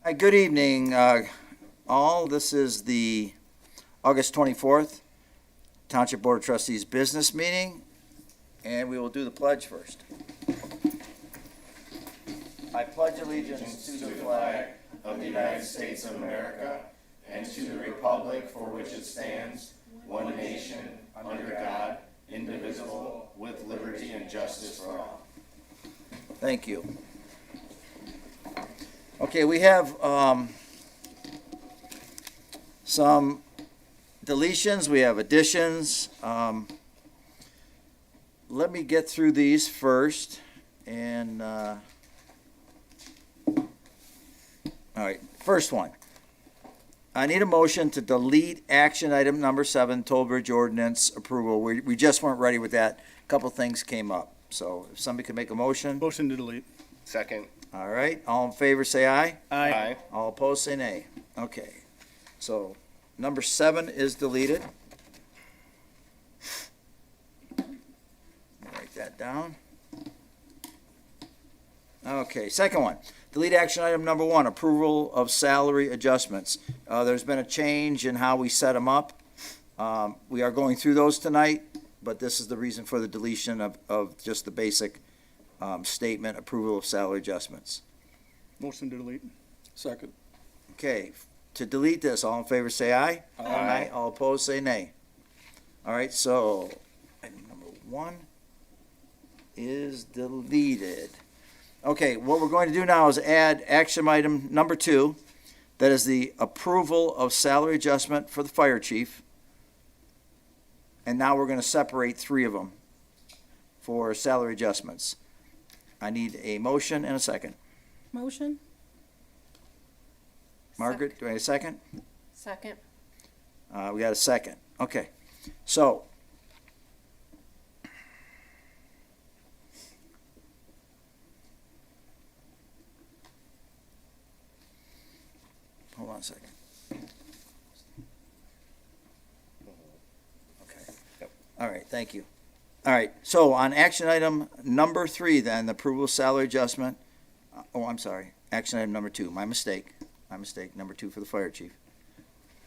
Hi, good evening, all. This is the August 24th Township Board of Trustees Business Meeting, and we will do the pledge first. I pledge allegiance to the flag of the United States of America and to the republic for which it stands, one nation, under God, indivisible, with liberty and justice for all. Thank you. Okay, we have some deletions, we have additions. Let me get through these first, and all right, first one. I need a motion to delete action item number 7, Toll Bridge Ordinance approval. We just weren't ready with that. A couple things came up. So if somebody could make a motion. Motion to delete. Second. All right, all in favor say aye. Aye. All opposed say nay. Okay, so number 7 is deleted. Write that down. Okay, second one. Delete action item number 1, approval of salary adjustments. There's been a change in how we set them up. We are going through those tonight, but this is the reason for the deletion of just the basic statement, approval of salary adjustments. Motion to delete. Second. Okay, to delete this, all in favor say aye. Aye. All opposed say nay. All right, so item number 1 is deleted. Okay, what we're going to do now is add action item number 2, that is the approval of salary adjustment for the fire chief. And now we're going to separate 3 of them for salary adjustments. I need a motion and a second. Motion? Margaret, do I have a second? Second. We got a second. Okay, so hold on a second. Okay. Yep. All right, thank you. All right, so on action item number 3 then, the approval of salary adjustment, I'm sorry, action item number 2, my mistake, number 2 for the fire chief.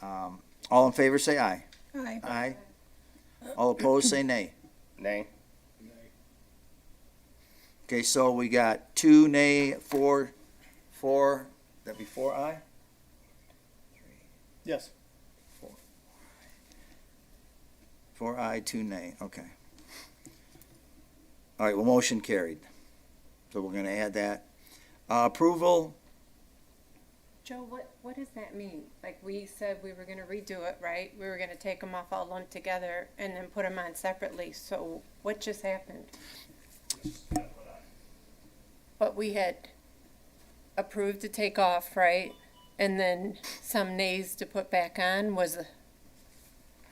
All in favor say aye. Aye. Aye. All opposed say nay. Nay. Okay, so we got 2 nay, 4, that'd be 4 aye? Yes. 4 aye, 2 nay, okay. All right, well, motion carried. So we're gonna add that. Approval, Joe, what does that mean? Like, we said we were gonna redo it, right? We were gonna take them off all lumped together and then put them on separately, so what just happened? But we had approved to take off, right? And then some nays to put back on,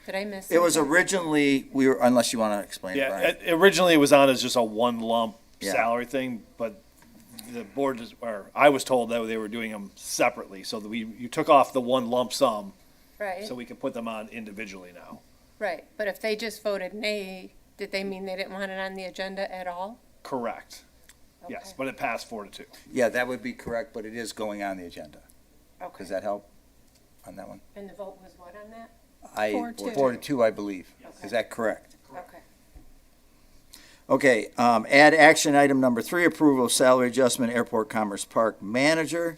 did I miss it was something? originally, unless you wanna explain it, Brian. Yeah, originally it was on as just a one lump Yeah. salary thing, but the board, I was told that they were doing them separately, so that you took off the one lump sum, Right, so we could put them on individually now. right. But if they just voted nay, did they mean they didn't want it on the agenda at all? Correct. Yes, Okay. but it passed 4-2. Yeah, that would be correct, but it is going on the agenda. Okay. Does that help on that one? And the vote was what on that? 4 4-2. to 2, I believe. Okay. Is that correct? Okay. Okay, add action item number 3, approval of salary adjustment, Airport Commerce Park Manager.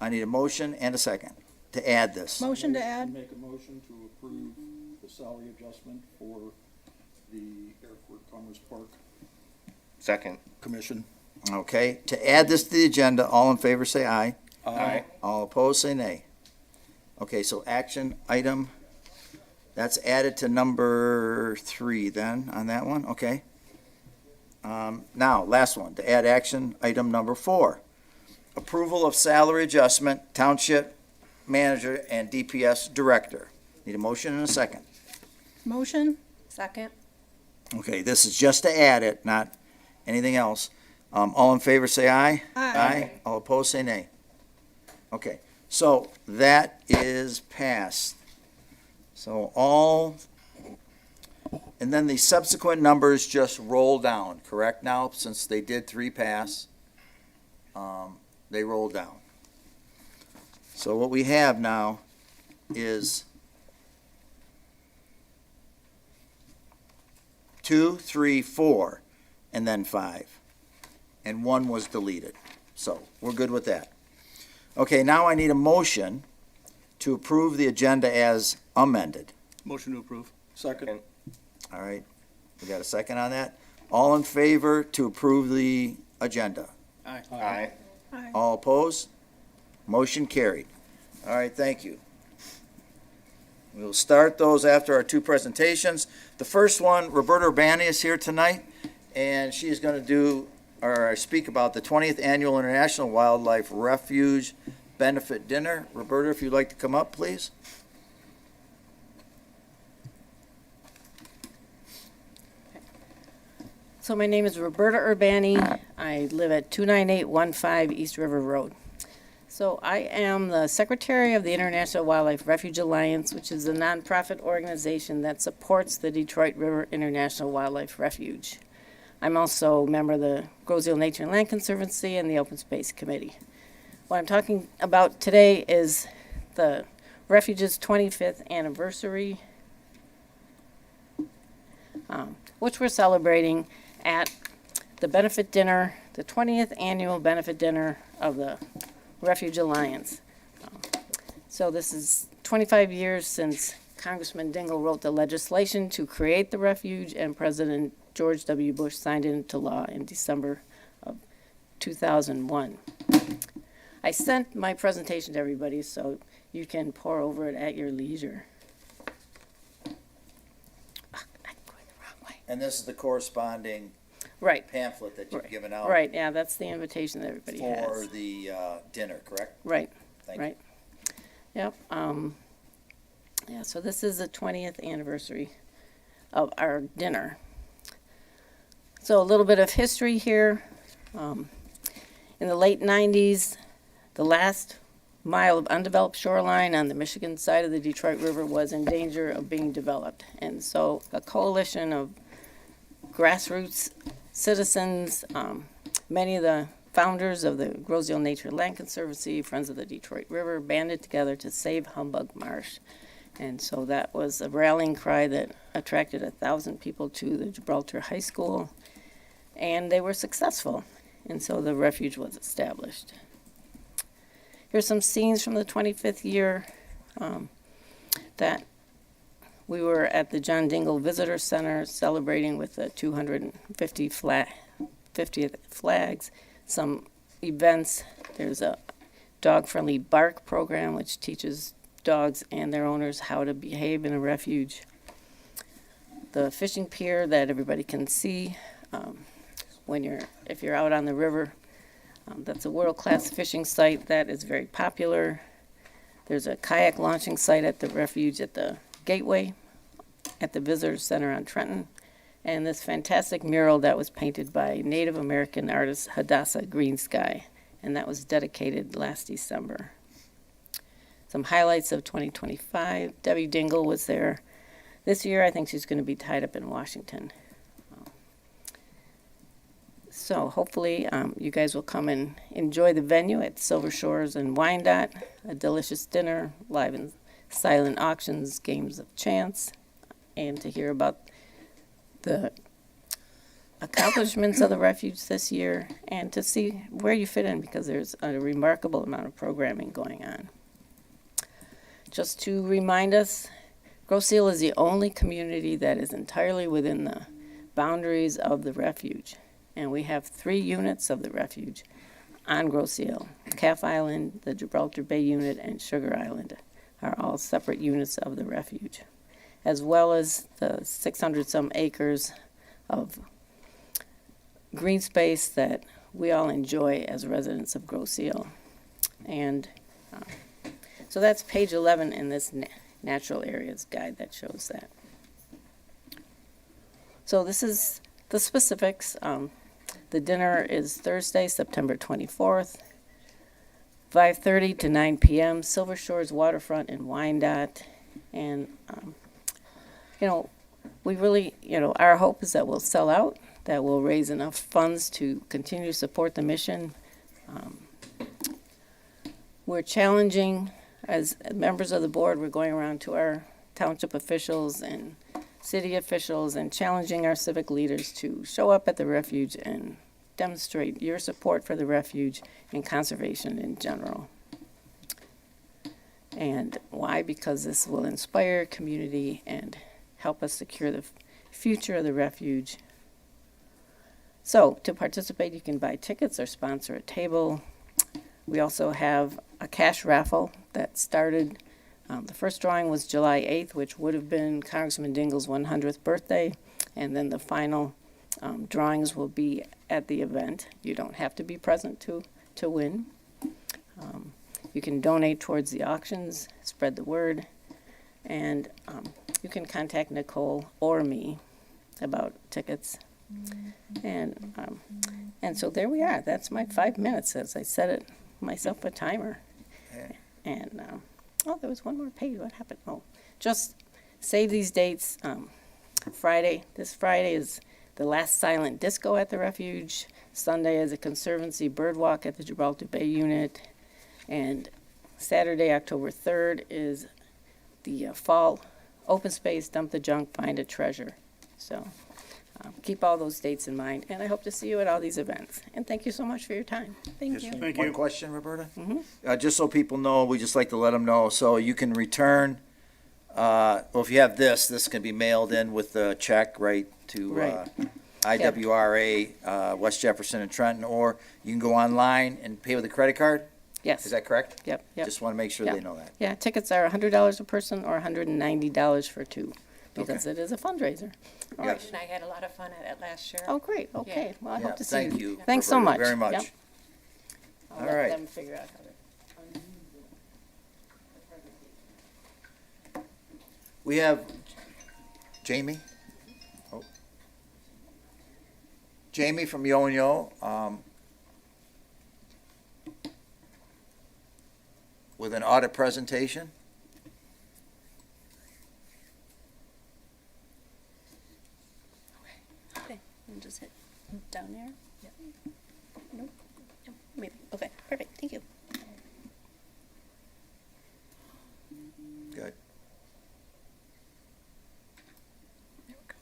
I need a motion and a second to add this. Motion to add? Make a motion to approve the salary adjustment for the Airport Commerce Park Second. Commission. Okay, to add this to the agenda, all in favor say aye. Aye. All opposed say nay. Okay, so action item, that's added to number 3 then, on that one, okay. Now, last one, to add action item number 4, approval of salary adjustment, Township Manager and DPS Director. Need a motion and a second. Motion? Second. Okay, this is just to add it, not anything else. All in favor say aye. Aye. All opposed say nay. Okay, so that is passed. So and then the subsequent numbers just roll down, correct now? Since they did 3 pass, they roll down. So what we have now is 2, 3, 4, and then 5. And 1 was deleted. So we're good with that. Okay, now I need a motion to approve the agenda as amended. Motion to approve. Second. All right, we got a second on that? All in favor to approve the agenda? Aye. All opposed? Motion carried. All right, thank you. We'll start those after our 2 presentations. The first one, Roberta Urbani is here tonight, and she is going to do, or speak about the 20th Annual International Wildlife Refuge Benefit Dinner. Roberta, if you'd like to come up, please. So my name is Roberta Urbani. I live at 29815 East River Road. So I am the Secretary of the International Wildlife Refuge Alliance, which is a nonprofit organization that supports the Detroit River International Wildlife Refuge. I'm also a member of the Groseal Nature and Land Conservancy and the Open Space Committee. What I'm talking about today is the refuge's 25th anniversary, which we're celebrating at the benefit dinner, the 20th annual benefit dinner of the Refuge Alliance. So this is 25 years since Congressman Dingell wrote the legislation to create the refuge, and President George W. Bush signed it into law in December of 2001. I sent my presentation to everybody, so you can pore over it at your leisure. I'm going the wrong way. And this is the corresponding Right, pamphlet that you've given out right, yeah, that's the invitation that everybody for has. the dinner, correct? Right, Thank you. right. Yep, yeah, so this is the 20th anniversary of our dinner. So a little bit of history here. In the late 90s, the last mile of undeveloped shoreline on the Michigan side of the Detroit River was in danger of being developed. And so a coalition of grassroots citizens, many of the founders of the Groseal Nature and Land Conservancy, Friends of the Detroit River, banded together to save Humbug Marsh. And so that was a rallying cry that attracted 1,000 people to the Gibraltar High School, and they were successful. And so the refuge was established. Here's some scenes from the 25th year that we were at the John Dingell Visitor Center celebrating with the 250 50th flags, some events. There's a dog-friendly bark program which teaches dogs and their owners how to behave in a refuge. The fishing pier that everybody can see if you're out on the river. That's a world-class fishing site that is very popular. There's a kayak launching site at the refuge at the Gateway at the Visitor Center on Trenton, and this fantastic mural that was painted by Native American artist Hadassah Greensky, and that was dedicated last December. Some highlights of 2025. Debbie Dingell was there. This year, I think she's going to be tied up in Washington. So hopefully you guys will come and enjoy the venue at Silver Shores and Wyandotte, a delicious dinner, live and silent auctions, games of chance, and to hear about the accomplishments of the refuge this year and to see where you fit in, because there's a remarkable amount of programming going on. Just to remind us, Groseal is the only community that is entirely within the boundaries of the refuge. And we have 3 units of the refuge on Groseal. Calf Island, the Gibraltar Bay unit, and Sugar Island are all separate units of the refuge, as well as the 600-some acres of green space that we all enjoy as residents of Groseal. And so that's page 11 in this natural areas guide that shows that. So this is the specifics. The dinner is Thursday, September 24th, 5:30 to 9 p.m., Silver Shores Waterfront in Wyandotte. And, we really, our hope is that we'll sell out, that we'll raise enough funds to continue to support the mission. we're challenging, as members of the board, we're going around to our township officials and city officials and challenging our civic leaders to show up at the refuge and demonstrate your support for the refuge and conservation in general. And why? Because this will inspire community and help us secure the future of the refuge. So, to participate, you can buy tickets or sponsor a table. We also have a cash raffle that started. The first drawing was July 8th, which would have been Congressman Dingell's 100th birthday. And then the final drawings will be at the event. You don't have to be present to win. You can donate towards the auctions, spread the word, and you can contact Nicole or me about tickets. And so there we are. That's my 5 minutes, as I set it myself a timer. And there was one more page. What happened? Oh, just save these dates. This Friday is the last silent disco at the refuge. Sunday is a Conservancy bird walk at the Gibraltar Bay unit. And Saturday, October 3rd, is the fall open space, dump the junk, find a treasure. So keep all those dates in mind, and I hope to see you at all these events. And thank you so much for your time. Thank you. Thank One you. question, Roberta? Mhm. Just so people know, we just like to let them know, so you can return, well, if you have this can be mailed in with a check, right, to Right. IWRA, West Jefferson and Trenton, or you can go online and pay with a credit card? Yes. Is that correct? Yep. Just want to make sure Yeah. they know that. Yeah, tickets are $100 a person or $190 for two, because it is a fundraiser. All right. Yes. And I had a lot of fun at it last year. Oh, great. Okay. Well, I Yeah, hope to see you. thank you. Thanks so Roberta, much. very much. Yep. I'll All let right. them figure out how to. We have Jamie. Oh. Jamie from Yo and Yo, with an audit presentation. Okay, and just hit down there. Nope. Nope. Maybe. Okay, perfect. Thank you. Good.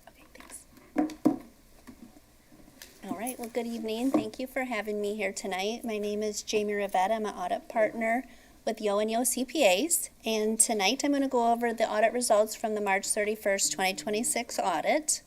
Okay, thanks. All right, well, good evening. Thank you for having me here tonight. My name is Jamie Rivette. I'm an audit partner with Yo and Yo CPAs. And tonight I'm going to go over the audit results from the March 31st, 2026 audit.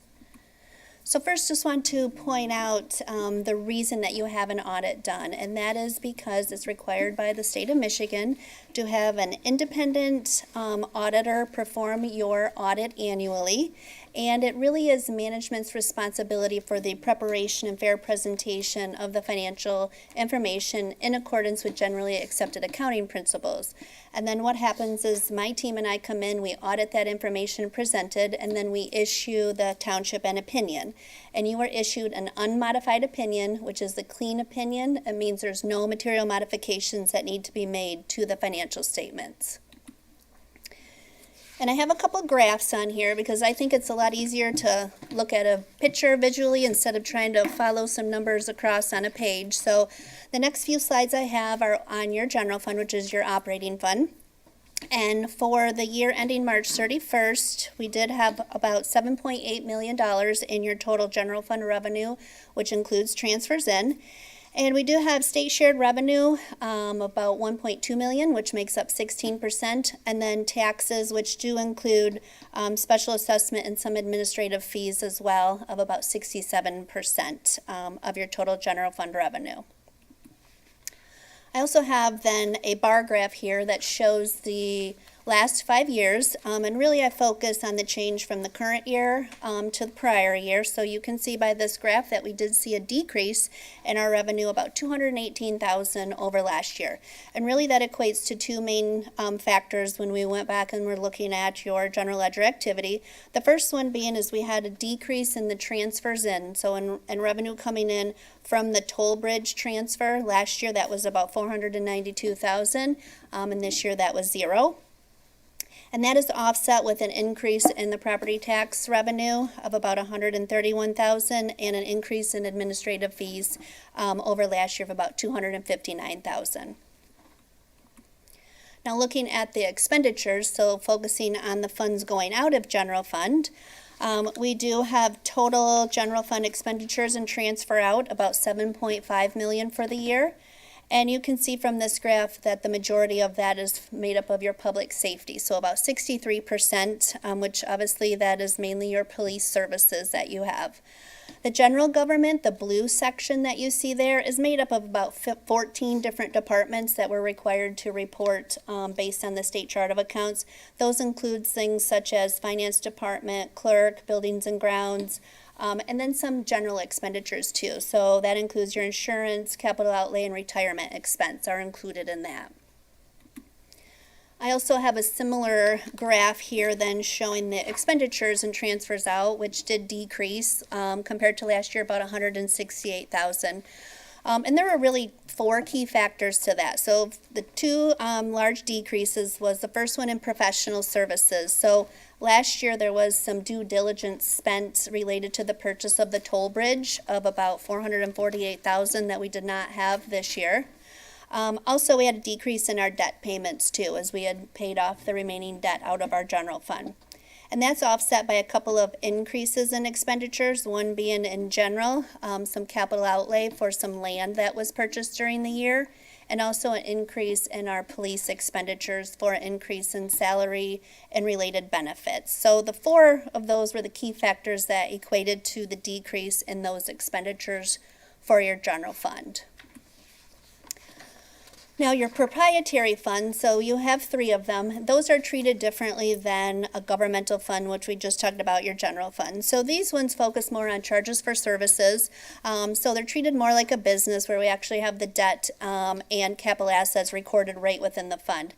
So first, just want to point out the reason that you have an audit done, and that is because it's required by the state of Michigan to have an independent auditor perform your audit annually, and it really is management's responsibility for the preparation and fair presentation of the financial information in accordance with generally accepted accounting principles. And then what happens is my team and I come in, we audit that information presented, and then we issue the township an opinion. And you are issued an unmodified opinion, which is the clean opinion. It means there's no material modifications that need to be made to the financial statements. And I have a couple graphs on here because I think it's a lot easier to look at a picture visually instead of trying to follow some numbers across on a page. So the next few slides I have are on your general fund, which is your operating fund. And for the year ending March 31st, we did have about $7.8 million in your total general fund revenue, which includes transfers in. And we do have state shared revenue, about 1.2 million, which makes up 16%, and then taxes, which do include special assessment and some administrative fees as well, of about 67% of your total general fund revenue. I also have then a bar graph here that shows the last 5 years, and really I focus on the change from the current year to the prior year. So you can see by this graph that we did see a decrease in our revenue, about $218,000 over last year. And really that equates to two main factors when we went back and were looking at your general ledger activity. The first one being is we had a decrease in the transfers in, so in revenue coming in from the toll bridge transfer. Last year that was about $492,000, and this year that was $0. And that is offset with an increase in the property tax revenue of about $131,000 and an increase in administrative fees over last year of about $259,000. Now, looking at the expenditures, so focusing on the funds going out of general fund, we do have total general fund expenditures and transfer out about 7.5 million for the year. And you can see from this graph that the majority of that is made up of your public safety. So about 63%, which obviously that is mainly your police services that you have. The general government, the blue section that you see there, is made up of about 14 different departments that were required to report based on the state chart of accounts. Those include things such as finance department, clerk, buildings and grounds, and then some general expenditures too. So that includes your insurance, capital outlay, and retirement expense are included in that. I also have a similar graph here then showing the expenditures and transfers out, which did decrease compared to last year, about 168,000. And there are really 4 key factors to that. So the 2 large decreases was the first one in professional services. So last year there was some due diligence spent related to the purchase of the toll bridge of about 448,000 that we did not have this year. Also, we had a decrease in our debt payments too, as we had paid off the remaining debt out of our general fund. And that's offset by a couple of increases in expenditures, one being in general, some capital outlay for some land that was purchased during the year, and also an increase in our police expenditures for an increase in salary and related benefits. So the 4 of those were the key factors that equated to the decrease in those expenditures for your general fund. Now, your proprietary funds, so you have 3 of them. Those are treated differently than a governmental fund, which we just talked about, your general fund. So these ones focus more on charges for services. So they're treated more like a business where we actually have the debt and capital assets recorded right within the fund.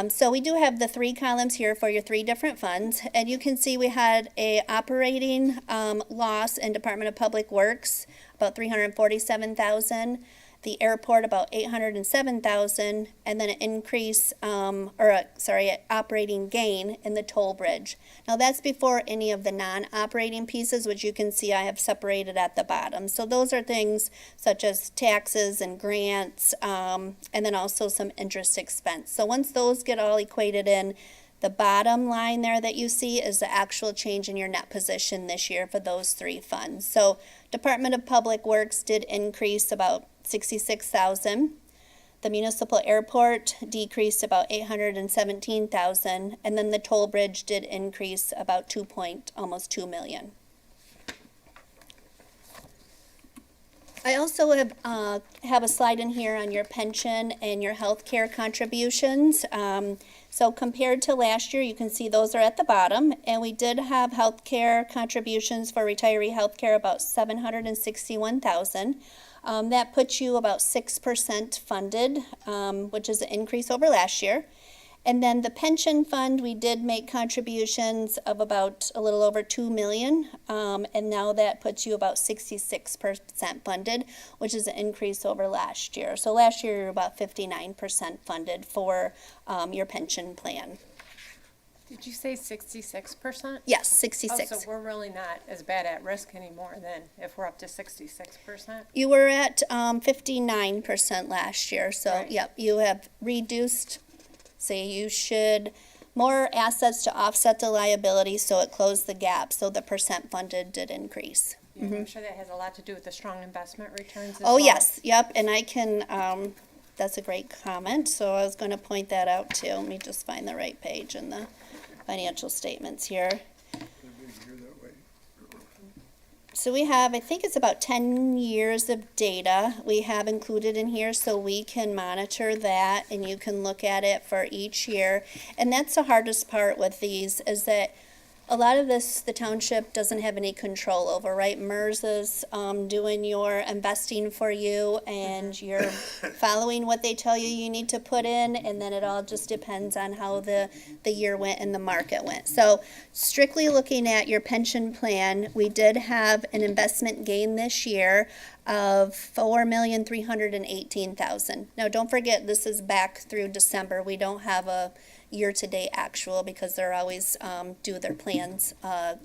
So we do have the 3 columns here for your 3 different funds. And you can see we had a operating loss in Department of Public Works, about 347,000. The airport about 807,000, and then an increase, operating gain in the toll bridge. Now that's before any of the non-operating pieces, which you can see I have separated at the bottom. So those are things such as taxes and grants, and then also some interest expense. So once those get all equated in, the bottom line there that you see is the actual change in your net position this year for those 3 funds. So Department of Public Works did increase about 66,000. The municipal airport decreased about 817,000, and then the toll bridge did increase about almost 2 million. I also have a slide in here on your pension and your health care contributions. So compared to last year, you can see those are at the bottom, and we did have health care contributions for retiree health care about 761,000. That puts you about 6% funded, which is an increase over last year. And then the pension fund, we did make contributions of about a little over 2 million, and now that puts you about 66% funded, which is an increase over last year. So last year you were about 59% funded for your pension plan. Did you say 66%? Yes, 66. Oh, so we're really not as bad at risk anymore then, if we're up to 66%? You were at 59% last year, so Right. yep, you have reduced. So you should more assets to offset the liability, so it closed the gap. So the percent funded did increase. Yeah, I'm sure that has a lot to do with the strong investment returns as Oh well. yes, yep, and I can. That's a great comment. So I was going to point that out too. Let me just find the right page in the financial statements here. So we have, I think it's about 10 years of data we have included in here, so we can monitor that and you can look at it for each year. And that's the hardest part with these, is that a lot of this the township doesn't have any control over, right? MERS is doing your investing for you, and you're following what they tell you need to put in, and then it all just depends on how the year went and the market went. So strictly looking at your pension plan, we did have an investment gain this year of $4,318,000. Now don't forget, this is back through December. We don't have a year-to-date actual because they're always do their plans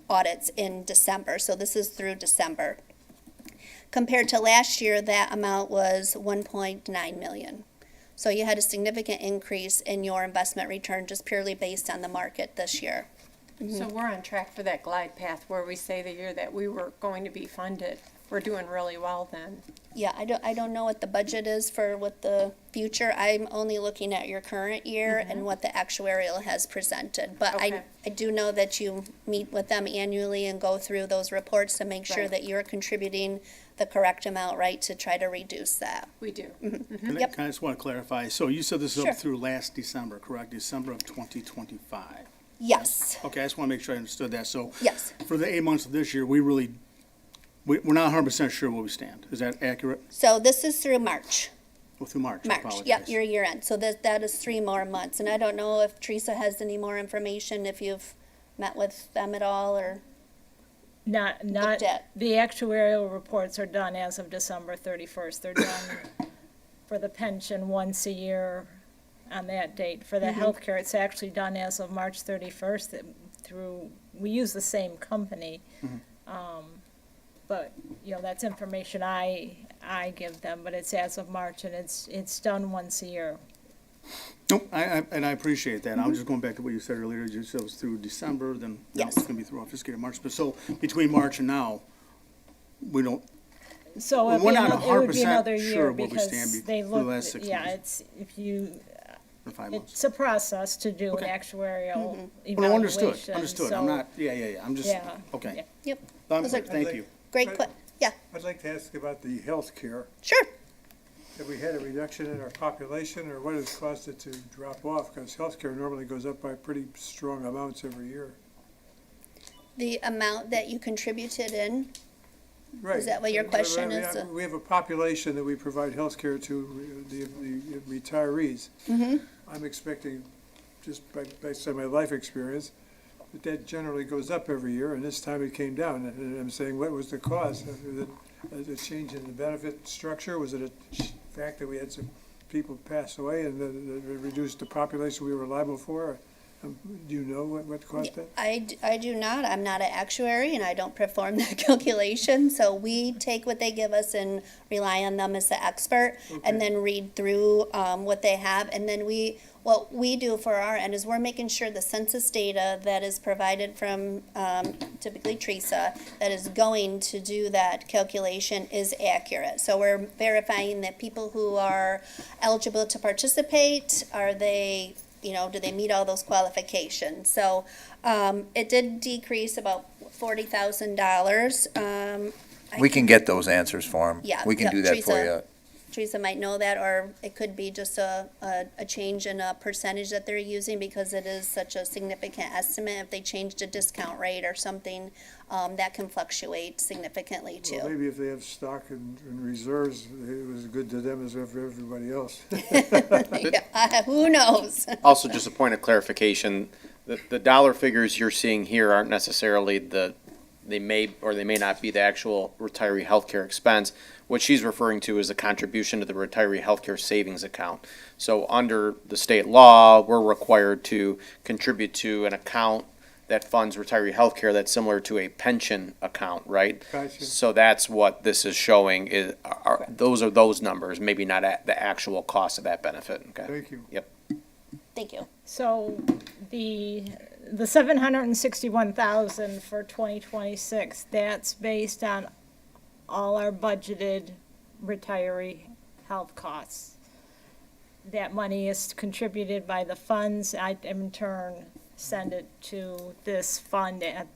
audits in December. So this is through December. Compared to last year, that amount was 1.9 million. So you had a significant increase in your investment return just purely based on the market this year. So we're on track for that glide path where we say the year that we were going to be funded. We're doing really well then. Yeah, I don't know what the budget is for what the future, I'm only looking at your current year and what the actuarial has presented. But Okay. I do know that you meet with them annually and go through those reports to make sure Right. that you're contributing the correct amount, right, to try to reduce that. We do. Can I Yep. just want to clarify, so you said this is Sure. up through last December, correct? December of 2025. Yes, Okay, I just want to make sure I understood that. So yes. for the 8 months of this year, we're not 100% sure where we stand. Is that accurate? So this is through March. Well, through March, I March, apologize. yep, your year end. So that is 3 more months. And I don't know if Teresa has any more information, if you've met with them at all, or, Not, at. the actuarial reports are done as of December 31st. They're done for the pension once a year on that date. For the healthcare, it's actually done as of March 31st through, we use the same company. But, that's information I give them, but it's as of March, and it's done once a year. Nope, and I appreciate that. I was just going back to what you said earlier. You said it was through December, then now Yes. it's going to be throughout fiscal year March. But so between March and now, we don't, So Well, it'd we're be not it would be 100% another sure year where we stand because for they the look, last 6 yeah, months. it's, if you, for 5 months. it's a process to do an Okay. actuarial evaluation. Well, understood. I'm so- not, yeah. I'm just, Yeah. okay. yep, I'm Those are- good, thank you. great, yeah, I'd like to ask about the health care. sure. Have we had a reduction in our population, or what has caused it to drop off? Because healthcare normally goes up by pretty strong amounts every year. The amount that you contributed in, Right. that what your question I mean, is? We have a population that we provide healthcare to, the retirees. I'm expecting, just based on my life experience, that generally goes up every year, and this time it came down. And I'm saying, what was the cause? Was it a change in the benefit structure? Was it a fact that we had some people pass away and that reduced the population we were liable for? Do you know what caused that? I do not. I'm not an actuary and I don't perform that calculation. So we take what they give us and rely on them as the expert and then read through what they have. And then what we do for our end is we're making sure the census data that is provided from typically Teresa that is going to do that calculation is accurate. So we're verifying that people who are eligible to participate, are they, do they meet all those qualifications? So it did decrease about $40,000. We can get those answers for them. Yeah, We can yep, do that for Teresa. you. Teresa might know that, or it could be just a change in a percentage that they're using because it is such a significant estimate. If they changed a discount rate or something, that can fluctuate significantly Well, too. maybe if they have stock and reserves, it was good to them as for everybody else. Yeah, who knows? Also, just a point of clarification, the dollar figures you're seeing here aren't necessarily they may or they may not be the actual retiree healthcare expense. What she's referring to is the contribution to the retiree healthcare savings account. So under the state law, we're required to contribute to an account that funds retiree healthcare that's similar to a pension account, right? Gotcha. So that's what this is showing those are those numbers, maybe not the actual cost of that benefit, okay? Thank you. Yep. Thank you. So the 761,000 for 2026, that's based on all our budgeted retiree health costs. That money is contributed by the funds. I in turn send it to this fund at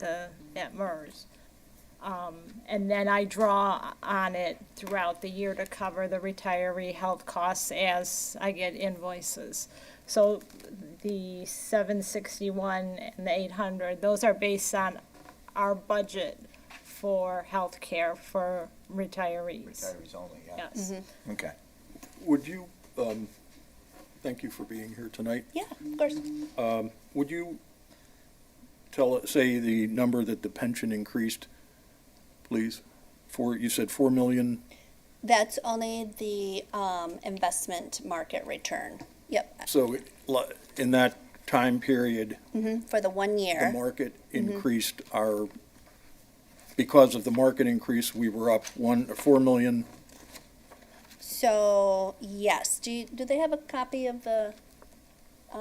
MERS. And then I draw on it throughout the year to cover the retiree health costs as I get invoices. So the 761 and the 800, those are based on our budget for health care for retirees. Retirees only, yeah. Yes. Okay. Would you, thank you for being here tonight. Yeah, of course. Would you say the number that the pension increased, please? You said 4 million? That's only the investment market return. Yep, So in that time period, for the 1 the year. market increased because of the market increase, we were up 4 million. So, yes, do they have a copy of the,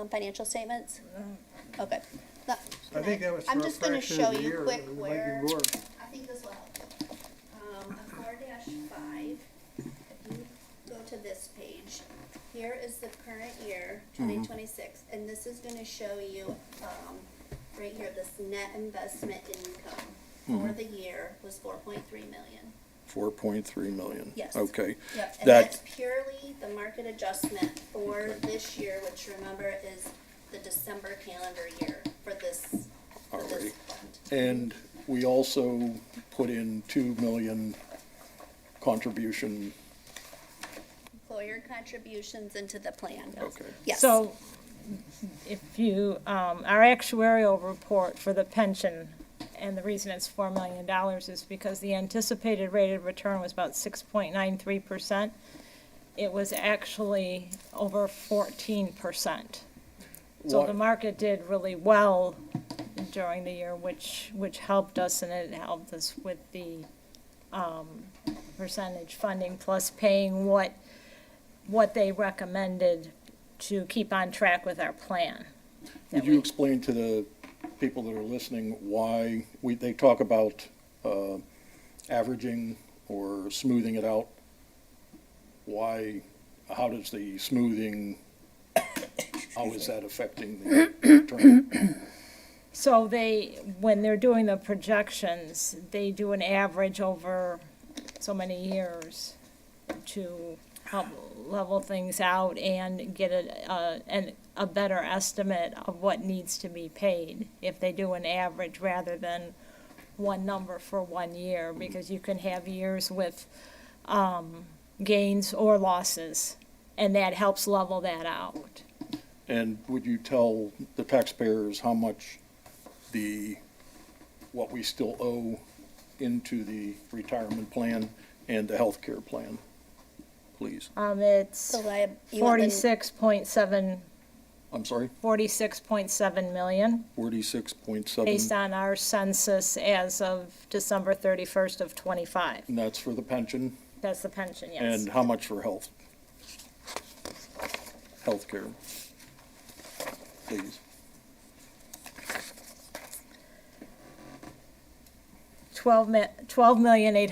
financial statements? Okay. No, I think that was for I'm a just gonna fraction show of the you year. quick It might be where, more. I think this will help. On 4-5, if you go to this page, here is the current year, 2026, and this is gonna show you, right here, this net investment income for the year was 4.3 million. 4.3 million. Yes. Okay. Yep, and That- that's purely the market adjustment for this year, which remember is the December calendar year for this Alrighty. fund. And we also put in 2 million contribution. Employer contributions into the plan. Okay. Yes. So if you, our actuarial report for the pension, and the reason it's $4 million is because the anticipated rate of return was about 6.93%. It was actually over 14%. So What- the market did really well during the year, which helped us, and it helped us with the percentage funding, plus paying what they recommended to keep on track with our plan. Would you explain to the people that are listening why they talk about averaging or smoothing it out? Why, how does the smoothing, how is that affecting the return? So when they're doing the projections, they do an average over so many years to help level things out and get a better estimate of what needs to be paid if they do an average rather than one number for 1 year, because you can have years with gains or losses, and that helps level that out. And would you tell the taxpayers how much what we still owe into the retirement plan and the healthcare plan, please? It's The you want the- 46.7 I'm sorry, 46.7 million, 46.7? based on our census as of December 31st of '25. And that's for the pension? That's the pension, yes. And how much for healthcare? Please.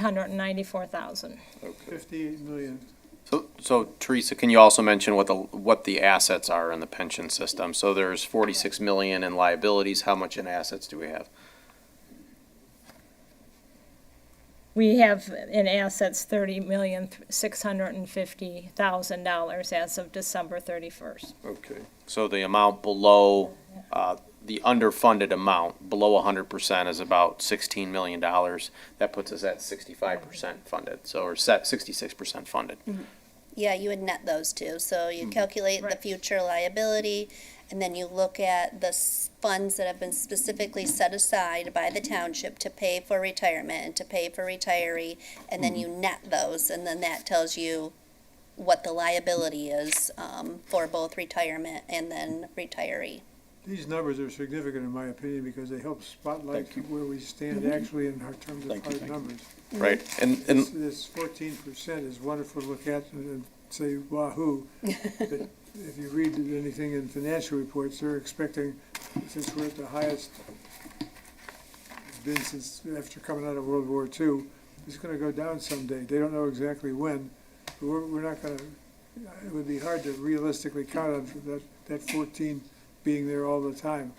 12,894,000. 58 million. So Teresa, can you also mention what the assets are in the pension system? So there's 46 million in liabilities. How much in assets do we have? We have in assets $30,650,000 as of December 31st. Okay. So the amount below, the underfunded amount, below 100% is about $16 million. That puts us at 65% funded, so we're set 66% funded. Yeah, you would net those two. So you calculate the Right. future liability, and then you look at the funds that have been specifically set aside by the township to pay for retirement and to pay for retiree, and then you net those, and then that tells you what the liability is for both retirement and then retiree. These numbers are significant in my opinion because they help spotlight Thank you. where we stand actually in our terms of Thank you, hard thank you. numbers. Right, and This 14% is wonderful to look at and say wahoo. But if you read anything in financial reports, they're expecting, since we're at the highest it's been since after coming out of World War II, it's gonna go down someday. They don't know exactly when, but we're not gonna, it would be hard to realistically count on that 14 being there all the time.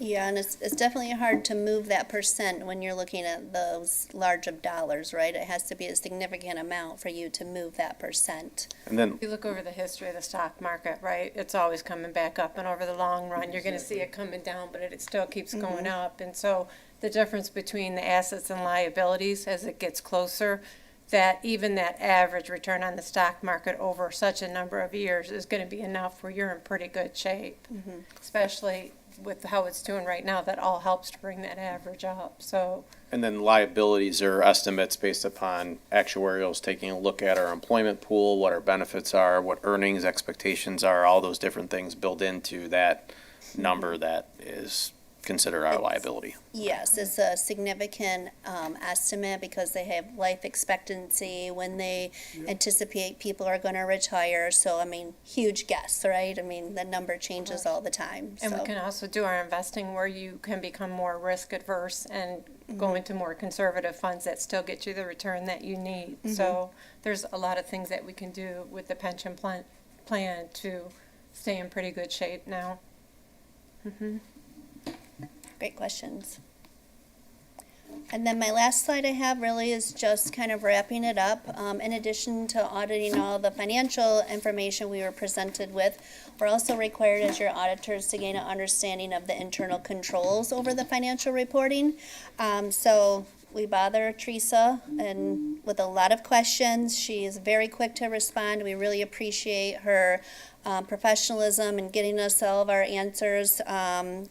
Yeah, and it's definitely hard to move that percent when you're looking at those large of dollars, right? It has to be a significant amount for you to move that percent. then If you look over the history of the stock market, right, it's always coming back up, and over the long run, you're gonna see it coming down, but it still keeps going up. And so the difference between the assets and liabilities as it gets closer, that even that average return on the stock market over such a number of years is gonna be enough where you're in pretty good shape. Especially with how it's doing right now, that all helps to bring that average up, so. And then liabilities are estimates based upon actuarials taking a look at our employment pool, what our benefits are, what earnings expectations are, all those different things built into that number that is considered our liability. Yes, it's a significant estimate because they have life expectancy when they anticipate people are going to retire. So, I mean, huge guess, right? I mean, the number changes all the time. And we So, can also do our investing where you can become more risk adverse and go into more conservative funds that still get you the return that you need. So there's a lot of things that we can do with the pension plan to stay in pretty good shape now. great questions. And then my last slide I have really is just kind of wrapping it up. In addition to auditing all the financial information we were presented with, we're also required as your auditors to gain an understanding of the internal controls over the financial reporting. So we bother Teresa and with a lot of questions. She is very quick to respond. We really appreciate her professionalism and getting us all of our answers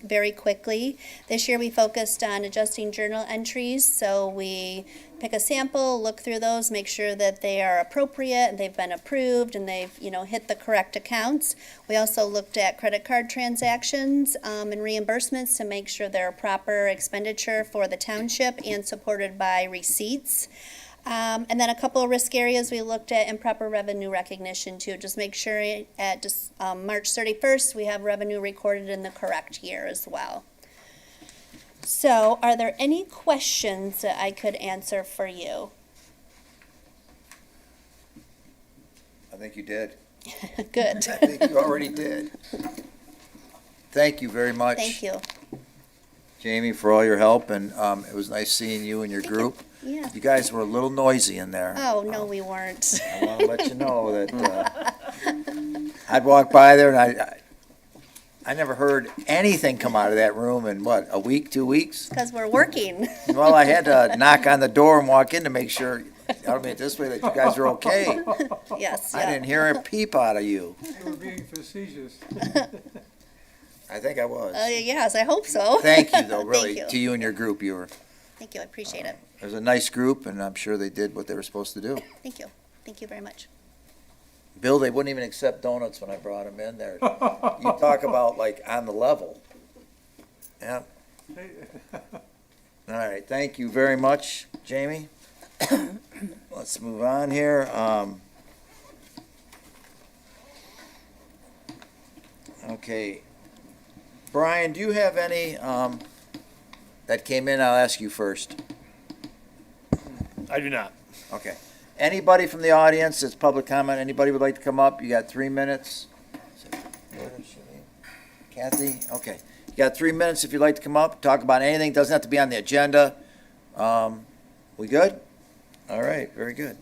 very quickly. This year we focused on adjusting journal entries, so we pick a sample, look through those, make sure that they are appropriate and they've been approved and they've hit the correct accounts. We also looked at credit card transactions and reimbursements to make sure they're a proper expenditure for the township and supported by receipts. And then a couple of risk areas we looked at, improper revenue recognition too. Just make sure at March 31st we have revenue recorded in the correct year as well. So are there any questions that I could answer for you? I think you did. Good. I think you already did. Thank you very much. Thank you. Jamie, for all your help, and it was nice seeing you and your group. Yeah. You guys were a little noisy in there. Oh, no, we weren't. I want to let you know that I'd walk by there and I never heard anything come out of that room in what, a week, 2 weeks? Because we're working. Well, I had to knock on the door and walk in to make sure, I mean, this way that you guys are okay. Yes, I yeah. didn't hear a peep out of you. You were being facetious. I think I was. Yes, I hope so. Thank you, though, really, Thank to you. you and your group. Thank you, I appreciate it. It was a nice group, and I'm sure they did what they were supposed to do. Thank you. Thank you very much. Bill, they wouldn't even accept donuts when I brought them in there. You talk about like on the level. Yeah. All right, thank you very much, Jamie. Let's move on here. Okay. Brian, do you have any that came in? I'll ask you first. I do not. Okay. Anybody from the audience that's public comment, anybody would like to come up? You got 3 minutes. Kathy? Okay. You got 3 minutes if you'd like to come up, talk about anything. Doesn't have to be on the agenda. We good? All right, very good.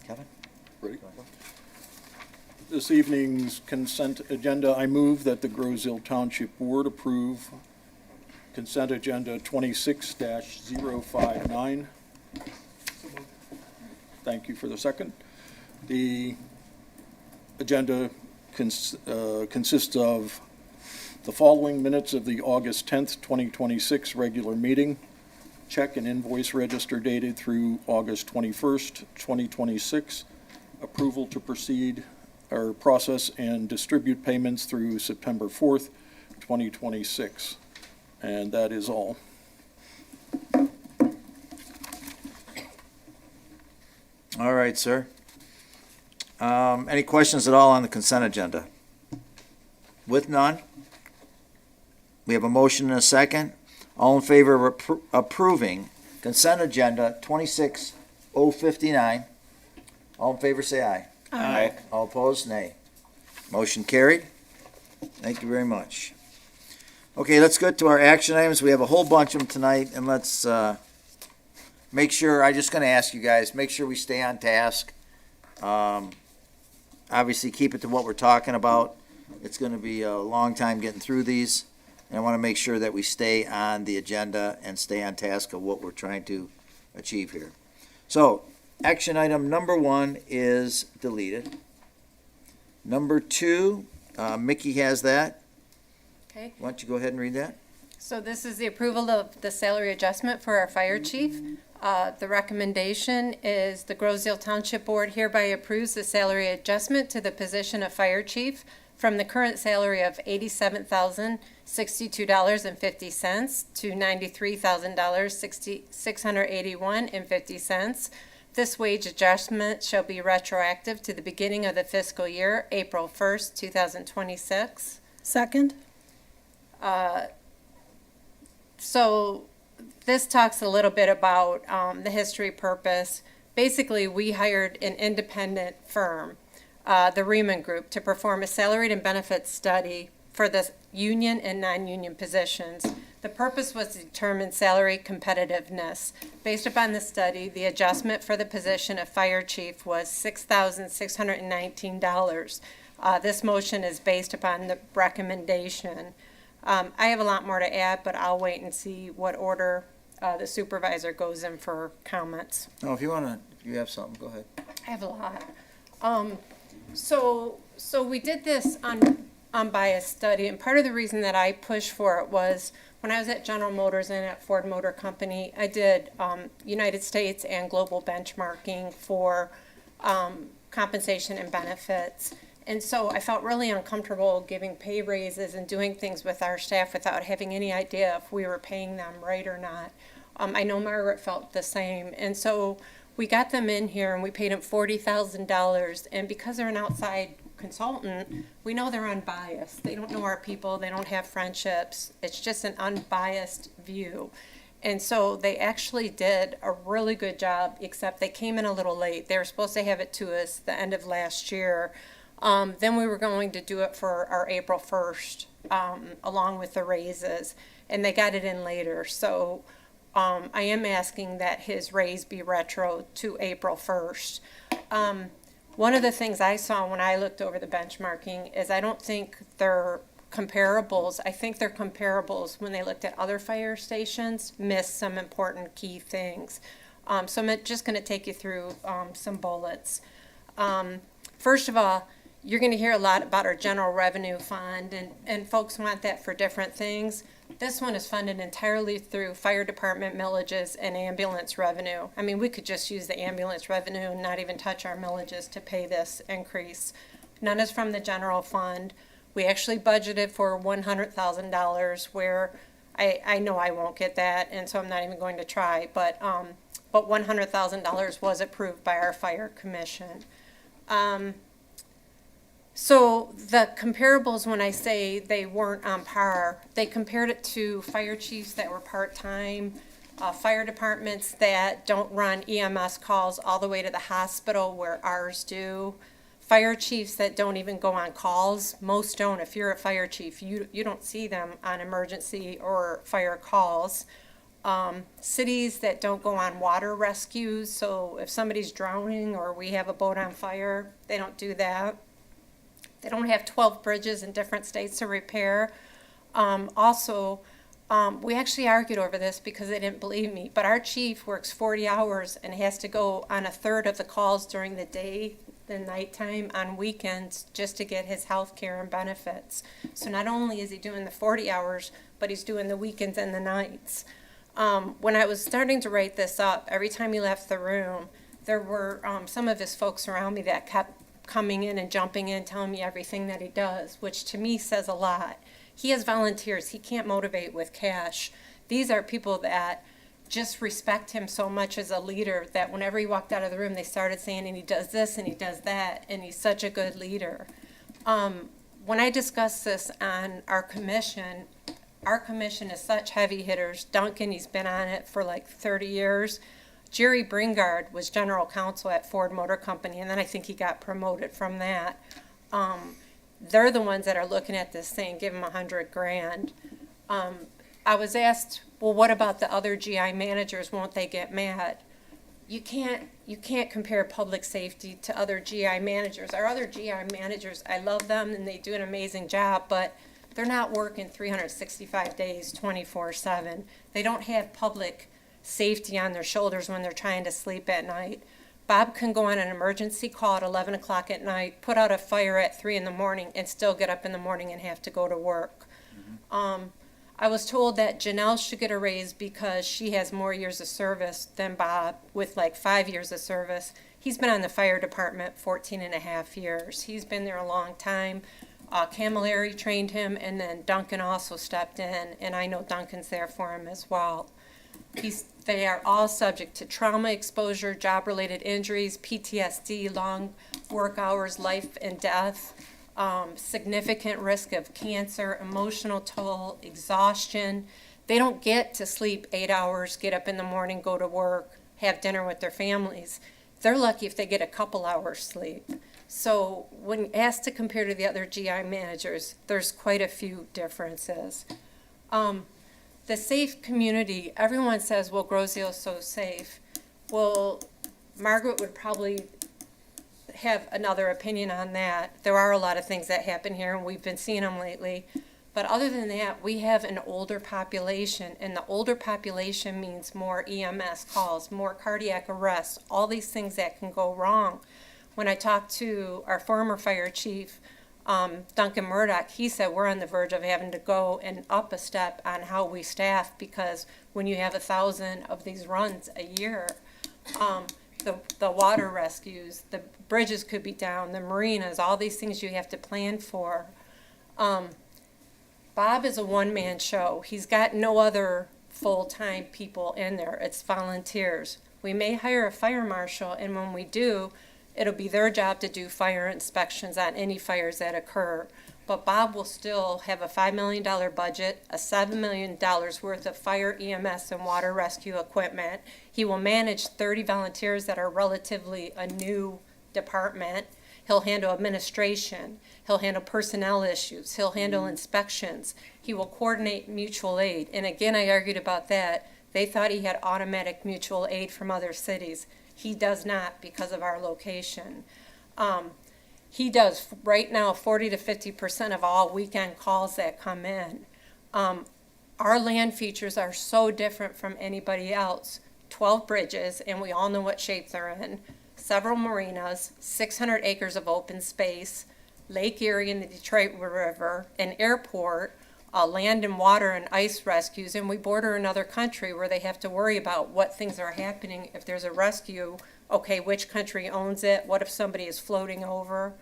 Kevin? Ready? This evening's consent agenda, I move that the Groseal Township Board approve consent agenda 26-059. Thank you for the second. The agenda consists of the following minutes of the August 10th, 2026 regular meeting, check and invoice register dated through August 21st, 2026, approval to proceed or process and distribute payments through September 4th, 2026. And that is all. All right, sir. Any questions at all on the consent agenda? With none, we have a motion and a second. All in favor of approving consent agenda 26059? All in favor, say aye. Aye. All opposed, nay. Motion carried. Thank you very much. Okay, let's go to our action items. We have a whole bunch of them tonight, and let's make sure, I'm just going to ask you guys, make sure we stay on task. Obviously, keep it to what we're talking about. It's going to be a long time getting through these, and I want to make sure that we stay on the agenda and stay on task of what we're trying to achieve here. So, action item number 1 is deleted. Number 2, Mickey has that. Okay. Why don't you go ahead and read that? So this is the approval of the salary adjustment for our fire chief. The recommendation is the Groseal Township Board hereby approves the salary adjustment to the position of fire chief from the current salary of $87,062.50 to $93,681.50. This wage adjustment shall be retroactive to the beginning of the fiscal year, April 1st, 2026. Second? So this talks a little bit about the history purpose. Basically, we hired an independent firm, the Riemann Group, to perform a salaried and benefits study for the union and non-union positions. The purpose was to determine salary competitiveness. Based upon the study, the adjustment for the position of fire chief was $6,619. This motion is based upon the recommendation. I have a lot more to add, but I'll wait and see what order the supervisor goes in for comments. No, if you have something, go ahead. I have a lot. So we did this unbiased study, and part of the reason that I pushed for it was when I was at General Motors and at Ford Motor Company, I did United States and global benchmarking for compensation and benefits. And so I felt really uncomfortable giving pay raises and doing things with our staff without having any idea if we were paying them right or not. I know Margaret felt the same. And so we got them in here and we paid them $40,000. And because they're an outside consultant, we know they're unbiased. They don't know our people. They don't have friendships. It's just an unbiased view. And so they actually did a really good job, except they came in a little late. They were supposed to have it to us the end of last year. Then we were going to do it for our April 1st, along with the raises, and they got it in later. So I am asking that his raise be retro to April 1st. One of the things I saw when I looked over the benchmarking is I don't think they're comparables. I think their comparables, when they looked at other fire stations, missed some important key things. So I'm just going to take you through some bullets. First of all, you're going to hear a lot about our general revenue fund, and folks want that for different things. This one is funded entirely through fire department millages and ambulance revenue. I mean, we could just use the ambulance revenue and not even touch our millages to pay this increase. None is from the general fund. We actually budgeted for $100,000 where I know I won't get that, and so I'm not even going to try, but $100,000 was approved by our fire commission. So the comparables, when I say they weren't on par, they compared it to fire chiefs that were part-time, fire departments that don't run EMS calls all the way to the hospital where ours do, fire chiefs that don't even go on calls. Most don't. If you're a fire chief, you don't see them on emergency or fire calls. Cities that don't go on water rescues, so if somebody's drowning or we have a boat on fire, they don't do that. They don't have 12 bridges in different states to repair. We actually argued over this because they didn't believe me, but our chief works 40 hours and has to go on a third of the calls during the day, the nighttime, on weekends, just to get his health care and benefits. So not only is he doing the 40 hours, but he's doing the weekends and the nights. When I was starting to write this up, every time he left the room, there were some of his folks around me that kept coming in and jumping in, telling me everything that he does, which to me says a lot. He has volunteers. He can't motivate with cash. These are people that just respect him so much as a leader that whenever he walked out of the room, they started saying, and he does this and he does that, and he's such a good leader. When I discussed this on our commission is such heavy hitters. Duncan, he's been on it for like 30 years. Jerry Bringard was general counsel at Ford Motor Company, and then I think he got promoted from that. They're the ones that are looking at this saying, give him $100,000. I was asked, well, what about the other GI managers? Won't they get mad? You can't compare public safety to other GI managers. Our other GI managers, I love them and they do an amazing job, but they're not working 365 days, 24/7. They don't have public safety on their shoulders when they're trying to sleep at night. Bob can go on an emergency call at 11 o'clock at night, put out a fire at 3 in the morning, and still get up in the morning and have to go to work. I was told that Janelle should get a raise because she has more years of service than Bob, with like 5 years of service. He's been on the fire department 14 and a half years. He's been there a long time. Camilleri trained him, and then Duncan also stepped in, and I know Duncan's there for him as well. They are all subject to trauma exposure, job-related injuries, PTSD, long work hours, life and death, significant risk of cancer, emotional toll, exhaustion. They don't get to sleep 8 hours, get up in the morning, go to work, have dinner with their families. They're lucky if they get a couple hours sleep. So when asked to compare to the other GI managers, there's quite a few differences. The safe community, everyone says, well, Groseal's so safe. Well, Margaret would probably have another opinion on that. There are a lot of things that happen here, and we've been seeing them lately. But other than that, we have an older population, and the older population means more EMS calls, more cardiac arrests, all these things that can go wrong. When I talked to our former fire chief, Duncan Murdoch, he said we're on the verge of having to go and up a step on how we staff, because when you have 1,000 of these runs a year, the water rescues, the bridges could be down, the marinas, all these things you have to plan for. Bob is a one-man show. He's got no other full-time people in there. It's volunteers. We may hire a fire marshal, and when we do, it'll be their job to do fire inspections on any fires that occur. But Bob will still have a $5 million budget, a $7 million worth of fire, EMS, and water rescue equipment. He will manage 30 volunteers that are relatively a new department. He'll handle administration. He'll handle personnel issues. He'll handle inspections. He will coordinate mutual aid. And again, I argued about that. They thought he had automatic mutual aid from other cities. He does not because of our location. He does right now 40 to 50% of all weekend calls that come in. Our land features are so different from anybody else. 12 bridges, and we all know what shape they're in. Several marinas, 600 acres of open space, Lake Erie and the Detroit River, an airport, land and water and ice rescues, and we border another country where they have to worry about what things are happening if there's a rescue. Okay, which country owns it? What if somebody is floating over?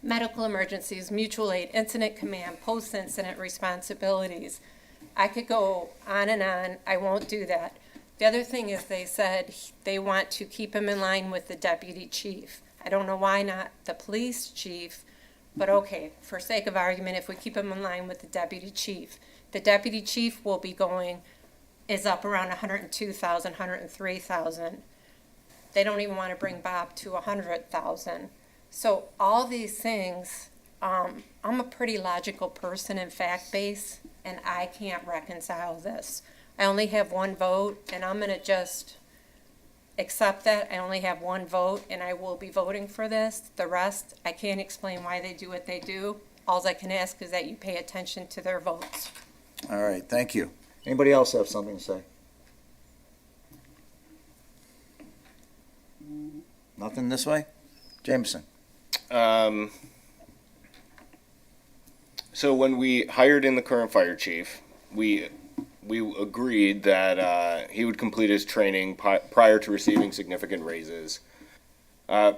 Medical emergencies, mutual aid, incident command, post-incident responsibilities. I could go on and on. I won't do that. The other thing is they said they want to keep him in line with the deputy chief. I don't know why not the police chief, but okay, for sake of argument, if we keep him in line with the deputy chief will be is up around 102,000, 103,000. They don't even want to bring Bob to 100,000. So all these things, I'm a pretty logical person and fact-based, and I can't reconcile this. I only have one vote, and I'm going to just accept that. I only have one vote, and I will be voting for this. The rest, I can't explain why they do what they do. All I can ask is that you pay attention to their votes. All right, thank you. Anybody else have something to say? Nothing this way? Jameson? So when we hired in the current fire chief, we agreed that he would complete his training prior to receiving significant raises.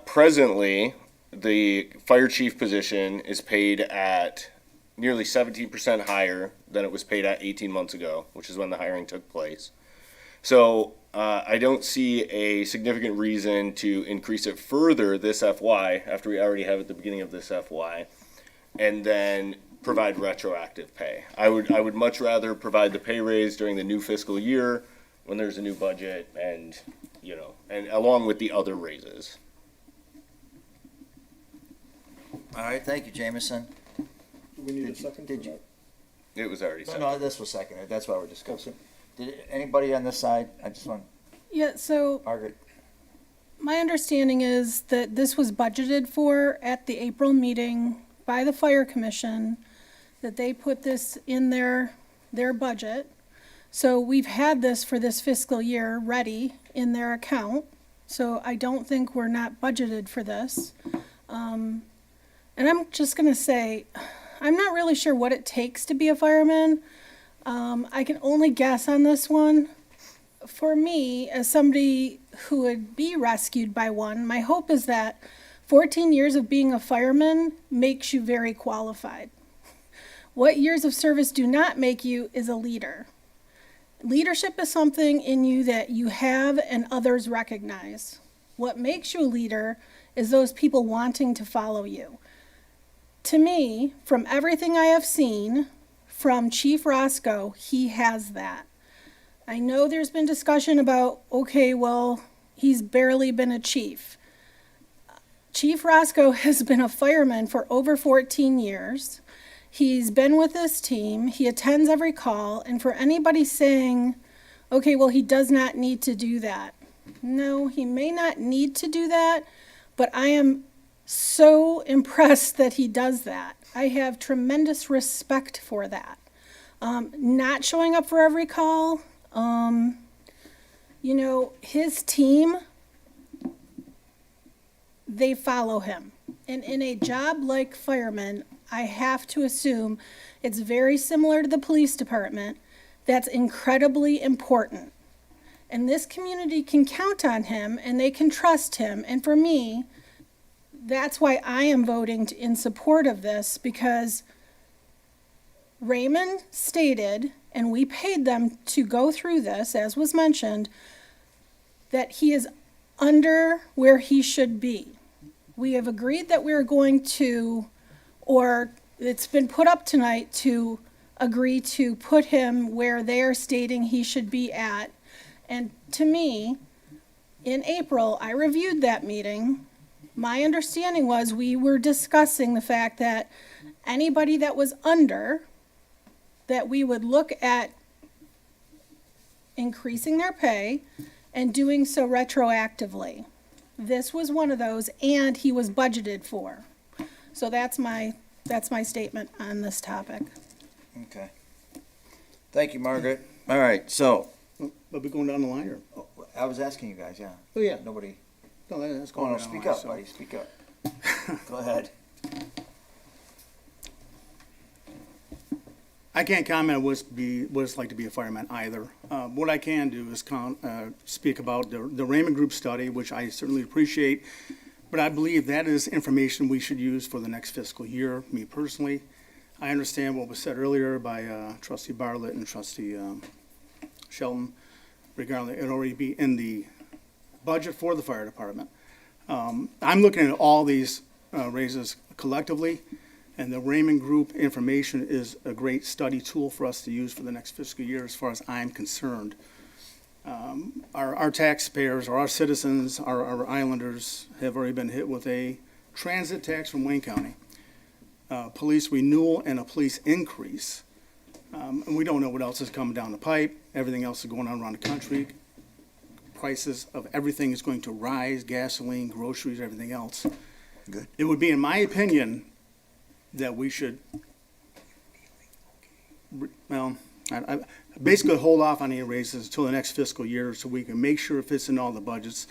Presently, the fire chief position is paid at nearly 17% higher than it was paid at 18 months ago, which is when the hiring took place. So I don't see a significant reason to increase it further this FY, after we already have at the beginning of this FY, and then provide retroactive pay. I would much rather provide the pay raise during the new fiscal year when there's a new budget and, and along with the other raises. All right, thank you, Jameson. Do we need a second for Did you? that? It was already said. No, this was seconded. That's why we're discussing. Did anybody on this side? I just want, Yeah, so Margaret. my understanding is that this was budgeted for at the April meeting by the Fire Commission, that they put this in their budget. So we've had this for this fiscal year ready in their account. So I don't think we're not budgeted for this. And I'm just gonna say, I'm not really sure what it takes to be a fireman. I can only guess on this one. For me, as somebody who would be rescued by one, my hope is that 14 years of being a fireman makes you very qualified. What years of service do not make you is a leader. Leadership is something in you that you have and others recognize. What makes you a leader is those people wanting to follow you. To me, from everything I have seen from Chief Roscoe, he has that. I know there's been discussion about, okay, well, he's barely been a chief. Chief Roscoe has been a fireman for over 14 years. He's been with this team. He attends every call. And for anybody saying, okay, well, he does not need to do that. No, he may not need to do that, but I am so impressed that he does that. I have tremendous respect for that. Not showing up for every call. You know, his team, they follow him. And in a job like fireman, I have to assume it's very similar to the police department. That's incredibly important. And this community can count on him and they can trust him. And for me, that's why I am voting in support of this, because Raymond stated, and we paid them to go through this, as was mentioned, that he is under where he should be. We have agreed that we're going to, or it's been put up tonight to agree to put him where they're stating he should be at. And to me, in April, I reviewed that meeting. My understanding was we were discussing the fact that anybody that was under, that we would look at increasing their pay and doing so retroactively. This was one of those, and he was budgeted for. So that's my statement on this topic. Okay. Thank you, Margaret. All right, so, But we going down the line, or? I was asking you guys, yeah. Oh, yeah. Nobody, No, that's go going on, down the speak line, up, so. buddy, speak up. Go ahead. I can't comment on what it's like to be a fireman either. What I can do is speak about the Raymond Group study, which I certainly appreciate, but I believe that is information we should use for the next fiscal year, me personally. I understand what was said earlier by Trustee Bartlett and Trustee Shelton regarding it already be in the budget for the fire department. I'm looking at all these raises collectively, and the Raymond Group information is a great study tool for us to use for the next fiscal year as far as I'm concerned. Our taxpayers, or our citizens, our islanders have already been hit with a transit tax from Wayne County, police renewal and a police increase. And we don't know what else is coming down the pipe. Everything else is going on around the country. Prices of everything is going to rise, gasoline, groceries, everything else. Good. It would be, in my opinion, that we should, well, I basically hold off on any raises until the next fiscal year so we can make sure it fits in all the budgets.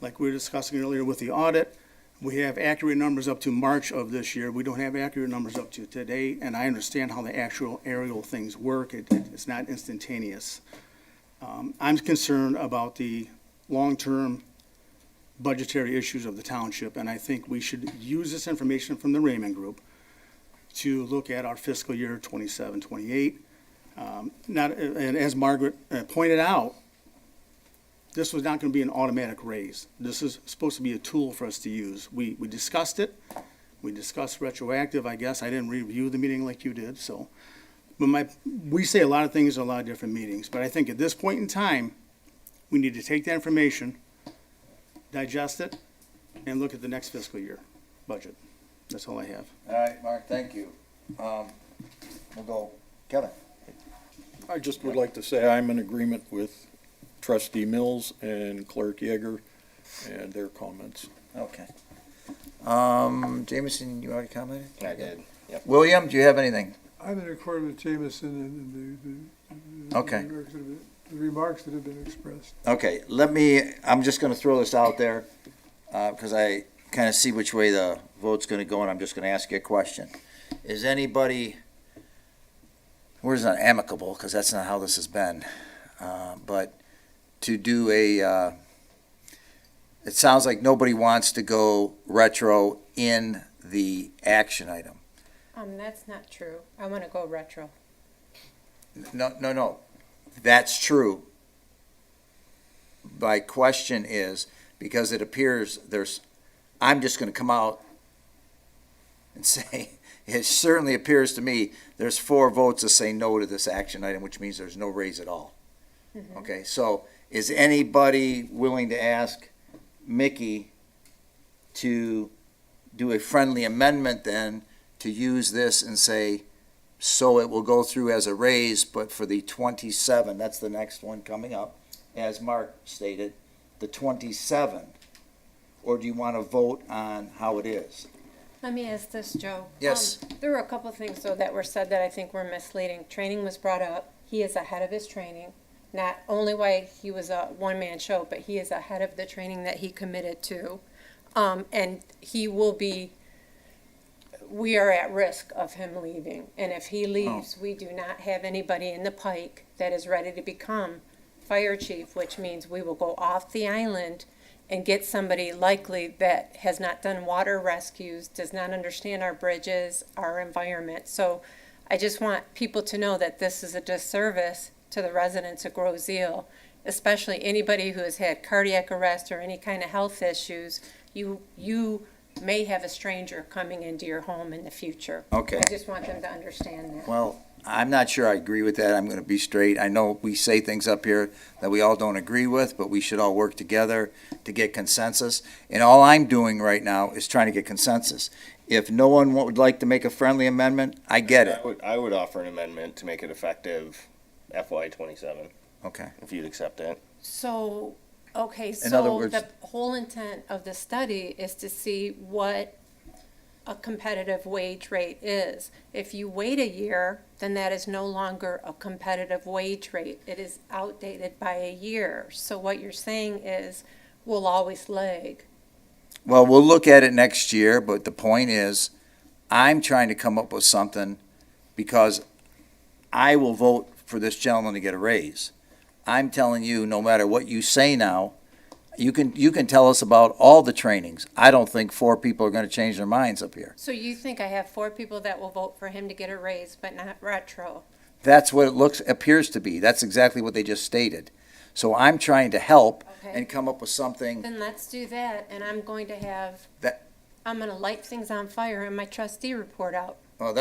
Like we were discussing earlier with the audit, we have accurate numbers up to March of this year. We don't have accurate numbers up to today, and I understand how the actual aerial things work. It's not instantaneous. I'm concerned about the long-term budgetary issues of the township, and I think we should use this information from the Raymond Group to look at our fiscal year 27, 28. And as Margaret pointed out, this was not going to be an automatic raise. This is supposed to be a tool for us to use. We discussed it. We discussed retroactive, I guess. I didn't review the meeting like you did, so. But we say a lot of things in a lot of different meetings, but I think at this point in time, we need to take that information, digest it, and look at the next fiscal year budget. That's all I have. All right, Mark, thank you. We'll go, Kevin. I just would like to say I'm in agreement with Trustee Mills and Clerk Yeager and their comments. Okay. Jameson, you already commented? I did, yep. William, do you have anything? I'm in accord with Jameson and the Okay. the remarks that have been expressed. Okay, I'm just gonna throw this out there, because I kind of see which way the vote's gonna go, and I'm just gonna ask you a question. Is anybody, where's not amicable, because that's not how this has been, but to do it sounds like nobody wants to go retro in the action item. That's not true. I wanna go retro. No, that's true. My question is, because it appears I'm just gonna come out and say, it certainly appears to me, there's 4 votes to say no to this action item, which means there's no raise at all. Okay, so is anybody willing to ask Mickey to do a friendly amendment then to use this and say, so it will go through as a raise, but for the 27, that's the next one coming up, as Mark stated, the 27? Or do you want to vote on how it is? Let me ask this, Joe. Yes. There were a couple of things, though, that were said that I think were misleading. Training was brought up. He is ahead of his training. Not only why he was a one-man show, but he is ahead of the training that he committed to. And he will be, we are at risk of him leaving. And if he leaves, we do not have anybody in the pike that is ready to become fire chief, which means we will go off the island and get somebody likely that has not done water rescues, does not understand our bridges, our environment. So I just want people to know that this is a disservice to the residents of Grosse Ile, especially anybody who has had cardiac arrest or any kind of health issues. You may have a stranger coming into your home in the future. Okay. I just want them to understand that. Well, I'm not sure I agree with that. I'm going to be straight. I know we say things up here that we all don't agree with, but we should all work together to get consensus. And all I'm doing right now is trying to get consensus. If no one would like to make a friendly amendment, I get it. I would offer an amendment to make it effective FY '27, Okay. if you'd accept it. So, okay, In other so words- the whole intent of the study is to see what a competitive wage rate is. If you wait a year, then that is no longer a competitive wage rate. It is outdated by a year. So what you're saying is, we'll always lag. Well, we'll look at it next year, but the point is, I'm trying to come up with something because I will vote for this gentleman to get a raise. I'm telling you, no matter what you say now, you can tell us about all the trainings. I don't think 4 people are going to change their minds up here. So you think I have 4 people that will vote for him to get a raise, but not retro? That's what it appears to be. That's exactly what they just stated. So I'm trying to help Okay. and come up with something. Then let's do that, and I'm going to have, That- I'm gonna light things on fire in my trustee report out. Well,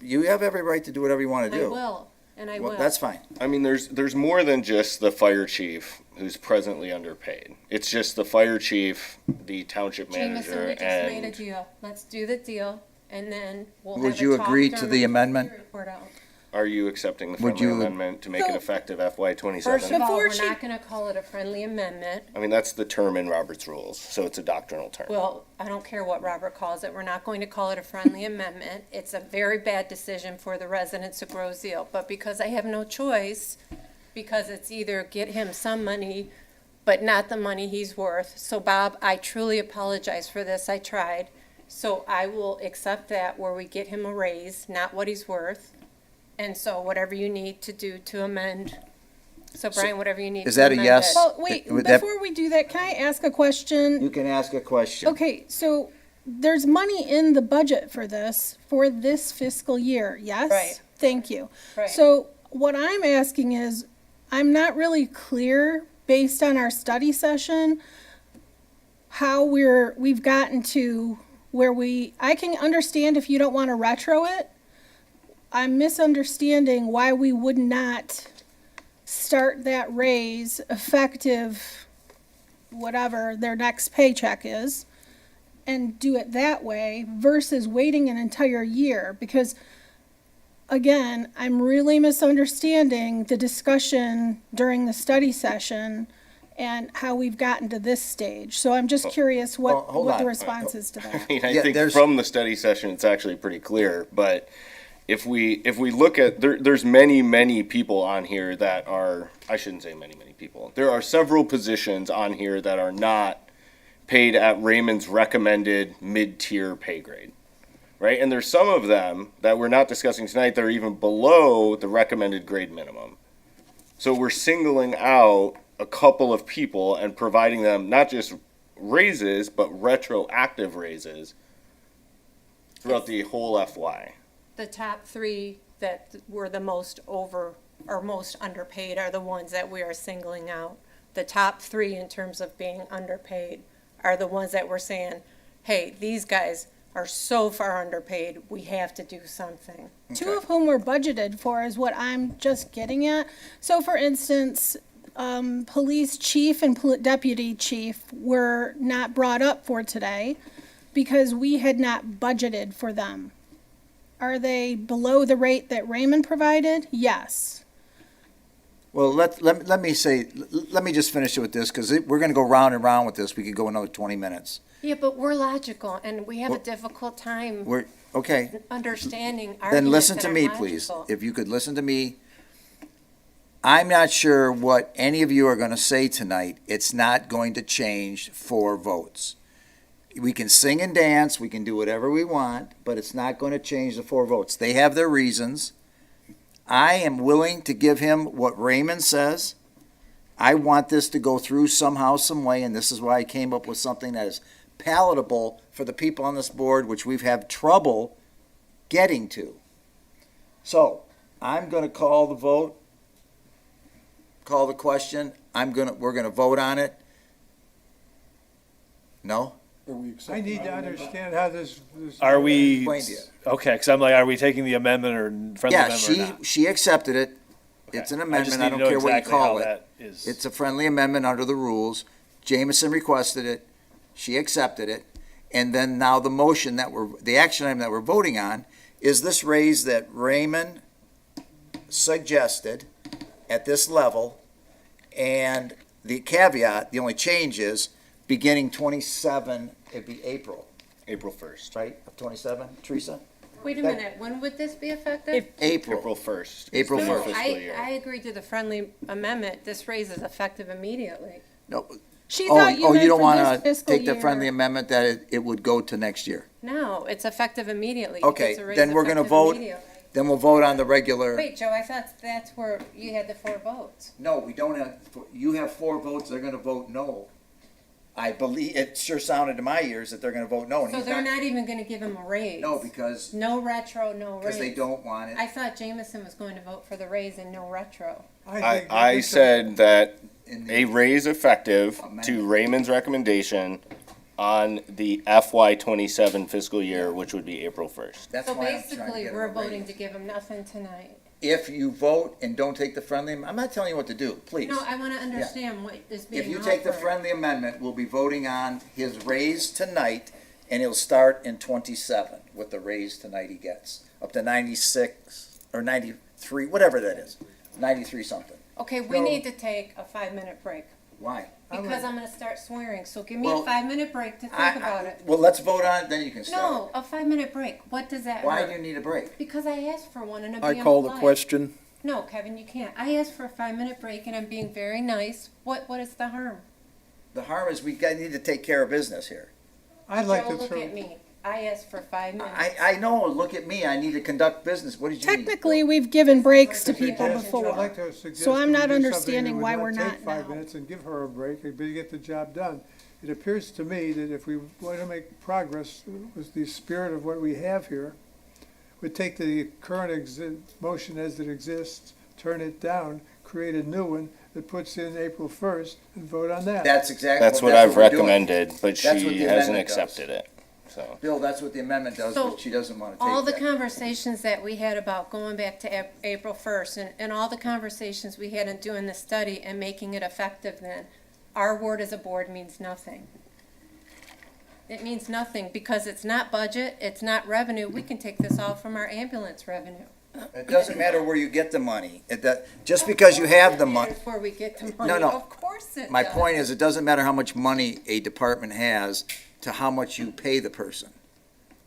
you have every right to do whatever you want to I do. will, and I Well, will. that's fine. I mean, there's more than just the fire chief who's presently underpaid. It's just the fire chief, the township Jameson, manager, we just made a and deal. Let's do the deal, and then we'll have Would a you talk agree during to the amendment? report out. are you accepting the Would friendly you- amendment to make it So- effective FY '27? First of all, Before we're she- not gonna call it a friendly amendment. I mean, that's the term in Robert's rules, so it's a doctrinal term. Well, I don't care what Robert calls it. We're not going to call it a friendly amendment. It's a very bad decision for the residents of Grosse Ile. But because I have no choice, because it's either get him some money, but not the money he's worth. So Bob, I truly apologize for this. I tried. So I will accept that where we get him a raise, not what he's worth. And so whatever you need to do to amend. So Brian, whatever you need is to that a amend yes? it. Well, wait, Would that- before we do that, can I ask a question? You can ask a question. Okay, so there's money in the budget for this fiscal year, yes? Right. Thank you. Right. So what I'm asking is, I'm not really clear, based on our study session, how we've gotten to where I can understand if you don't want to retro it. I'm misunderstanding why we would not start that raise effective whatever their next paycheck is and do it that way versus waiting an entire year. Because again, I'm really misunderstanding the discussion during the study session and how we've gotten to this stage. So I'm just curious well, hold what the on. response is to I that. mean, I Yeah, think there's- from the study session, it's actually pretty clear, but if we look at, there's many people on here that are, I shouldn't say many people. There are several positions on here that are not paid at Raymond's recommended mid-tier pay grade, right? And there's some of them that we're not discussing tonight that are even below the recommended grade minimum. So we're singling out a couple of people and providing them not just raises, but retroactive raises throughout the whole FY. The top three that were the most over, or most underpaid are the ones that we are singling out. The top three in terms of being underpaid are the ones that we're saying, hey, these guys are so far underpaid, we have to do something. Two of whom were budgeted for is what I'm just getting at. So for instance, police chief and deputy chief were not brought up for today because we had not budgeted for them. Are they below the rate that Raymond provided? Yes. Well, let me just finish it with this, because we're gonna go round and round with this. We could go another 20 minutes. Yeah, but we're logical, and we have a difficult time Okay, understanding then arguments listen that to are me, please. logical. If you could listen to me. I'm not sure what any of you are gonna say tonight. It's not going to change 4 votes. We can sing and dance, we can do whatever we want, but it's not gonna change the 4 votes. They have their reasons. I am willing to give him what Raymond says. I want this to go through somehow, some way, and this is why I came up with something that is palatable for the people on this board, which we've had trouble getting to. So, I'm gonna call the vote, call the question. We're gonna vote on it. No? I need to understand how this. Are we, Explain to you. okay, because I'm like, are we taking the amendment or friendly Yeah, amendment or not? she accepted it. It's an Okay. I just amendment. need I to don't know care what you exactly call how it. that is. It's a friendly amendment under the rules. Jameson requested it. She accepted it. And then now the action item that we're voting on is this raise that Raymond suggested at this level. And the caveat, the only change is beginning 27, it'd be April, April 1st. right, of 27, Teresa? Wait a minute, when would this be effective? April. April 1st. April It's No, the 1st. fiscal year. I agreed to the friendly amendment. This raise is effective immediately. No. She Oh, thought you you meant don't for want this to fiscal take the year. friendly amendment that it would go to next year? No, it's effective immediately. Okay, It's a raise then we're gonna effective vote. immediately. Then we'll vote on the regular. Wait, Joe, I thought that's where you had the 4 votes. No, we don't have, you have 4 votes, they're gonna vote no. I believe, it sure sounded to my ears that they're gonna vote no. and So he's they're not even gonna give him a raise? No, because No retro, no raise? they don't want it. I thought Jameson was going to vote for the raise and no retro. I said that in the- a raise effective to Amendment. Raymond's recommendation on the FY 27 fiscal year, which would be April 1st. That's So why I'm trying to basically, get we're him a voting raise. to give him nothing tonight. If you vote and don't take the friendly, I'm not telling you what to do, please. No, I wanna understand what is being If offered. you take the friendly amendment, we'll be voting on his raise tonight, and he'll start in 27 with the raise tonight he gets, up to 96 or 93, whatever that is, 93 something. Okay, we No. need to take a 5-minute break, Why? because I'm gonna start swearing, so give me Well, a 5-minute break to think about it. Well, let's vote on it, then you can start. No, a 5-minute break, what does that Why hurt? do you need a break? Because I asked for one and I'm I being call the polite. question. No, Kevin, you can't. I asked for a 5-minute break and I'm being very nice. What is the harm? The harm is need to take care of business here. I'd like Joe, to look throw, at me. I asked for 5 minutes. I know, look at me, I need to conduct business, what did you need? Technically, we've given breaks to people I'd before. like to suggest So I'm that not we do something understanding that would why we're not take 5 now. minutes and give her a break and get the job done. It appears to me that if we want to make progress with the spirit of what we have here, we take the current motion as it exists, turn it down, create a new one that puts in April 1st and vote on that. That's exactly. That's what I've we're doing. recommended, but That's what she the hasn't amendment does. accepted it, so. Bill, that's what the amendment does, So, but she doesn't want to take all the that. conversations that we had about going back to April 1st and all the conversations we had in doing the study and making it effective then, our word as a board means nothing. It means nothing because it's not budget, it's not revenue. We can take this all from our ambulance revenue. It doesn't matter where you get the money. Just because you have the money. Before we get the money, No, no. of course it My does. point is, it doesn't matter how much money a department has to how much you pay the person.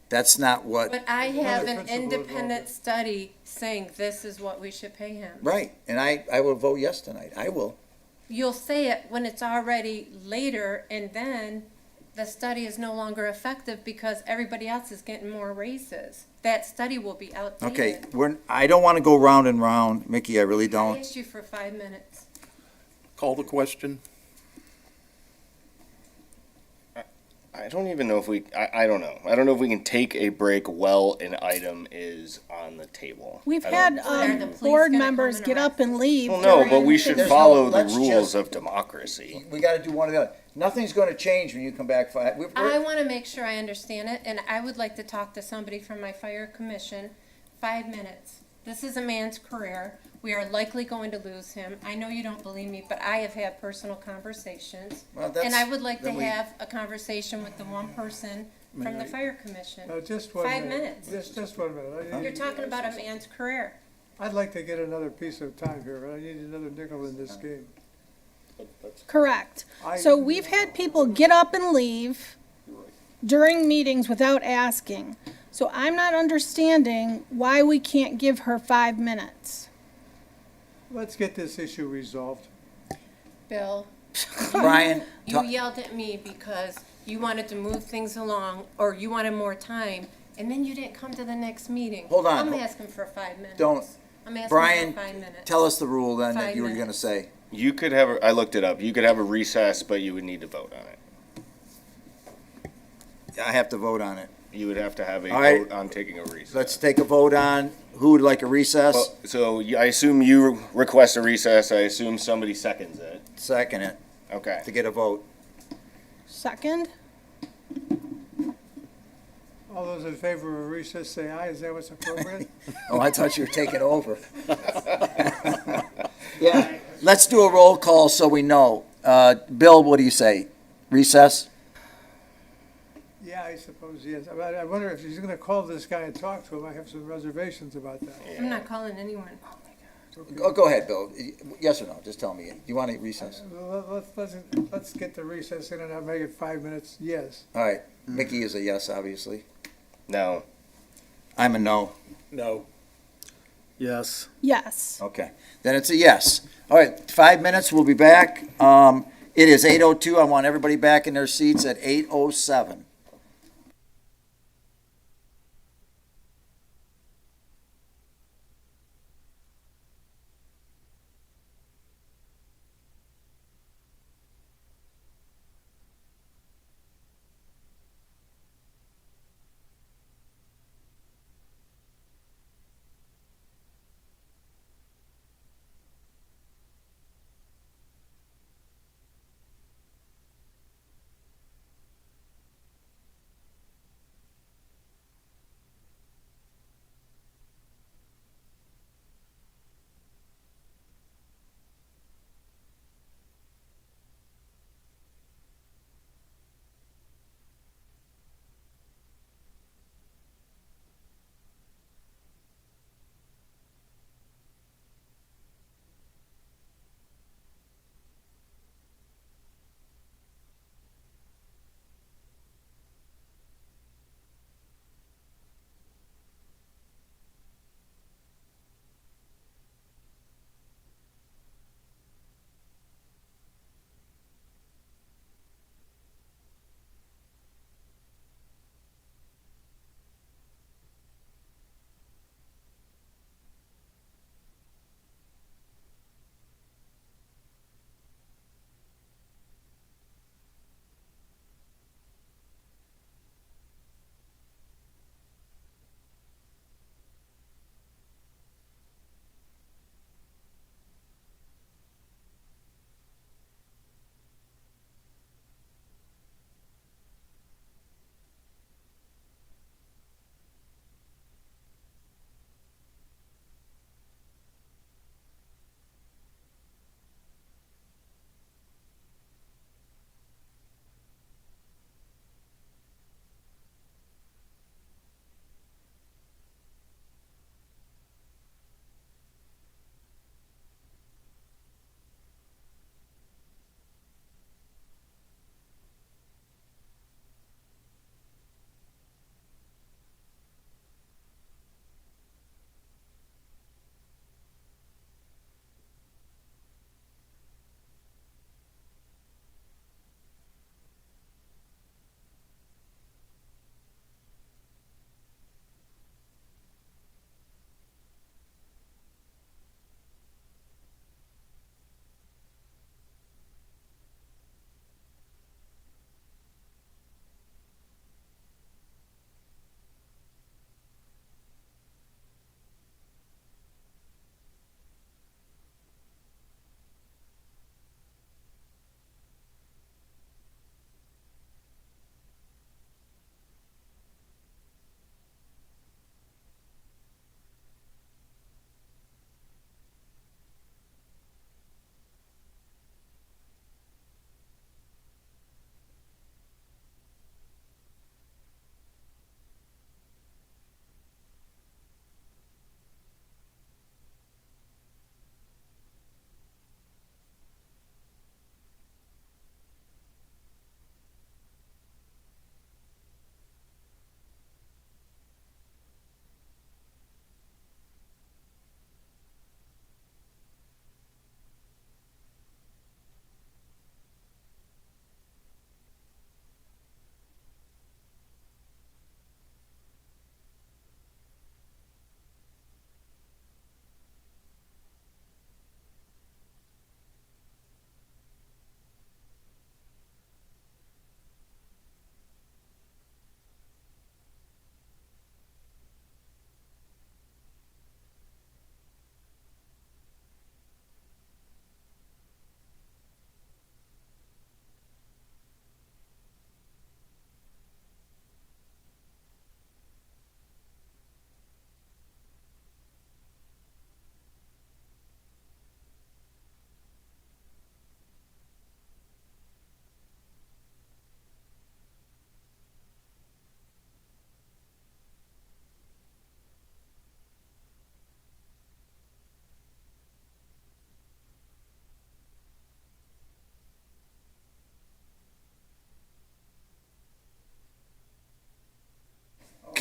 That's not what, But I have an principle of independent study saying this is what we should pay him. right, and I will vote yes tonight. I will. You'll say it when it's already later, and then the study is no longer effective because everybody else is getting more raises. That study will be outdated. Okay, I don't want to go round and round, Mickey, I really I don't. asked you for 5 minutes. Call the question. I don't even know if I don't know. I don't know if we can take a break while an item is on the table. We've I don't- had, Are the police board gonna members come and get up and leave. Well, no, but during- we should There's no- follow the let's rules just- of democracy. We gotta do one or the other. Nothing's gonna change when you come back I want to make sure I understand it, and I would like to talk to somebody from my fire commission. 5 minutes. This is a man's career. We are likely going to lose him. I know you don't believe me, but I have had personal conversations. Well, that's- And I would like to then we- have a conversation with the one person from the fire commission. Just 1 5 minute. minutes. Just 1 minute. You're talking about a man's career. I'd like to get another piece of time here, but I need another nickel in this game. Correct. I- So we've had people get up and leave during meetings without asking. So I'm not understanding why we can't give her 5 minutes. Let's get this issue resolved. Bill, Brian, you yelled at me because you wanted to move things along, or you wanted more time, and then you didn't come to the next meeting. Hold on. I'm asking for 5 minutes. Don't. I'm asking Brian, for 5 minutes. tell us the rule then that 5 you were gonna minutes. say. You could have, I looked it up, you could have a recess, but you would need to vote on it. I have to vote on it. You would have to have a All right. vote on taking a recess. Let's take a vote on who would like a recess. So I assume you request a recess, I assume somebody seconds it. Second it, Okay. to get a vote. Second? All those in favor of a recess, say aye. Is that what's appropriate? Oh, I thought you were taking over. Yeah, let's do a roll call so we know. Bill, what do you say? Recess? Yeah, I suppose, yes. I wonder if he's gonna call this guy and talk to him. I have some reservations about that. I'm not calling anyone. Go ahead, Bill. Yes or no? Just tell me. Do you want a recess? Let's get the recess in and I'll make it 5 minutes, yes. All right. Mickey is a yes, obviously. No. I'm a no. No. Yes. Yes. Okay. Then it's a yes. All right, 5 minutes. We'll be back. It is 8:02. I want everybody back in their seats at 8:07.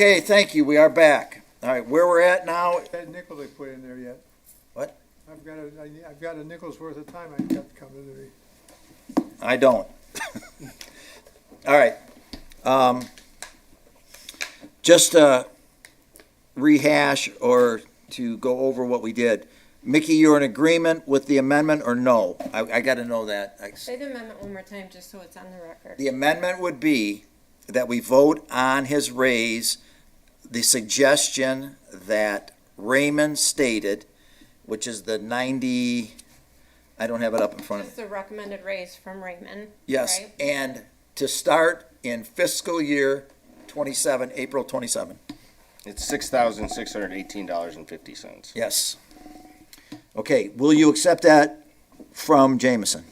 Okay, thank you, we are back. All right, where we're at now, That nickel they put in there yet? What? I've got a nickel's worth of time I've got coming to me. I don't. All right. Just to rehash or to go over what we did. Mickey, you're in agreement with the amendment or no? I gotta know that. Say the amendment one more time, just so it's on the record. The amendment would be that we vote on his raise, the suggestion that Raymond stated, which is the 90, I don't have it up in front of me. Just the recommended raise from Raymond. Yes, right? and to start in fiscal year 27, April 27. It's $6,618.50. Yes. Okay, will you accept that from Jameson?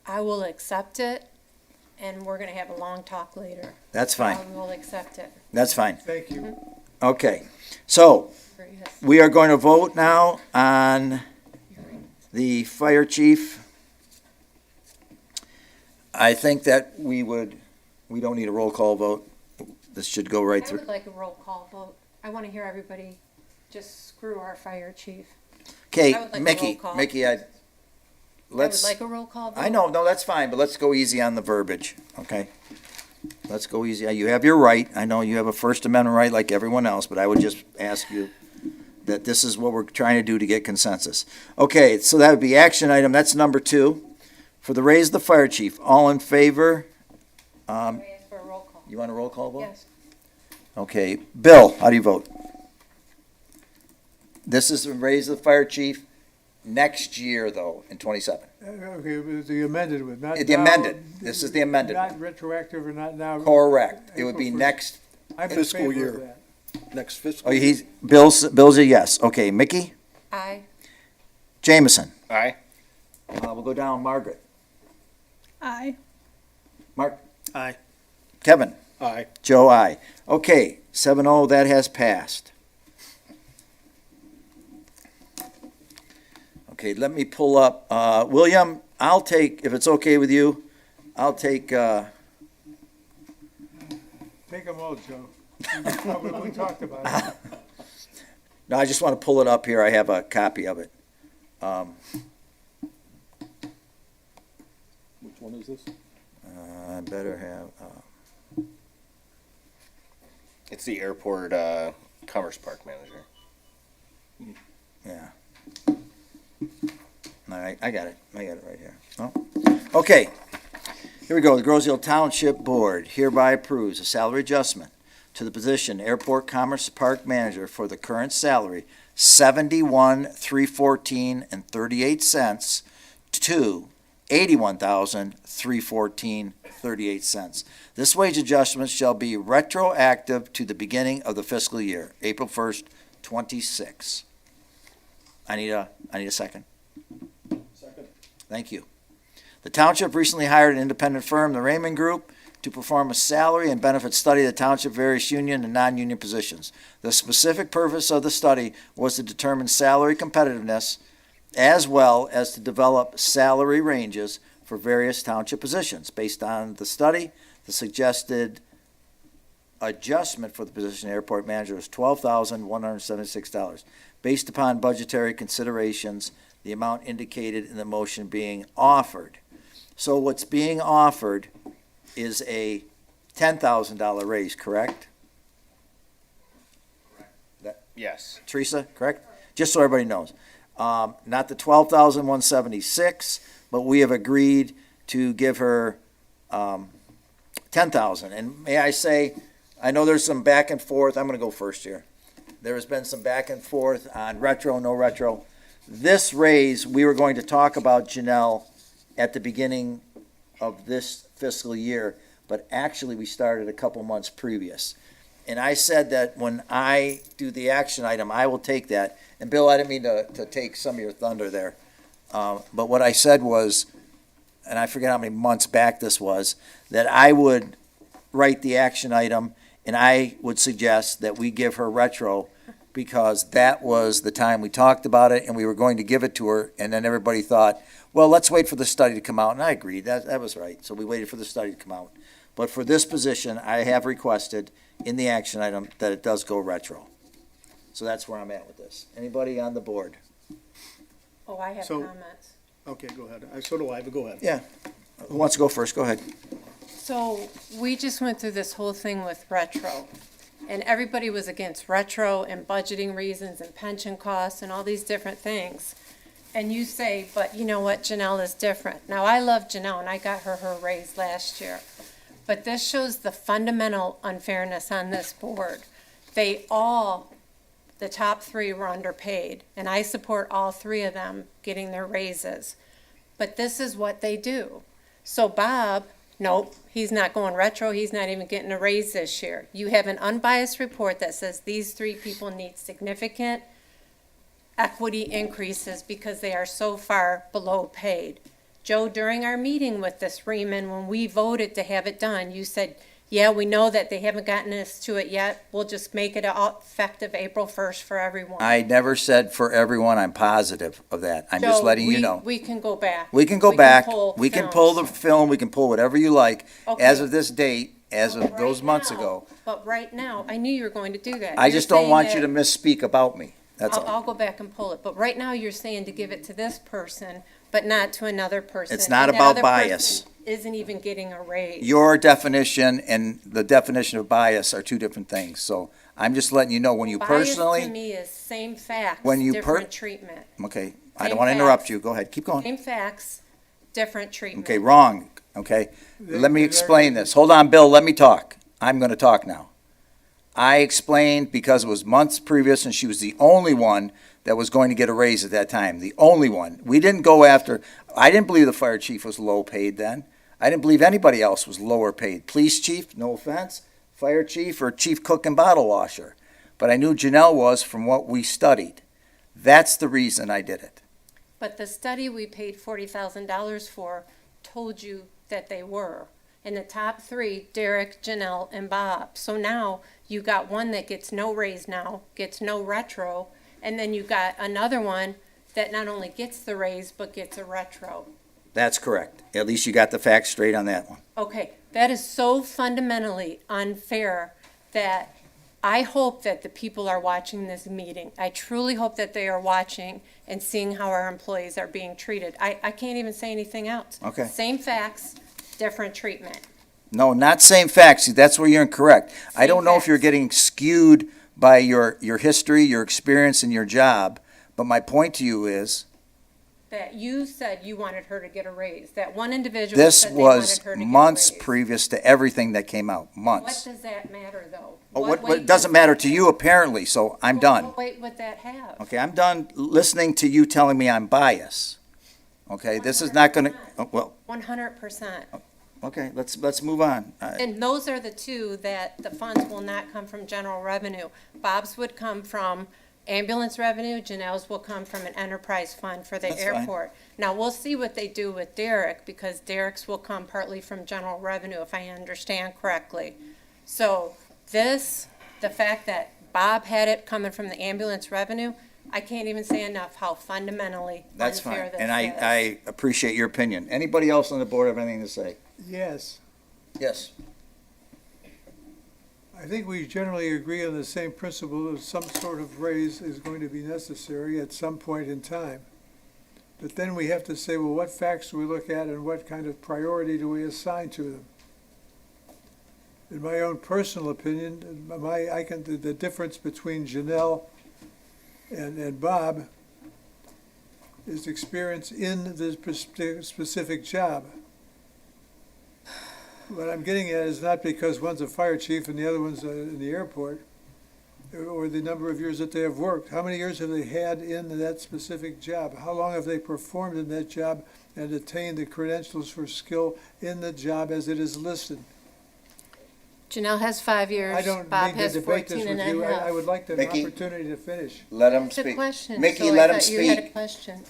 I will accept it, and we're gonna have a long talk later. That's fine, I will accept it. that's fine. Thank you. Okay, so Yes. we are going to vote now on the fire chief. I think that we don't need a roll call vote. This should go right I through. would like a roll call vote. I wanna hear everybody just screw our fire chief. Okay, I would like a Mickey, roll call. Mickey, I would let's, like a roll call vote. I know, no, that's fine, but let's go easy on the verbiage, okay? Let's go easy. You have your right. I know you have a First Amendment right like everyone else, but I would just ask you that this is what we're trying to do to get consensus. Okay, so that would be action item, that's number 2. For the raise of the fire chief, all in favor? I ask for a roll call. You want a roll call vote? Yes. Okay, Bill, how do you vote? This is the raise of the fire chief next year, though, in 27. Okay, it was the amended one, not now. The amended, this is the amended one. Not retroactive or not now. Correct, it would be April next, I'm in Fiscal favor of year. that. Next fiscal. oh, Bill's a yes. Okay, Mickey? Aye. Jameson? Aye. We'll go down, Margaret. Aye. Mark? Aye. Kevin? Aye. Joe, aye. Okay, 7-0, that has passed. Okay, let me pull up, William, I'll take, if it's okay with you, I'll take, Take them all, Joe. We talked about it. no, I just want to pull it up here, I have a copy of it. Which one is this? I better have, It's the airport, Commerce Park manager. yeah. All right, I got it right here. Oh. Okay, here we go, the Groseal Township Board hereby approves a salary adjustment to the position Airport Commerce Park Manager for the current salary, $71,314.38 to $81,314.38. This wage adjustment shall be retroactive to the beginning of the fiscal year, April 1st, 26. I need a second. Second. Thank you. The township recently hired an independent firm, the Raymond Group, to perform a salary and benefit study of the township various union and non-union positions. The specific purpose of the study was to determine salary competitiveness as well as to develop salary ranges for various township positions. Based on the study, the suggested adjustment for the position of airport manager is $12,176. Based upon budgetary considerations, the amount indicated in the motion being offered. So what's being offered is a $10,000 raise, correct? Yes. Teresa, correct? Just so everybody knows. Not the $12,176, but we have agreed to give her $10,000. And may I say, I know there's some back and forth. I'm going to go first here. There has been some back and forth on retro, no retro. This raise, we were going to talk about, Janelle, at the beginning of this fiscal year, but actually we started a couple months previous. And I said that when I do the action item, I will take that. And Bill, I didn't mean to take some of your thunder there. But what I said was, and I forget how many months back this was, that I would write the action item and I would suggest that we give her retro because that was the time we talked about it and we were going to give it to her, and then everybody thought, well, let's wait for the study to come out, and I agreed, that was right, so we waited for the study to come out. But for this position, I have requested in the action item that it does go retro. So that's where I'm at with this. Anybody on the board? Oh, I have So- comments. Okay, go ahead. So do I, but go ahead. Yeah. Who wants to go first? Go ahead. So we just went through this whole thing with retro, and everybody was against retro and budgeting reasons and pension costs and all these different things. And you say, but you know what, Janelle is different. Now, I love Janelle, and I got her raise last year. But this shows the fundamental unfairness on this board. They all, the top three were underpaid, and I support all three of them getting their raises. But this is what they do. So Bob, nope, he's not going retro, he's not even getting a raise this year. You have an unbiased report that says these three people need significant equity increases because they are so far below paid. Joe, during our meeting with this Freeman, when we voted to have it done, you said, yeah, we know that they haven't gotten us to it yet. We'll just make it effective April 1st for everyone. I never said for everyone, I'm positive of that. I'm just Joe, letting you know. We can go back. We can go back, pull we can pull the films. film, we can pull whatever you like. As Okay. of this date, as of But those right months now- ago, But right now, I knew you were going to do that. I You're just don't saying want you to that- misspeak about me. That's I'll all. go back and pull it, but right now you're saying to give it to this person, but not to another person. It's not and that about other bias. person Isn't even getting a raise. Your definition and the definition of bias are two different things. So I'm just letting you know, when you Bias to personally, me is same facts, when you different treatment. okay, I Same don't want to interrupt facts. you. Go ahead, keep going. Same facts, different treatment. Okay, wrong, okay? Let me They- explain this. Hold on, Bill, let me talk. I'm gonna talk now. I explained because it was months previous and she was the only one that was going to get a raise at that time, the only one. We didn't go after, I didn't believe the fire chief was low paid then. I didn't believe anybody else was lower paid. Police chief, no offense, fire chief or chief cook and bottle washer. But I knew Janelle was from what we studied. That's the reason I did it. But the study we paid $40,000 for told you that they were. And the top three, Derek, Janelle, and Bob. So now you got one that gets no raise now, gets no retro, and then you got another one that not only gets the raise, but gets a retro. That's correct. At least you got the facts straight on that one. Okay, that is so fundamentally unfair that I hope that the people are watching this meeting. I truly hope that they are watching and seeing how our employees are being treated. I can't even say anything else. Okay. Same facts, different treatment. No, not same facts. See, that's where you're incorrect. I don't know if you're facts. getting skewed by your history, your experience, and your job, but my point to you is, That you said you wanted her to get a raise. That one individual this said they wanted was her to get a months raise. previous to everything that came out, What months. does that matter, though? What weight doesn't does matter that to have? you apparently, so I'm done. What weight would that have? Okay, I'm done listening to you telling me I'm biased. Okay, this is not gonna, well, 100%. okay, let's move on. And those are the two that the funds will not come from general revenue. Bob's would come from ambulance revenue, Janelle's will come from an enterprise fund for the That's fine. airport. Now, we'll see what they do with Derek, because Derek's will come partly from general revenue, if I understand correctly. So this, the fact that Bob had it coming from the ambulance revenue, I can't even say enough how fundamentally That's fine, unfair this is. and I appreciate your opinion. Anybody else on the board have anything to say? Yes, Yes. I think we generally agree on the same principle that some sort of raise is going to be necessary at some point in time. But then we have to say, well, what facts do we look at and what kind of priority do we assign to them? In my own personal opinion, the difference between Janelle and Bob is experience in the specific job. What I'm getting at is not because one's a fire chief and the other one's in the airport, or the number of years that they have worked. How many years have they had in that specific job? How long have they performed in that job and attained the credentials for skill in the job as it is listed? Janelle has 5 years. I don't Bob need to has debate this 14 with and a you. half. I would like the Mickey? opportunity to finish. Let him It's a speak. question. Mickey, so I let him thought you had a speak. question.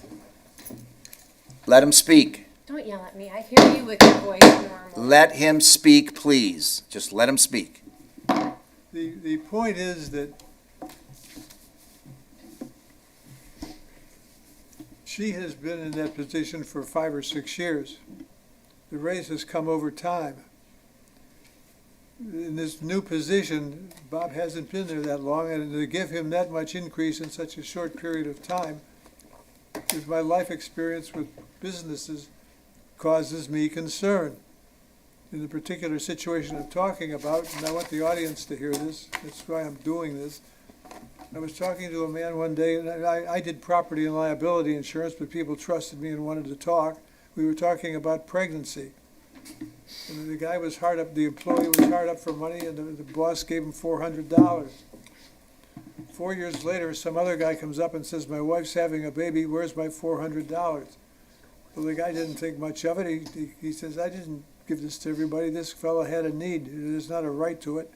Let him speak. Don't yell at me. I hear you with your voice normally. Let him speak, please. Just let him speak. The point is that She has been in that position for 5 or 6 years. The raise has come over time. In this new position, Bob hasn't been there that long, and to give him that much increase in such a short period of time, with my life experience with businesses, causes me concern. In the particular situation I'm talking about, and I want the audience to hear this, that's why I'm doing this. I was talking to a man one day, and I did property and liability insurance, but people trusted me and wanted to talk. We were talking about pregnancy. And the guy was hard up, the employee was hard up for money, and the boss gave him $400. 4 years later, some other guy comes up and says, my wife's having a baby, where's my $400? Well, the guy didn't think much of it. He says, I didn't give this to everybody. This fellow had a need. There's not a right to it.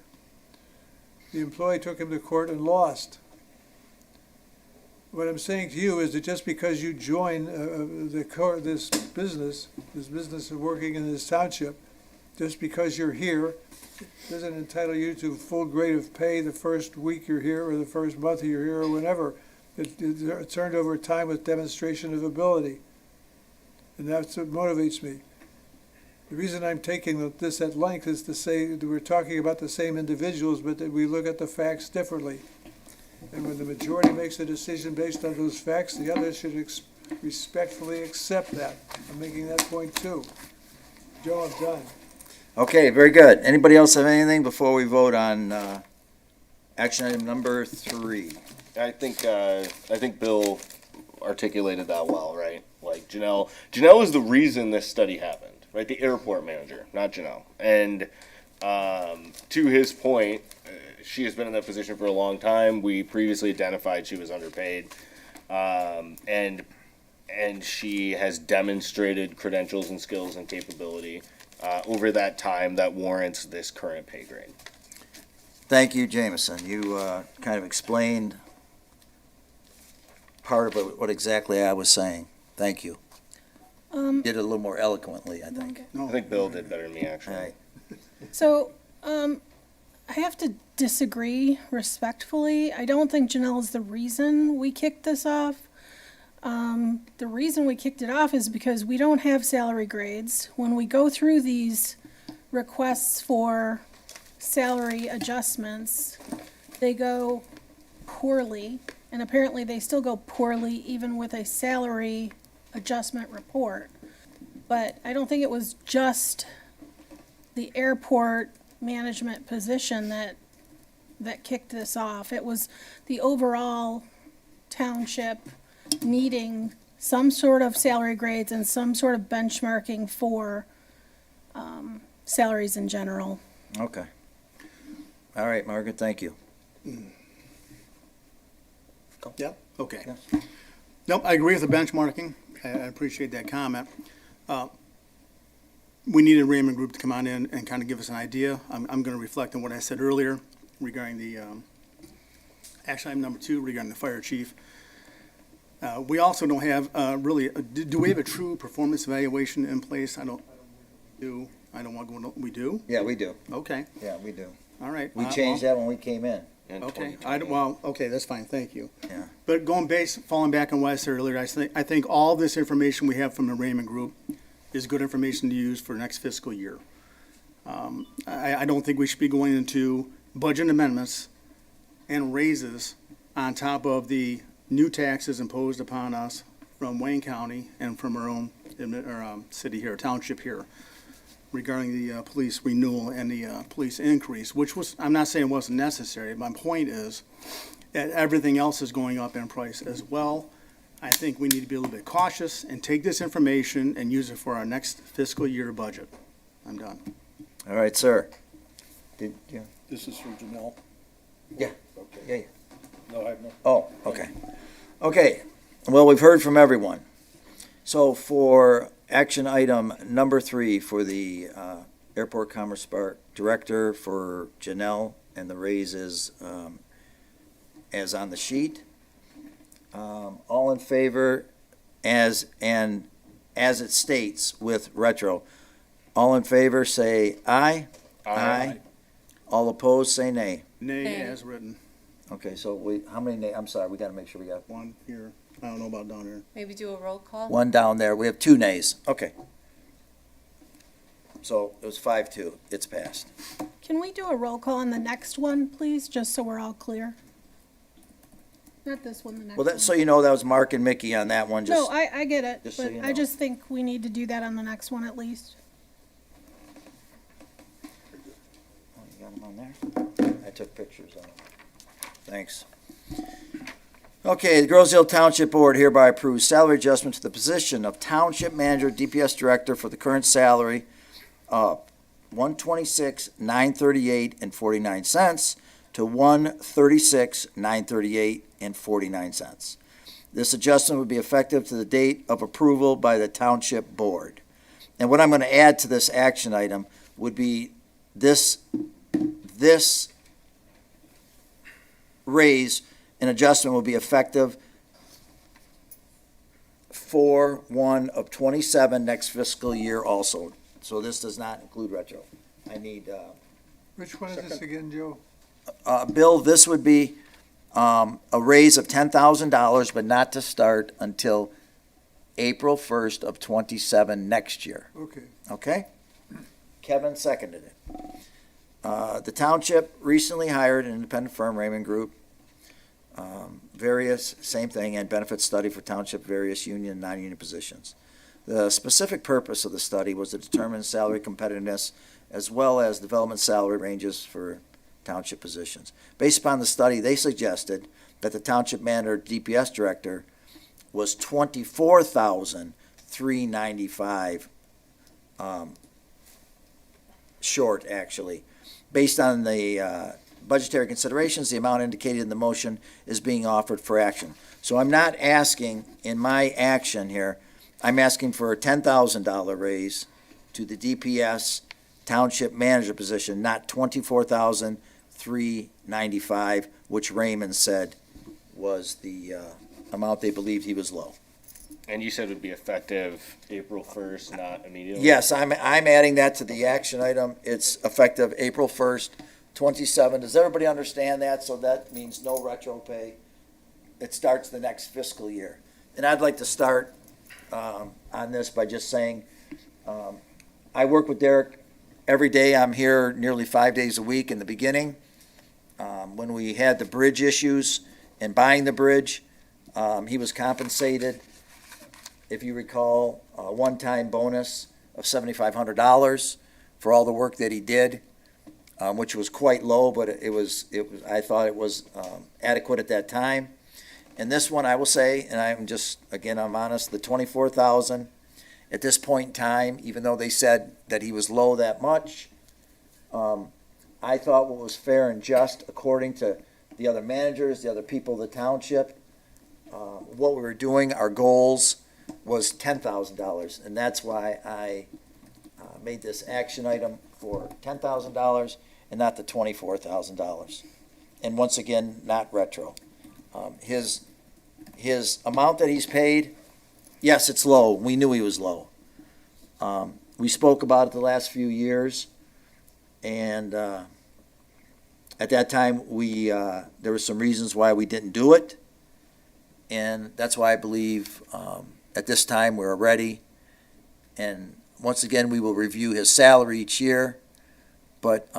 The employee took him to court and lost. What I'm saying to you is that just because you join this business of working in this township, just because you're here, doesn't entitle you to full grade of pay the first week you're here or the first month you're here or whenever. It's earned over time with demonstration of ability. And that's what motivates me. The reason I'm taking this at length is to say that we're talking about the same individuals, but that we look at the facts differently. And when the majority makes a decision based on those facts, the others should respectfully accept that. I'm making that point too. Joe, I'm done. Okay, very good. Anybody else have anything before we vote on action item number 3? I think Bill articulated that well, right? Like Janelle is the reason this study happened, right? The airport manager, not Janelle. And to his point, she has been in that position for a long time. We previously identified she was underpaid, and she has demonstrated credentials and skills and capability over that time that warrants this current pay grade. Thank you, Jameson. You kind of explained part of what exactly I was saying. Thank you. Did it a little more eloquently, I think. I think Bill did better than me, actually. All right. So, I have to disagree respectfully. I don't think Janelle is the reason we kicked this off. The reason we kicked it off is because we don't have salary grades. When we go through these requests for salary adjustments, they go poorly, and apparently they still go poorly even with a salary adjustment report. But I don't think it was just the airport management position that kicked this off. It was the overall township needing some sort of salary grades and some sort of benchmarking for salaries in general. Okay. All right, Margaret, thank you. Yep, okay. Nope, I agree with the benchmarking. I appreciate that comment. We need a Raymond Group to come on in and kind of give us an idea. I'm going to reflect on what I said earlier regarding the action item number 2 regarding the fire chief. We also don't have really, do we have a true performance evaluation in place? I don't want to go into, we do? Yeah, we do. Okay, Yeah, we do. all right. We changed that when we came in. In Okay, 2020. okay, that's fine, thank you. Yeah. But falling back on what I said earlier, I think all this information we have from the Raymond Group is good information to use for next fiscal year. I don't think we should be going into budget amendments and raises on top of the new taxes imposed upon us from Wayne County and from our own city here, township here, regarding the police renewal and the police increase, which was, I'm not saying it wasn't necessary. My point is that everything else is going up in price as well. I think we need to be a little bit cautious and take this information and use it for our next fiscal year budget. I'm done. All right, sir. Did you? This is for Janelle. Yeah. Okay. Yeah. No, I have no. Oh, okay. Okay, well, we've heard from everyone. So for action item number 3 for the Airport Commerce Park Director for Janelle and the raises as on the sheet. All in favor as it states with retro. All in favor say aye. Aye. All opposed say nay. Nay, Nay. as written. Okay, so how many nay? I'm sorry, we gotta make sure we got One here. I don't know about down here. Maybe do a roll call? One down there. We have 2 nays. Okay. So it was 5-2. It's passed. Can we do a roll call on the next one, please, just so we're all clear? Not this one, the next Well, one. that, so you know that was Mark and Mickey on that one. No, Just, I get it, just so but you I know. just think we need to do that on the next one at least. Oh, you got them on there? I took pictures of them. Thanks. Okay, the Groseal Township Board hereby approves salary adjustment to the position of Township Manager, DPS Director for the current salary of $126,938.49 to $136,938.49. This adjustment would be effective to the date of approval by the Township Board. And what I'm going to add to this action item would be this raise and adjustment will be effective 4/1 of '27 next fiscal year also. So this does not include retro. I need, Which one is this again, Joe? Bill, this would be a raise of $10,000, but not to start until April 1st of '27 next year. Okay. Okay? Kevin seconded it. The township recently hired an independent firm, Raymond Group. Same thing, and benefit study for township various union and non-union positions. The specific purpose of the study was to determine salary competitiveness as well as development salary ranges for township positions. Based upon the study, they suggested that the township manager DPS director was $24,395 short, actually. Based on the budgetary considerations, the amount indicated in the motion is being offered for action. So I'm not asking, in my action here, I'm asking for a $10,000 raise to the DPS township manager position, not $24,395, which Raymond said was the amount they believed he was low. And you said it would be effective April 1st, not immediately? Yes, I'm adding that to the action item. It's effective April 1st, '27. Does everybody understand that? So that means no retro pay. It starts the next fiscal year. And I'd like to start on this by just saying, I work with Derek every day. I'm here nearly 5 days a week in the beginning. When we had the bridge issues and buying the bridge, he was compensated, if you recall, a one-time bonus of $7,500 for all the work that he did, which was quite low, but I thought it was adequate at that time. And this one, I will say, and I'm honest, the 24,000 at this point in time, even though they said that he was low that much, I thought what was fair and just according to the other managers, the other people of the township, what we were doing, our goals was $10,000. And that's why I made this action item for $10,000 and not the $24,000. And once again, not retro. His amount that he's paid, yes, it's low. We knew he was low. We spoke about it the last few years, and at that time, there were some reasons why we didn't do it, and that's why I believe at this time we're ready. And once again, we will review his salary each year, but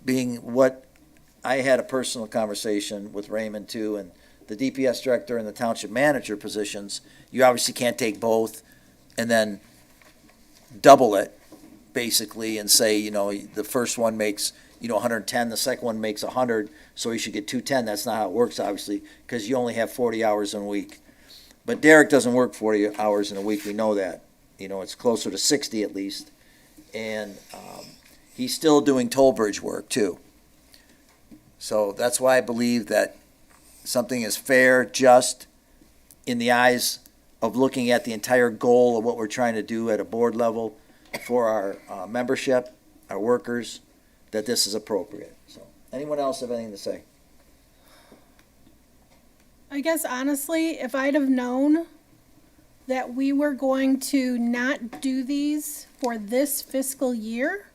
being what I had a personal conversation with Raymond too, and the DPS director and the township manager positions, you obviously can't take both and then double it, basically, and say, the first one makes, 110, the second one makes 100, so you should get 210. That's not how it works, obviously, because you only have 40 hours in a week. But Derek doesn't work 40 hours in a week, we know that. It's closer to 60 at least. And he's still doing toll bridge work too. So that's why I believe that something is fair, just, in the eyes of looking at the entire goal of what we're trying to do at a board level for our membership, our workers, that this is appropriate. So, anyone else have anything to say? I guess honestly, if I'd have known that we were going to not do these for this fiscal year,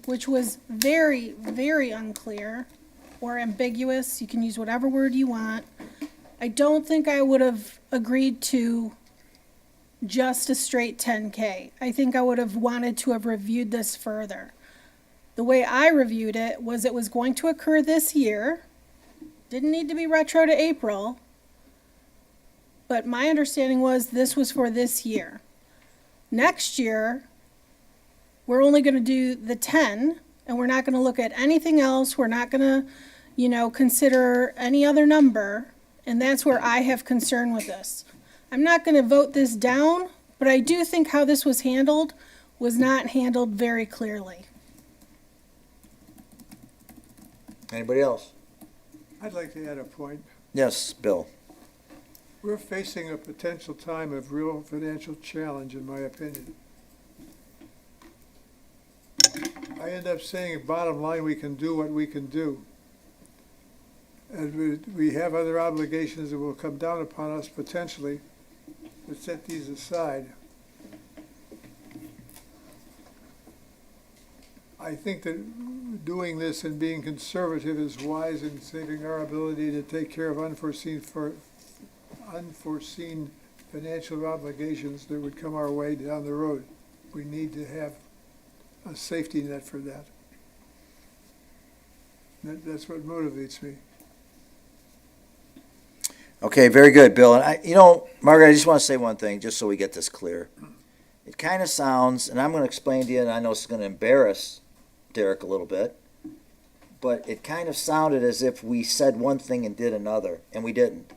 which was very, very unclear or ambiguous, you can use whatever word you want, I don't think I would have agreed to just a straight 10K. I think I would have wanted to have reviewed this further. The way I reviewed it was going to occur this year, didn't need to be retro to April, but my understanding was this was for this year. Next year, we're only going to do the 10, and we're not going to look at anything else. We're not going to, consider any other number, and that's where I have concern with this. I'm not going to vote this down, but I do think how this was handled was not handled very clearly. Anybody else? I'd like to add a point. Yes, Bill. We're facing a potential time of real financial challenge, in my opinion. I end up saying, bottom line, we can do what we can do. And we have other obligations that will come down upon us potentially, but set these aside. I think that doing this and being conservative is wise in saving our ability to take care of unforeseen financial obligations that would come our way down the road. We need to have a safety net for that. That's what motivates me. Okay, very good, Bill. And Margaret, I just want to say one thing, just so we get this clear. It kind of sounds, and I'm going to explain to you, and I know it's going to embarrass Derek a little bit, but it kind of sounded as if we said one thing and did another, and we didn't.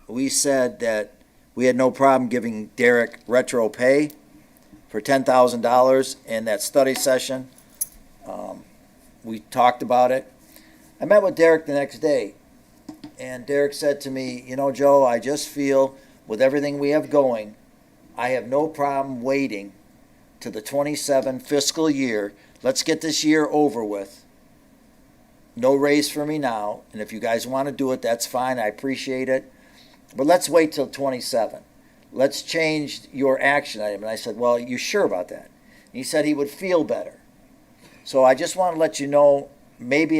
We said that we had no problem giving Derek retro pay for $10,000 in that study session. We talked about it. I met with Derek the next day, and Derek said to me, Joe, I just feel with everything we have going, I have no problem waiting to the 27 fiscal year. Let's get this year over with. No raise for me now, and if you guys want to do it, that's fine. I appreciate it. But let's wait till 27. Let's change your action item. And I said, well, you sure about that? And he said he would feel better. So I just want to let you know, maybe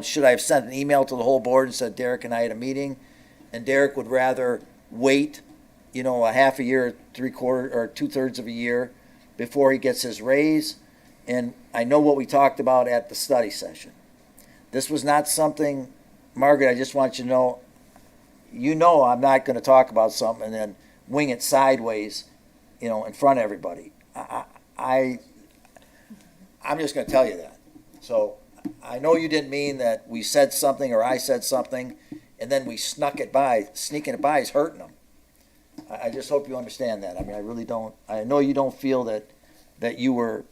should I have sent an email to the whole board and said Derek and I had a meeting, and Derek would rather wait, a half a year, 3/4 or 2/3 of a year before he gets his raise. And I know what we talked about at the study session. This was not something, Margaret, I just want you to know, I'm not going to talk about something and then wing it sideways, in front of everybody. I'm just going to tell you that. So I know you didn't mean that we said something or I said something and then we sneaking it by is hurting them. I just hope you understand that. I mean, I really don't. I know you don't feel that you were,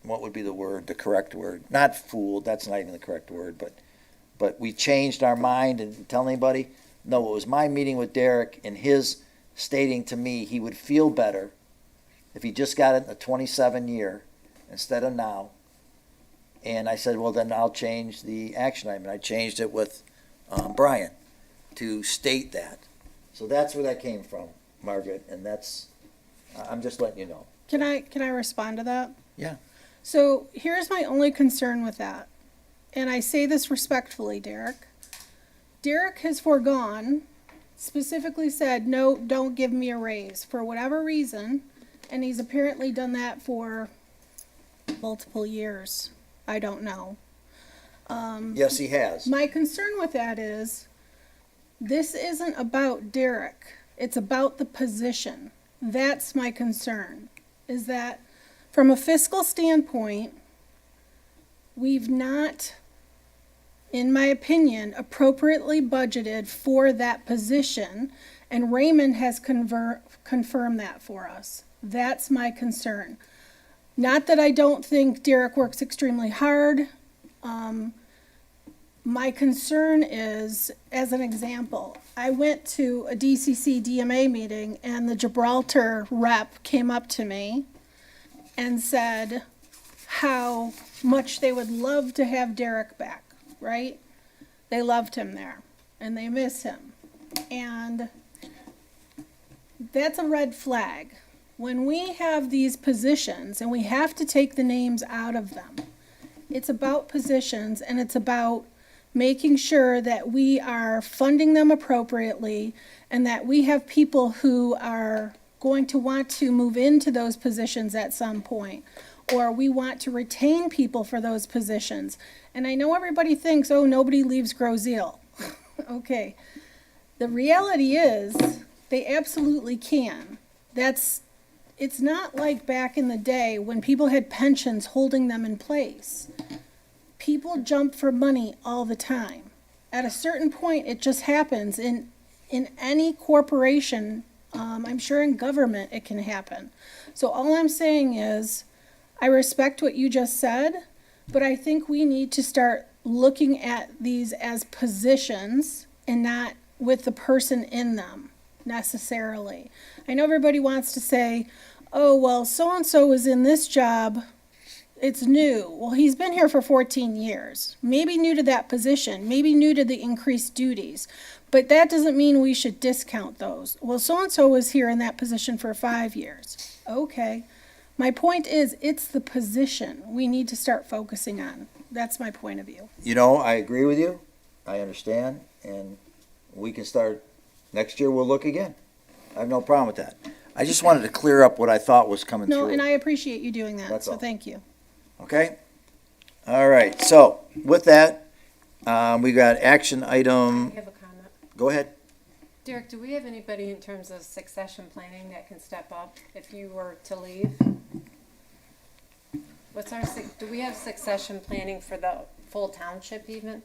what would be the correct word? Not fooled, that's not even the correct word, but we changed our mind and didn't tell anybody. No, it was my meeting with Derek and his stating to me he would feel better if he just got it in the 27 year instead of now. And I said, well, then I'll change the action item. And I changed it with Brian to state that. So that's where that came from, Margaret, and I'm just letting you know. Can I respond to that? Yeah. So here's my only concern with that. And I say this respectfully, Derek. Derek has specifically said, no, don't give me a raise for whatever reason. And he's apparently done that for multiple years. I don't know. Yes, he has. My concern with that is, this isn't about Derek. It's about the position. That's my concern, is that from a fiscal standpoint, we've not, in my opinion, appropriately budgeted for that position, and Raymond has confirmed that for us. That's my concern. Not that I don't think Derek works extremely hard. My concern is, as an example, I went to a DCC DMA meeting and the Gibraltar rep came up to me and said how much they would love to have Derek back, right? They loved him there and they miss him. And that's a red flag. When we have these positions and we have to take the names out of them, it's about positions and it's about making sure that we are funding them appropriately and that we have people who are going to want to move into those positions at some point, or we want to retain people for those positions. And I know everybody thinks, oh, nobody leaves Groseal. Okay. The reality is they absolutely can. It's not like back in the day when people had pensions holding them in place. People jump for money all the time. At a certain point, it just happens. In any corporation, I'm sure in government it can happen. So all I'm saying is, I respect what you just said, but I think we need to start looking at these as positions and not with the person in them necessarily. I know everybody wants to say, oh, well, so-and-so is in this job, it's new. Well, he's been here for 14 years. Maybe new to that position, maybe new to the increased duties. But that doesn't mean we should discount those. Well, so-and-so was here in that position for 5 years. Okay. My point is, it's the position we need to start focusing on. That's my point of view. You know, I agree with you. I understand. And we can start, next year we'll look again. I have no problem with that. I just wanted to clear up what I thought was coming through. No, and I appreciate you doing that, That's so all. thank you. Okay? All right, so with that, we got action item, I have a comment. go ahead. Derek, do we have anybody in terms of succession planning that can step up if you were to leave? Do we have succession planning for the full township even?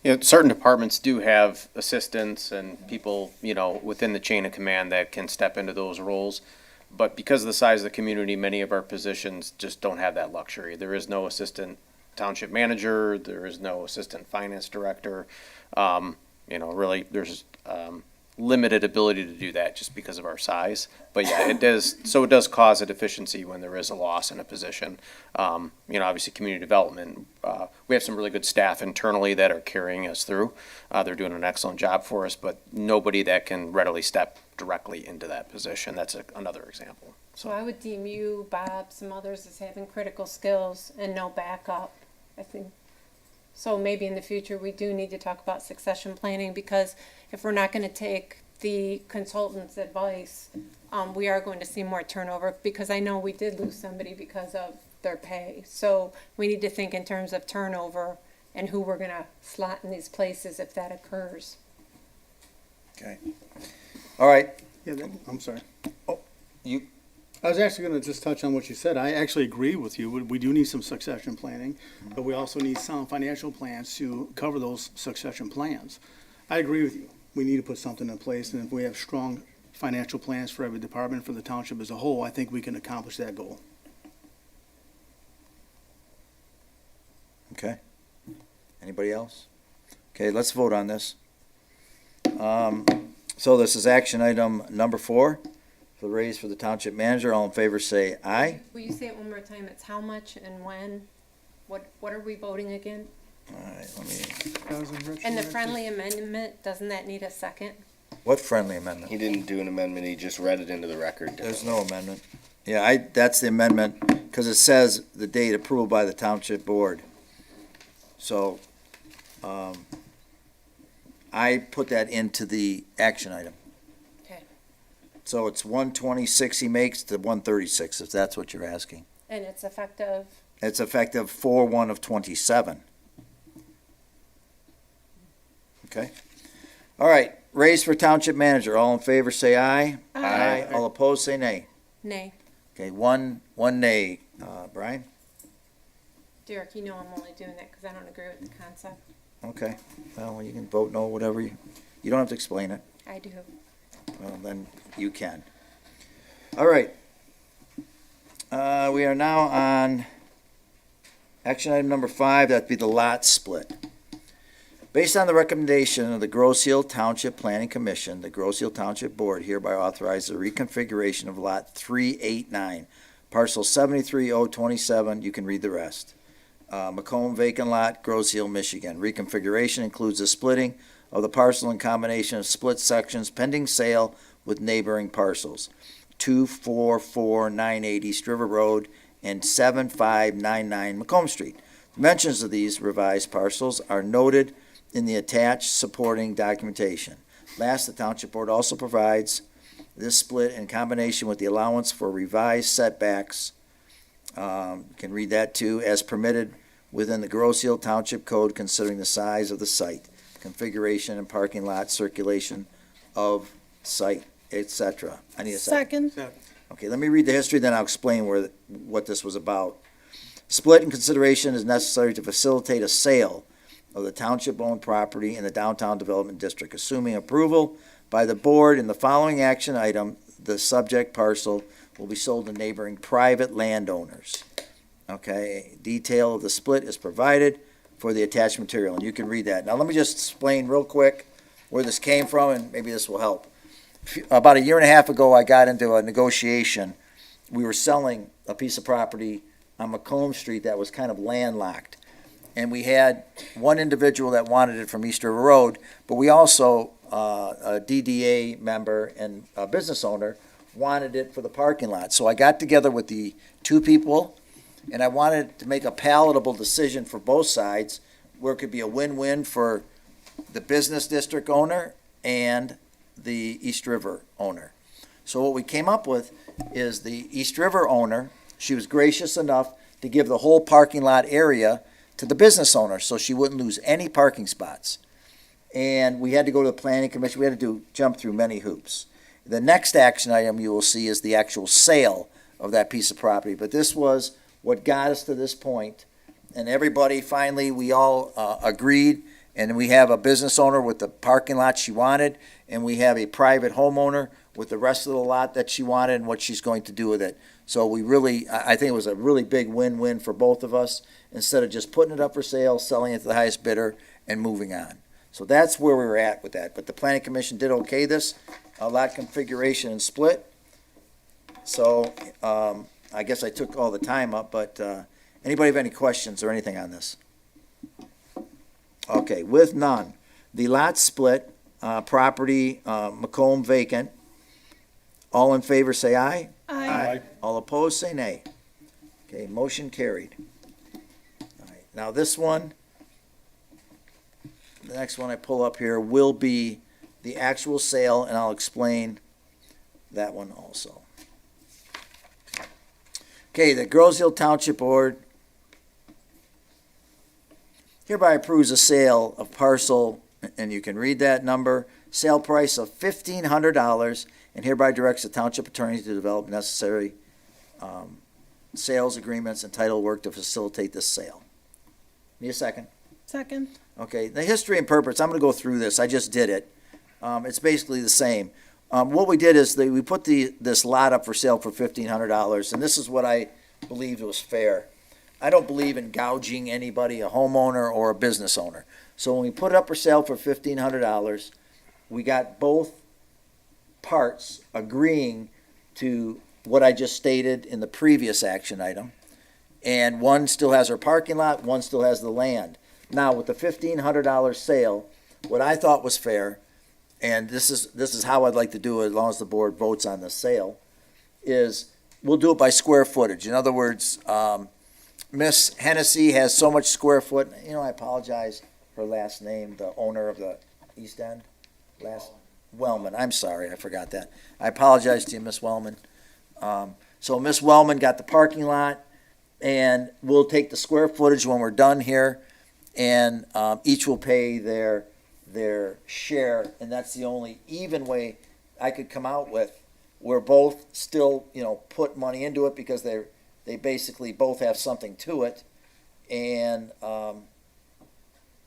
You know, certain departments do have assistants and people, you know, within the chain of command that can step into those roles. But because of the size of the community, many of our positions just don't have that luxury. There is no assistant township manager, there is no assistant finance director. You know, really, there's limited ability to do that just because of our size. But yeah, it does cause a deficiency when there is a loss in a position. You know, obviously community development, we have some really good staff internally that are carrying us through. They're doing an excellent job for us, but nobody that can readily step directly into that position. That's another example. So I would deem you, Bob, some others as having critical skills and no backup, I think. So maybe in the future, we do need to talk about succession planning, because if we're not going to take the consultant's advice, we are going to see more turnover, because I know we did lose somebody because of their pay. So we need to think in terms of turnover and who we're going to slot in these places if that occurs. Okay. All right, Yeah, I'm sorry. you, I was actually going to just touch on what you said. I actually agree with you. We do need some succession planning, but we also need sound financial plans to cover those succession plans. I agree with you. We need to put something in place, and if we have strong financial plans for every department, for the township as a whole, I think we can accomplish that goal. okay. Anybody else? Okay, let's vote on this. So this is action item number 4, for the raise for the township manager. All in favor say aye. Will you say it one more time? It's how much and when? What are we voting again? All right, let me, 1,000 And the retroactive. friendly amendment, doesn't that need a second? what friendly amendment? He didn't do an amendment, he just read it into the record. There's no amendment. Yeah, that's the amendment, because it says the date approval by the township board. So, I put that into the action item. Okay. So it's 126 he makes to 136, if that's what you're asking. And it's effective? It's effective 4/1 of 27. Okay. All right, raise for township manager. All in favor say aye. Aye. All opposed say nay. Nay. Okay, one nay. Brian? Derek, you know I'm only doing that because I don't agree with the concept. Okay, well, you can vote no, whatever you don't have to explain it. I do. Well, then you can. All right. We are now on action item number 5, that'd be the lot split. Based on the recommendation of the Grosse Ile Township Planning Commission, the Grosse Ile Township Board hereby authorizes the reconfiguration of lot 389, parcel 73027, you can read the rest. Macomb vacant lot, Grosse Ile, Michigan. Reconfiguration includes the splitting of the parcel in combination of split sections pending sale with neighboring parcels. 244980 East River Road and 7599 Macomb Street. Dimensions of these revised parcels are noted in the attached supporting documentation. Last, the Township Board also provides this split in combination with the allowance for revised setbacks, you can read that too, as permitted within the Grosse Ile Township Code considering the size of the site, configuration and parking lot, circulation of site, etc. I need a second. Second, Okay, let me read the history, then I'll explain what this was about. Split in consideration is necessary to facilitate a sale of the township-owned property in the downtown development district. Assuming approval by the board in the following action item, the subject parcel will be sold to neighboring private landowners. Okay, detail of the split is provided for the attached material, and you can read that. Now, let me just explain real quick where this came from, and maybe this will help. About a year and a half ago, I got into a negotiation. We were selling a piece of property on Macomb Street that was kind of landlocked. And we had one individual that wanted it from East River Road, but we also, a DDA member and a business owner, wanted it for the parking lot. So I got together with the two people, and I wanted to make a palatable decision for both sides, where it could be a win-win for the business district owner and the East River owner. So what we came up with is the East River owner, she was gracious enough to give the whole parking lot area to the business owner, so she wouldn't lose any parking spots. And we had to go to the planning commission, we had to jump through many hoops. The next action item you will see is the actual sale of that piece of property, but this was what got us to this point. And everybody, finally, we all agreed, and we have a business owner with the parking lot she wanted, and we have a private homeowner with the rest of the lot that she wanted and what she's going to do with it. So we really, I think it was a really big win-win for both of us, instead of just putting it up for sale, selling it to the highest bidder, and moving on. So that's where we were at with that. But the planning commission did okay this, lot configuration and split. So, I guess I took all the time up, but, anybody have any questions or anything on this? Okay, with none, the lot split, property, Macomb vacant. All in favor, say aye. aye. All opposed, say nay. Okay, motion carried. All right, now this one, the next one I pull up here will be the actual sale, and I'll explain that one also. Okay, the Grosse Ile Township Board hereby approves a sale of parcel, and you can read that number, sale price of $1,500, and hereby directs the township attorney to develop necessary sales agreements and title work to facilitate this sale. Need a second? Second, Okay, the history and purpose, I'm gonna go through this, I just did it. It's basically the same. What we did is we put this lot up for sale for $1,500, and this is what I believed was fair. I don't believe in gouging anybody, a homeowner or a business owner. So when we put it up for sale for $1,500, we got both parts agreeing to what I just stated in the previous action item. And one still has her parking lot, one still has the land. Now, with the $1,500 sale, what I thought was fair, and this is how I'd like to do it as long as the board votes on the sale, is we'll do it by square footage. In other words, Miss Hennessy has so much square foot, I apologize, her last name, the owner of the East End, Wellman, I'm sorry, I forgot that. I apologize to you, Miss Wellman. So Miss Wellman got the parking lot, and we'll take the square footage when we're done here, and each will pay their share, and that's the only even way I could come out with. We're both still, put money into it because they basically both have something to it, and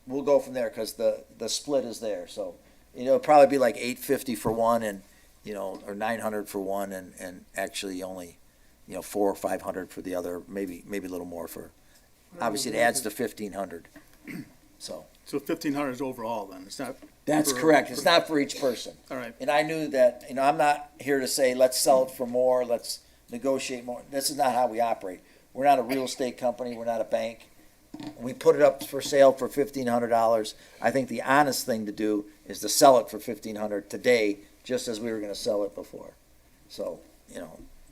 we'll go from there because the split is there. So, it'll probably be like $850 for one, and or $900 for one, and actually only $400 or $500 for the other, maybe a little more for. Obviously, it adds to $1,500. So. So 1,500 is overall then, it's not? That's correct. It's not for each person. All right. And I knew that, I'm not here to say, let's sell it for more, let's negotiate more. This is not how we operate. We're not a real estate company, we're not a bank. We put it up for sale for $1,500. I think the honest thing to do is to sell it for $1,500 today, just as we were gonna sell it before. So,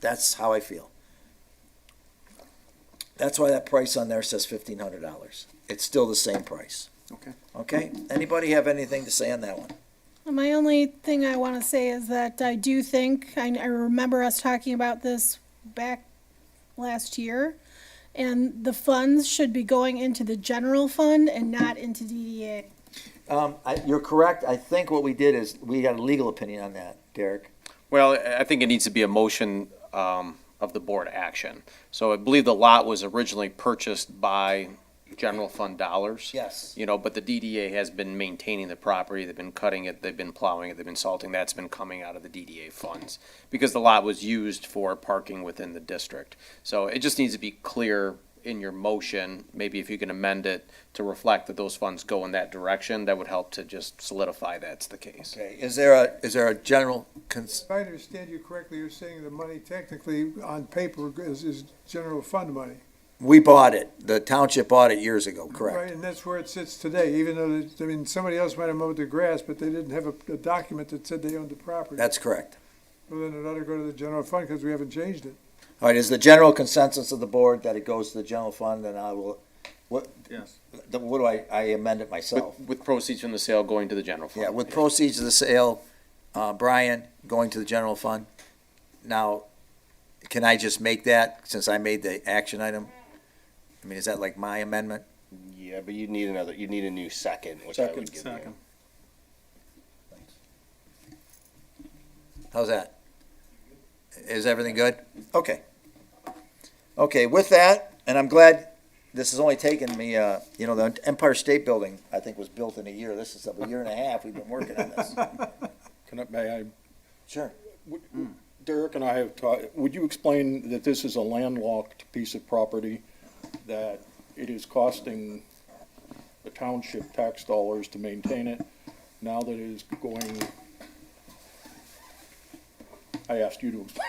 that's how I feel. That's why that price on there says $1,500. It's still the same price, Okay, anybody have anything to say on that one? My only thing I want to say is that I do think, I remember us talking about this back last year, and the funds should be going into the general fund and not into DDA. You're correct. I think what we did is, we got a legal opinion on that, Derek. Well, I think it needs to be a motion of the board action. So I believe the lot was originally purchased by general fund dollars. Yes. You know, but the DDA has been maintaining the property, they've been cutting it, they've been plowing it, they've been salting, that's been coming out of the DDA funds. Because the lot was used for parking within the district. So it just needs to be clear in your motion, maybe if you can amend it to reflect that those funds go in that direction, that would help to just solidify that's the case. Okay, is there a general If I understand you correctly, you're saying the money technically on paper is general fund money. we bought it, the township bought it years ago, correct? Right, and that's where it sits today, even though, somebody else might have mowed the grass, but they didn't have a document that said they owned the property. That's correct. Well, then it ought to go to the general fund, because we haven't changed it. All right, is the general consensus of the board that it goes to the general fund, and I will, Yes. what do I amend it myself? With proceeds from the sale going to the general fund. Yeah, with proceeds of the sale, Brian, going to the general fund. Now, can I just make that, since I made the action item? I mean, is that like my amendment? Yeah, but you'd need a new second, which I would give you. Second. How's that? Is everything good? Okay. Okay, with that, and I'm glad this has only taken me, the Empire State Building, I think, was built in a year. This is a year and a half we've been working on this. May I? Sure. Derek and I have talked, would you explain that this is a landlocked piece of property, that it is costing the township tax dollars to maintain it, now that it is going, I asked you to explain.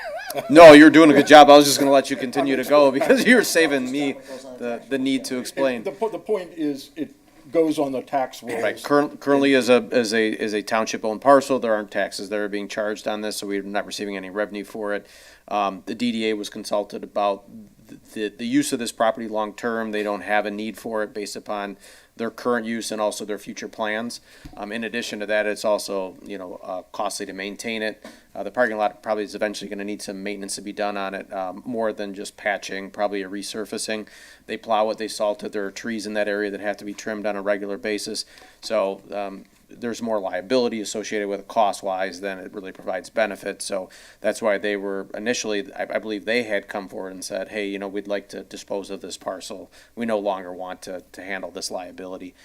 No, you're doing a good job. I was just gonna let you continue to go because you're saving me the need to explain. The point is, it goes on the tax rolls. Right, currently as a township-owned parcel, there aren't taxes that are being charged on this, so we're not receiving any revenue for it. The DDA was consulted about the use of this property long-term. They don't have a need for it based upon their current use and also their future plans. In addition to that, it's also, costly to maintain it. The parking lot probably is eventually gonna need some maintenance to be done on it, more than just patching, probably a resurfacing. They plow it, they salt it, there are trees in that area that have to be trimmed on a regular basis. So, there's more liability associated with it cost-wise than it really provides benefit. So that's why they were initially, I believe they had come forward and said, hey, we'd like to dispose of this parcel. We no longer want to handle this liability.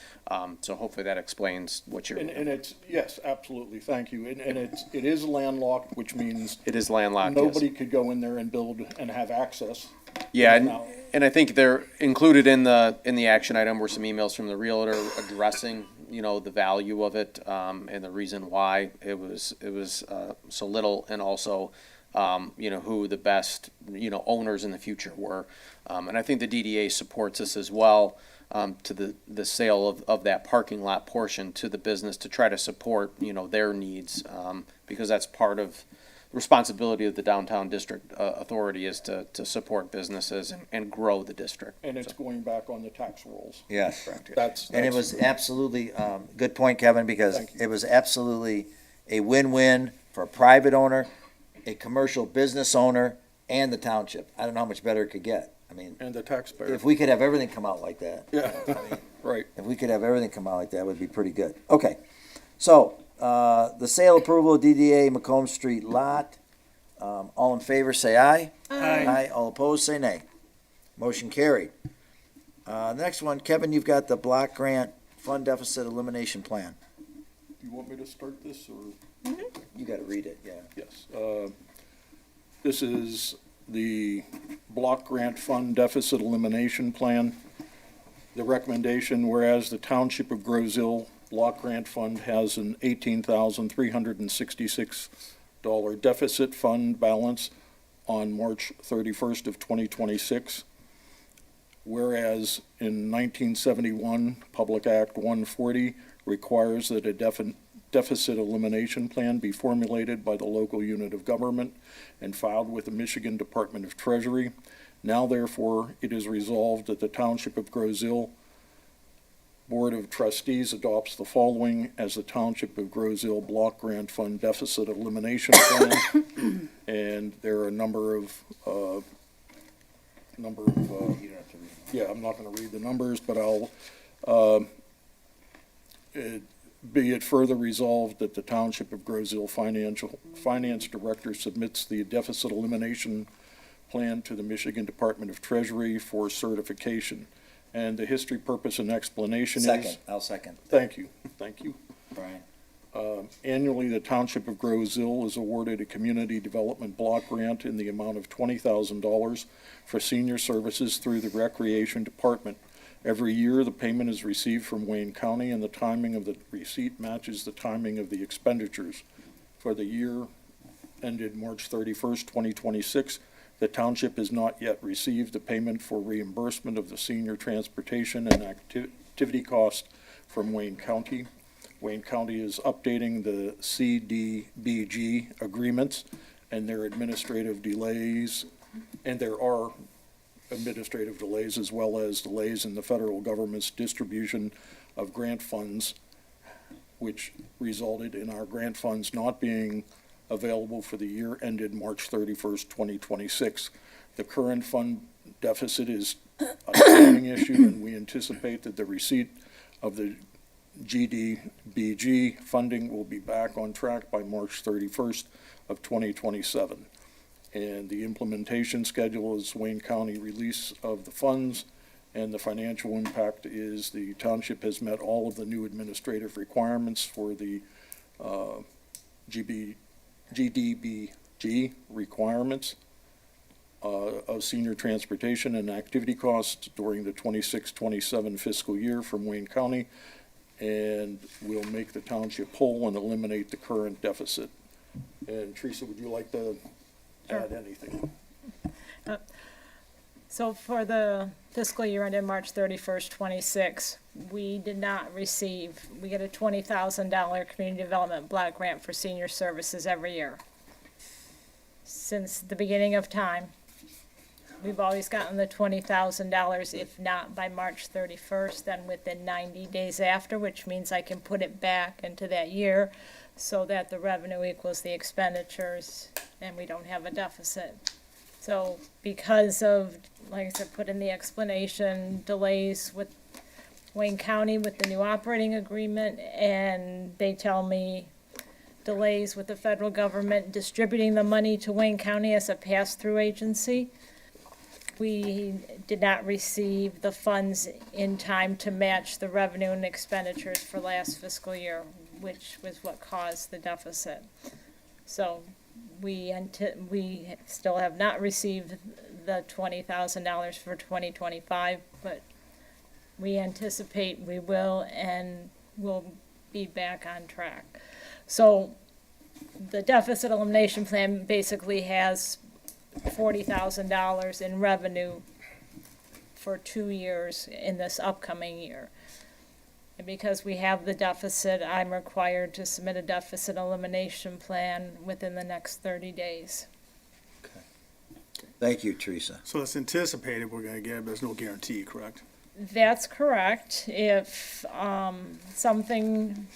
So hopefully that explains what you're. And it's, yes, absolutely, thank you. And it is landlocked, which means It is landlocked, yes. nobody could go in there and build and have access. Yeah, Now- and I think they're included in the action item were some emails from the realtor addressing, the value of it, and the reason why it was so little, and also, who the best, owners in the future were. And I think the DDA supports this as well, to the sale of that parking lot portion to the business to try to support, their needs, because that's part of responsibility of the downtown district authority is to support businesses and grow the district. And it's going back on the tax rolls. Yes. That's. And it was absolutely, good point, Kevin, because Thank you. it was absolutely a win-win for a private owner, a commercial business owner, and the township. I don't know how much better it could get. I mean, And the taxpayer. if we could have everything come out like that, Yeah, right. if we could have everything come out like that, it would be pretty good. Okay, so, the sale approval of DDA Macomb Street lot. All in favor, say aye. Aye. All opposed, say nay. Motion carried. Next one, Kevin, you've got the block grant fund deficit elimination plan. Do you want me to start this, or? You gotta read it, yeah. Yes. This is the block grant fund deficit elimination plan. The recommendation, whereas the Township of Groseal Block Grant Fund has an $18,366 deficit fund balance on March 31st of 2026. Whereas in 1971, Public Act 140 requires that a deficit elimination plan be formulated by the local unit of government and filed with the Michigan Department of Treasury. Now therefore, it is resolved that the Township of Groseal Board of Trustees adopts the following as the Township of Groseal Block Grant Fund Deficit Elimination Plan. And there are a number of, yeah, I'm not gonna read the numbers, but be it further resolved that the Township of Groseal Finance Director submits the deficit elimination plan to the Michigan Department of Treasury for certification. And the history, purpose, and explanation is. Second, I'll second. Thank you, Brian. Annually, the Township of Groseal is awarded a community development block grant in the amount of $20,000 for senior services through the Recreation Department. Every year, the payment is received from Wayne County, and the timing of the receipt matches the timing of the expenditures. For the year ended March 31st, 2026, the township has not yet received the payment for reimbursement of the senior transportation and activity cost from Wayne County. Wayne County is updating the CDBG agreements, and there are administrative delays, as well as delays in the federal government's distribution of grant funds, which resulted in our grant funds not being available for the year ended March 31st, 2026. The current fund deficit is a timing issue, and we anticipate that the receipt of the GDBG funding will be back on track by March 31st of 2027. And the implementation schedule is Wayne County release of the funds, and the financial impact is the township has met all of the new administrative requirements for the GDBG requirements of senior transportation and activity costs during the 26-27 fiscal year from Wayne County, and will make the township whole and eliminate the current deficit. And Teresa, would you like to add anything? So for the fiscal year ended March 31st, 26, we get a $20,000 community development block grant for senior services every year. Since the beginning of time, we've always gotten the $20,000, if not by March 31st, then within 90 days after, which means I can put it back into that year so that the revenue equals the expenditures and we don't have a deficit. So because of, like I said, put in the explanation, delays with Wayne County with the new operating agreement, and they tell me delays with the federal government distributing the money to Wayne County as a pass-through agency, we did not receive the funds in time to match the revenue and expenditures for last fiscal year, which was what caused the deficit. So we still have not received the $20,000 for 2025, but we anticipate we will, and we'll be back on track. So the deficit elimination plan basically has $40,000 in revenue for 2 years in this upcoming year. And because we have the deficit, I'm required to submit a deficit elimination plan within the next 30 days. Thank you, Teresa. So it's anticipated we're gonna get it, but there's no guarantee, correct? That's correct. If something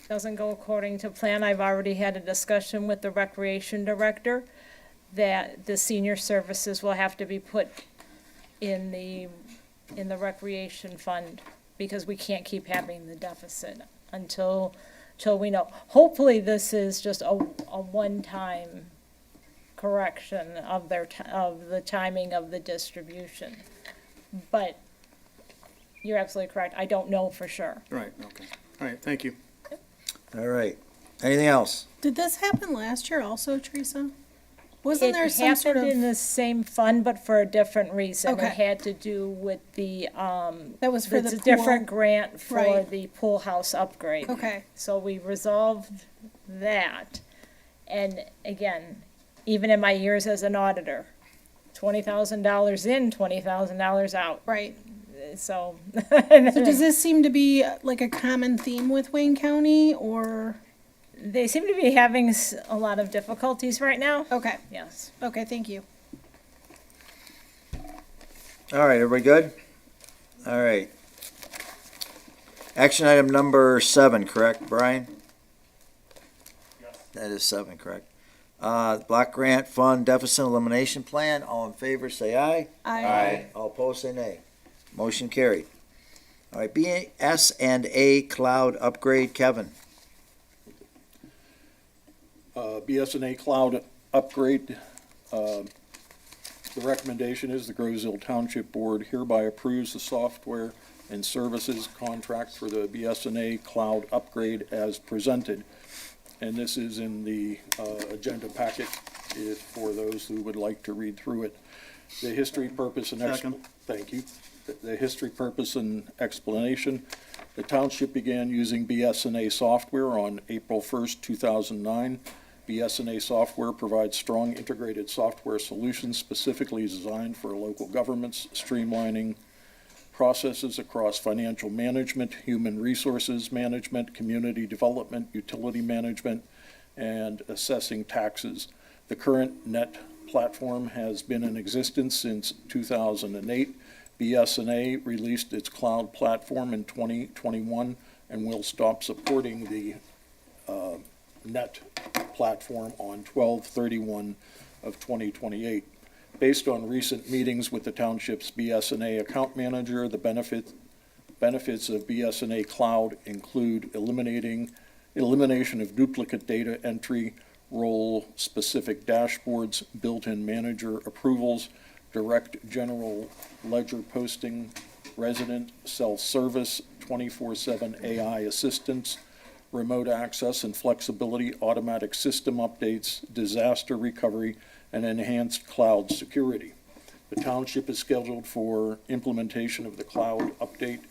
doesn't go according to plan, I've already had a discussion with the recreation director that the senior services will have to be put in the recreation fund, because we can't keep having the deficit until we know. Hopefully, this is just a one-time correction of the timing of the distribution. But you're absolutely correct. I don't know for sure. Right, okay. All right, thank you. All right. Anything else? Did this happen last year also, Teresa? Wasn't there some It sort happened in of, the same fund, but for a different reason. Okay. It had to do with the, that was for it's the a pool? different grant for Right. the pool house upgrade. Okay, So we resolved that. And again, even in my years as an auditor, $20,000 in, $20,000 out. right. So. So does this seem to be like a common theme with Wayne County, or? They seem to be having a lot of difficulties right now. Okay, Yes. okay, thank you. All right, everybody good? All right. Action item number 7, correct, Brian? That is 7, correct. Block grant fund deficit elimination plan. All in favor, say aye. I All opposed, say nay. Motion carried. All right, BS&A cloud upgrade, Kevin. BS&A cloud upgrade. The recommendation is the Grosville Township Board hereby approves the software and services contract for the BS&A cloud upgrade as presented. And this is in the agenda packet for those who would like to read through it. The history, purpose, and Second. thank you. The history, purpose, and explanation. The township began using BS&A software on April 1st, 2009. BS&A software provides strong integrated software solutions specifically designed for local governments, streamlining processes across financial management, human resources management, community development, utility management, and assessing taxes. The current net platform has been in existence since 2008. BS&A released its cloud platform in 2021 and will stop supporting the net platform on 12/31 of 2028. Based on recent meetings with the township's BS&A account manager, the benefits of BS&A cloud include elimination of duplicate data entry, role-specific dashboards, built-in manager approvals, direct general ledger posting, resident self-service, 24/7 AI assistance, remote access and flexibility, automatic system updates, disaster recovery, and enhanced cloud security. The township is scheduled for implementation of the cloud update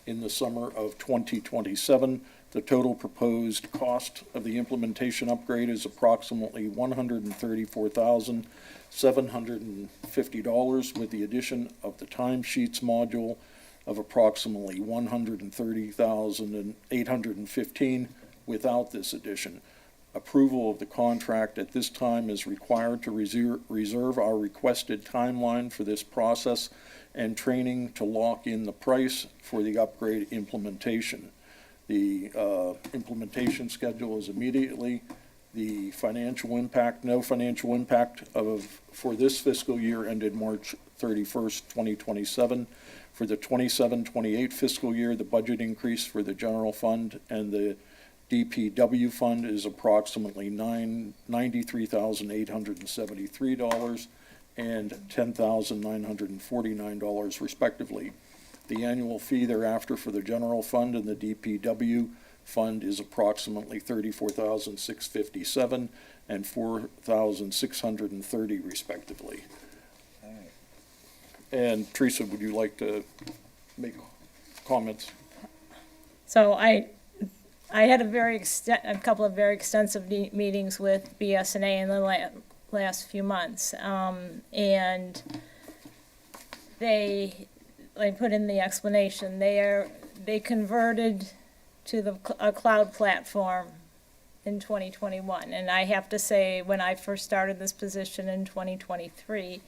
in the summer of 2027. The total proposed cost of the implementation upgrade is approximately $134,750 with the addition of the timesheets module of approximately $130,815 without this addition. Approval of the contract at this time is required to reserve our requested timeline for this process and training to lock in the price for the upgrade implementation. The implementation schedule is immediately. The financial impact, no financial impact for this fiscal year ended March 31st, 2027. For the 27-28 fiscal year, the budget increase for the general fund and the DPW fund is approximately $93,873 and $10,949 respectively. The annual fee thereafter for the general fund and the DPW fund is approximately $34,657 and $4,630 respectively. And Teresa, would you like to make comments? So I had a couple of very extensive meetings with BS&A in the last few months. And they put in the explanation, they converted to a cloud platform in 2021. And I have to say, when I first started this position in 2023,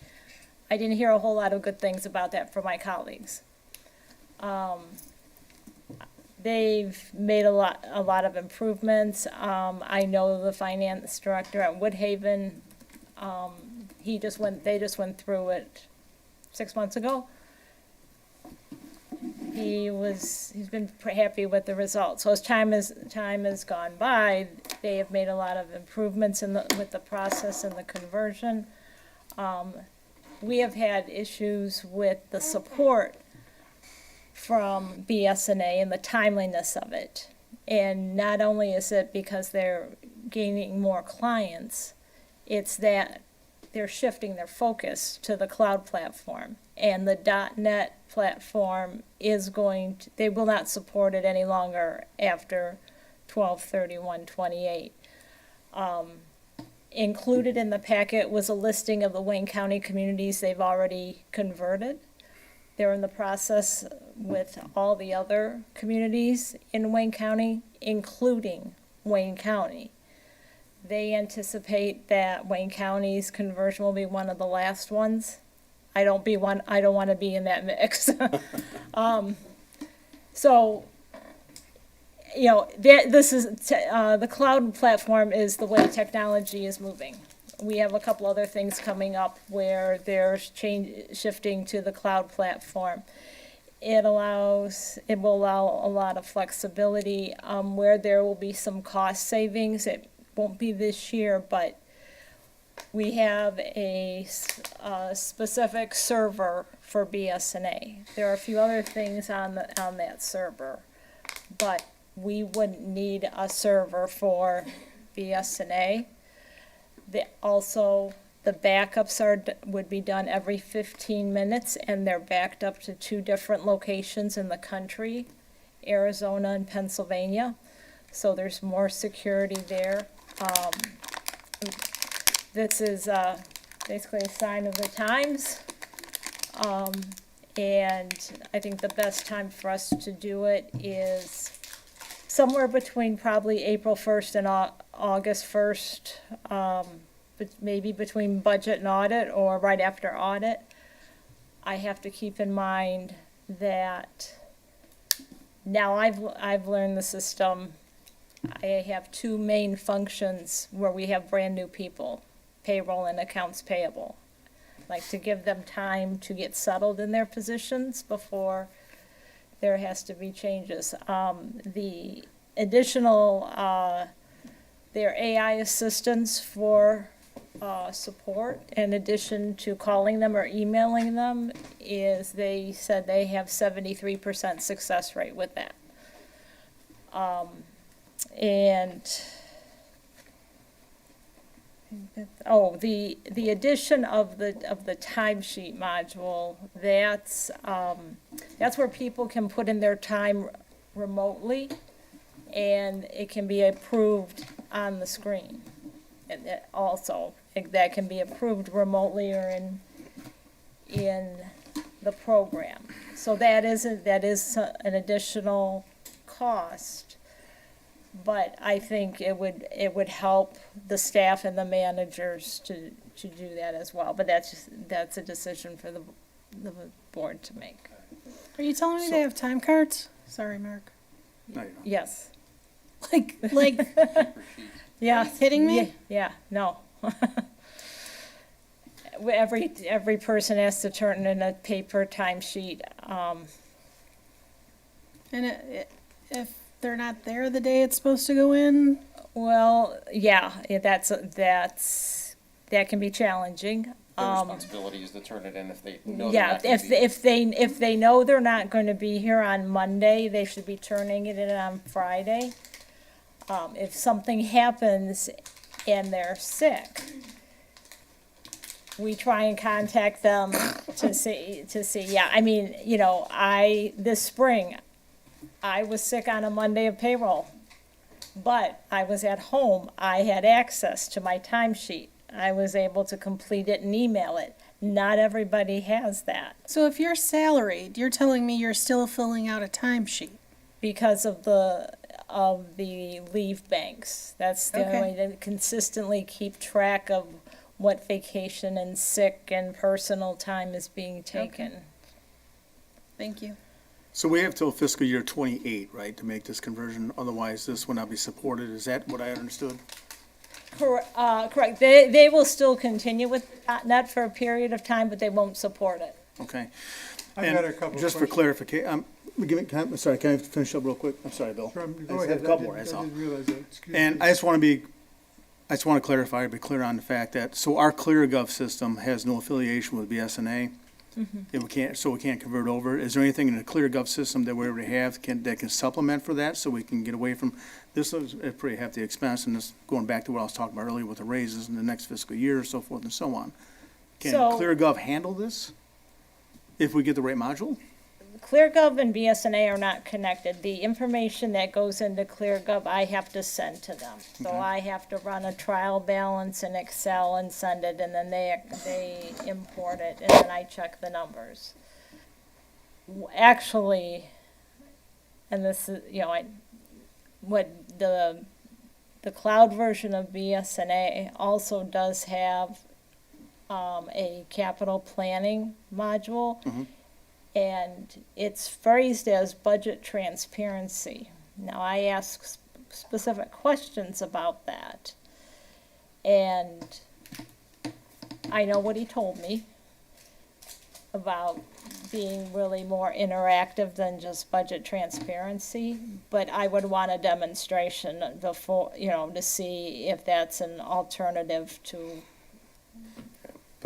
I didn't hear a whole lot of good things about that from my colleagues. They've made a lot of improvements. I know the finance director at Woodhaven, they just went through it 6 months ago. He's been happy with the results. So as time has gone by, they have made a lot of improvements with the process and the conversion. We have had issues with the support from BS&A and the timeliness of it. And not only is it because they're gaining more clients, it's that they're shifting their focus to the cloud platform. And the .NET platform they will not support it any longer after 12/31/28. Included in the packet was a listing of the Wayne County communities they've already converted. They're in the process with all the other communities in Wayne County, including Wayne County. They anticipate that Wayne County's conversion will be one of the last ones. I don't want to be in that mix. So you know, the cloud platform is the way technology is moving. We have a couple other things coming up where there's shifting to the cloud platform. It will allow a lot of flexibility, where there will be some cost savings. It won't be this year, but we have a specific server for BS&A. There are a few other things on that server, but we wouldn't need a server for BS&A. Also, the backups would be done every 15 minutes, and they're backed up to 2 different locations in the country, Arizona and Pennsylvania. So there's more security there. This is basically a sign of the times. And I think the best time for us to do it is somewhere between probably April 1st and August 1st, but maybe between budget and audit or right after audit. I have to keep in mind that now I've learned the system. I have 2 main functions where we have brand new people, payroll and accounts payable. Like to give them time to get settled in their positions before there has to be changes. The additional, their AI assistants for support, in addition to calling them or emailing them, is they said they have 73% success rate with that. The addition of the timesheet module, that's where people can put in their time remotely, and it can be approved on the screen. And that can be approved remotely or in the program. So that is an additional cost. But I think it would help the staff and the managers to do that as well. But that's a decision for the board to make. Are you telling me they have time cards? Sorry, Mark. No, you're not. Yes. Like, Yeah. kidding me? Yeah, no. Every person has to turn in a paper timesheet. And if they're not there the day it's supposed to go in? Well, yeah, that can be challenging. Their responsibility is to turn it in if they know they're Yeah, not gonna be. if they know they're not going to be here on Monday, they should be turning it in on Friday. If something happens and they're sick, we try and contact them to see, yeah, I mean, you know, this spring, I was sick on a Monday of payroll, but I was at home. I had access to my timesheet. I was able to complete it and email it. Not everybody has that So if you're salaried, you're telling me you're still filling out a timesheet? because of the leave banks. That's the only way to consistently keep track of what vacation and sick and personal time is being taken. Thank you. So we have till fiscal year 28, right, to make this conversion, otherwise this will not be supported, is that what I understood? Correct. They will still continue with .NET for a period of time, but they won't support it. Okay. I've And got a couple just for questions. clarification, can I finish up real quick? I'm sorry, Bill. Go I just ahead. have a couple more, that's I all. didn't realize that. Excuse And me. I just want to clarify, be clear on the fact that, so our ClearGov system has no affiliation with BS&A. Mm-hmm. We can't convert over. Is there anything in the ClearGov system that we already have that can supplement for that, so we can get away from, this is a pretty hefty expense, and this, going back to what I was talking about earlier with the raises in the next fiscal year, so forth and so on. Can So- ClearGov handle this, if we get the right module? ClearGov and BS&A are not connected. The information that goes into ClearGov, I have to send to them. So I have to run a trial balance in Excel and send it, and then they import it, and then I check the numbers. Actually, and this is, you know, what the cloud version of BS&A also does have a capital planning module. And it's phrased as budget transparency. Now, I asked specific questions about that. And I know what he told me about being really more interactive than just budget transparency, but I would want a demonstration before, to see if that's an alternative to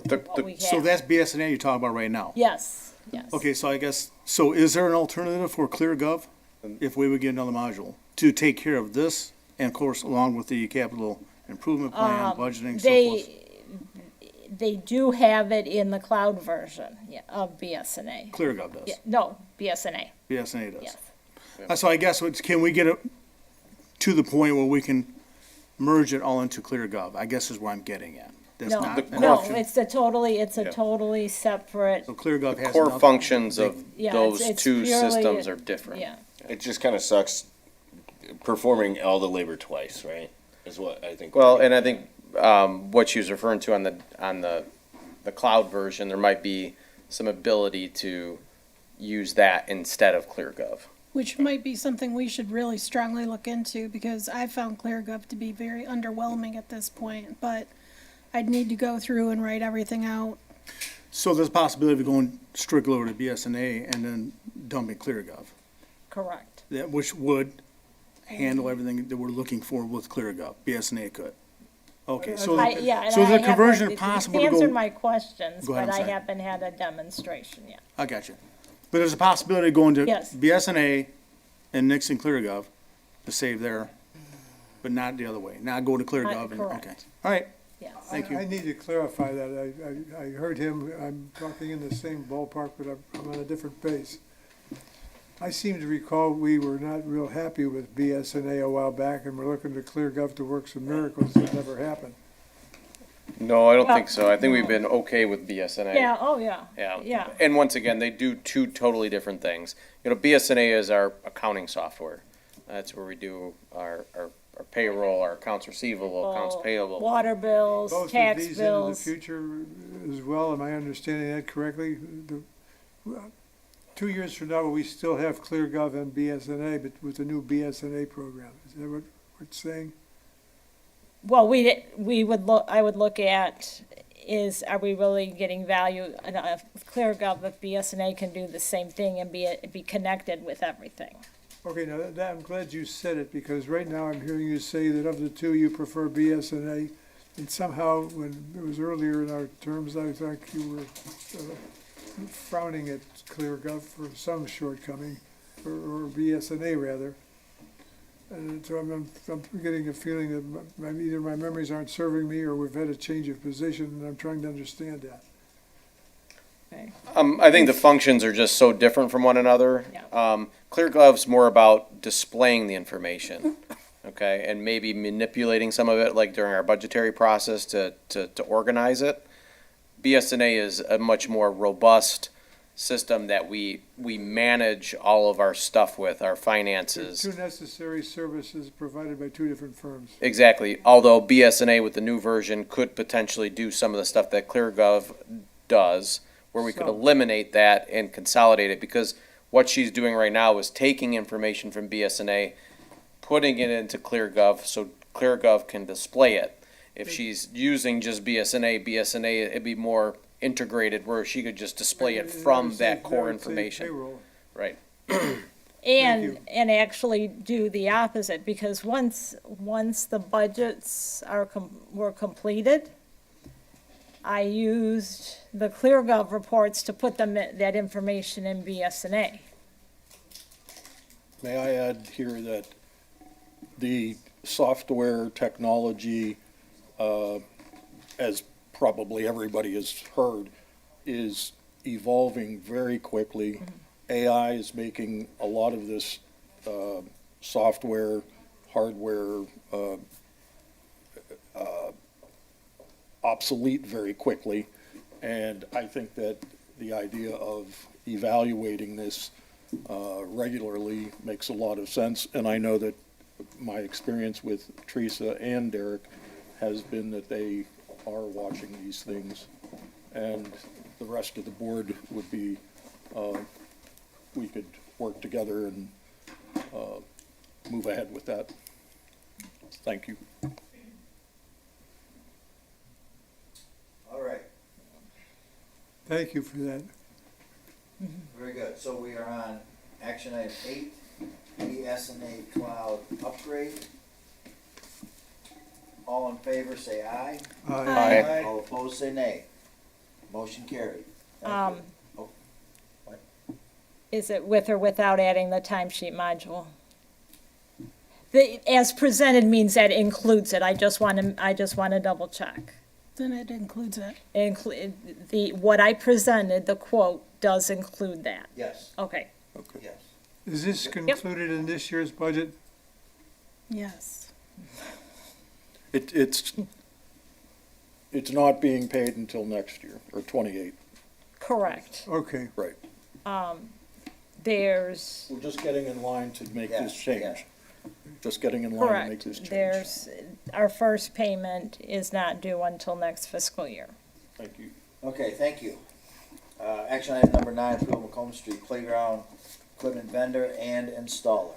But what we have. So that's BS&A you're talking about right now? Yes, yes. Okay, so I guess, so is there an alternative for ClearGov if we would get another module to take care of this and of course along with the capital improvement plan, budgeting, so forth? They do have it in the cloud version of BS&A. ClearGov does. Yeah, no, BS&A, BS&A does. yes. So I guess, can we get it to the point where we can merge it all into ClearGov? I guess is where I'm getting at. That's No, not an no, option. it's a totally separate, So ClearGov has core nothing. functions of Yeah, those it's two purely- systems are different. yeah. It just kind of sucks performing all the labor twice, right? Is what I think. Well, and I think what she was referring to on the cloud version, there might be some ability to use that instead of ClearGov. Which might be something we should really strongly look into, because I found ClearGov to be very underwhelming at this point, but I'd need to go through and write everything out. So there's a possibility of going strictly over to BS&A and then dumping ClearGov, Correct. which would handle everything that we're looking for with ClearGov. BS&A could. Okay, so And so I the conversion haven't- possible He's to answered go, my questions, Go ahead, but I'm I sorry. haven't had a demonstration yet. I got you. But there's a possibility of going to Yes. BS&A and nixing ClearGov to save there, but not the other way. Not go to ClearGov and, correct. okay. All right, Yes. thank you. I need to clarify that. I heard him, I'm talking in the same ballpark, but I'm on a different base. I seem to recall we were not real happy with BS&A a while back, and we're looking to ClearGov to work some miracles that never happened. No, I don't think so. I think we've been okay with BS&A. Yeah, oh, yeah. Yeah. Yeah. And once again, they do two totally different things. BS&A is our accounting software. That's where we do our payroll, our accounts receivable, accounts payable. Water bills, Both of tax these into the bills. future as well, am I understanding that correctly? 2 years from now, will we still have ClearGov and BS&A, but with the new BS&A program? Is that what it's saying? Well, I would look at are we really getting value, ClearGov if BS&A can do the same thing and be connected with everything. Okay, now that, I'm glad you said it, because right now I'm hearing you say that of the two, you prefer BS&A. And somehow, when it was earlier in our terms, I thought you were frowning at ClearGov for some shortcoming, or BS&A rather. And so I'm getting a feeling that either my memories aren't serving me, or we've had a change of position, and I'm trying to understand that. Okay. I think the functions are just so different from one another. Yeah. ClearGov's more about displaying the information, okay, and maybe manipulating some of it, like during our budgetary process to organize it. BS&A is a much more robust system that we manage all of our stuff with, our finances. Two necessary services provided by two different firms. Exactly, although BS&A with the new version could potentially do some of the stuff that ClearGov does, where we could Some. eliminate that and consolidate it, because what she's doing right now is taking information from BS&A, putting it into ClearGov, so ClearGov can display it. If she's using just BS&A, it'd be more integrated, where she could just display it from that core information. Payroll. Right. And actually do the opposite, because once the budgets were completed, I used the ClearGov reports to put that information in BS&A. May I add here that the software technology, as probably everybody has heard, is evolving very quickly. AI is making a lot of this software, hardware obsolete very quickly. And I think that the idea of evaluating this regularly makes a lot of sense. And I know that my experience with Teresa and Derek has been that they are watching these things. And the rest of the board would be, we could work together and move ahead with that. Thank you. All right, Thank you for that. very good. So we are on action item 8, BS&A cloud upgrade. All in favor, say aye. Aye. All opposed, say nay. Motion carried. Thank you. Is it with or without adding the timesheet module? The, as presented means that includes it. I just want to double check. Then it includes it. What I presented, the quote, does include that. Yes, Okay. yes. Is this included in this year's budget? Yes. It's not being paid until next year, or 28. Correct. Okay. Right. There's, We're just getting in line to make this Yes, change. yes. Just getting in line to make correct. this change. There's, our first payment is not due until next fiscal year. Thank you. Okay, thank you. Action item number 9, approval Macomb Street Playground Equipment Vendor and Installer.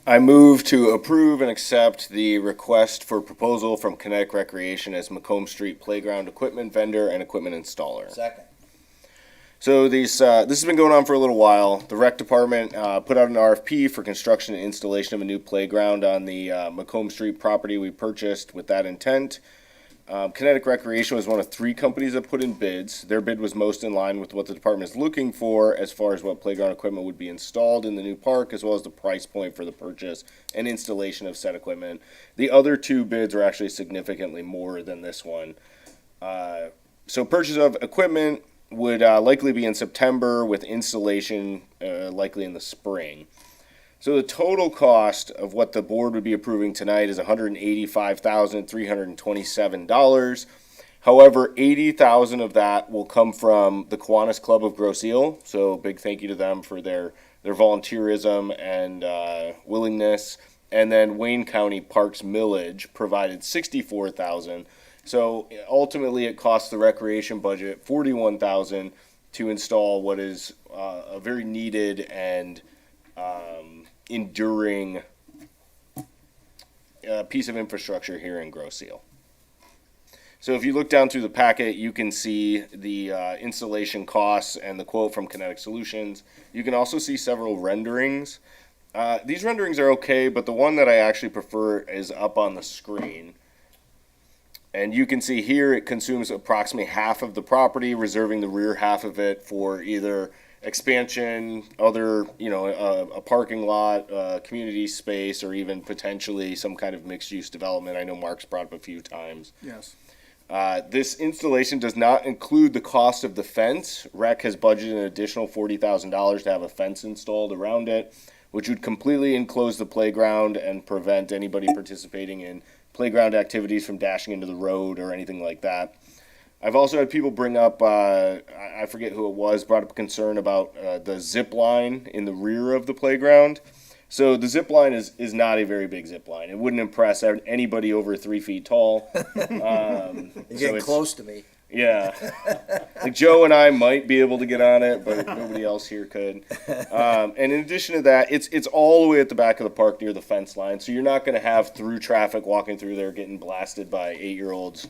I move to approve and accept the request for proposal from Kinetic Recreation as Macomb Street Playground Equipment Vendor and Equipment Installer. Second. So this has been going on for a little while. The rec department put out an RFP for construction and installation of a new playground on the Macomb Street property we purchased with that intent. Kinetic Recreation was one of 3 companies that put in bids. Their bid was most in line with what the department is looking for as far as what playground equipment would be installed in the new park, as well as the price point for the purchase and installation of said equipment. The other 2 bids are actually significantly more than this one. So purchase of equipment would likely be in September, with installation likely in the spring. So the total cost of what the board would be approving tonight is $185,327. However, $80,000 of that will come from the Kiwanis Club of Grosse Ile. So big thank you to them for their volunteerism and willingness. And then Wayne County Parks Millage provided $64,000. So ultimately, it costs the recreation budget $41,000 to install what is a very needed and enduring piece of infrastructure here in Grosse Ile. So if you look down through the packet, you can see the installation costs and the quote from Kinetic Solutions. You can also see several renderings. These renderings are okay, but the one that I actually prefer is up on the screen. And you can see here it consumes approximately half of the property, reserving the rear half of it for either expansion, other, a parking lot, community space, or even potentially some kind of mixed-use development. I know Mark's brought up a few times. Yes. This installation does not include the cost of the fence. Rec has budgeted an additional $40,000 to have a fence installed around it, which would completely enclose the playground and prevent anybody participating in playground activities from dashing into the road or anything like that. I've also had people bring up, I forget who it was, brought up a concern about the zip line in the rear of the playground. So the zip line is not a very big zip line. It wouldn't impress anybody over 3 feet tall. You're getting close to me. Yeah. Like Joe and I might be able to get on it, but nobody else here could. And in addition to that, it's all the way at the back of the park near the fence line. So you're not going to have through traffic walking through there getting blasted by 8-year-olds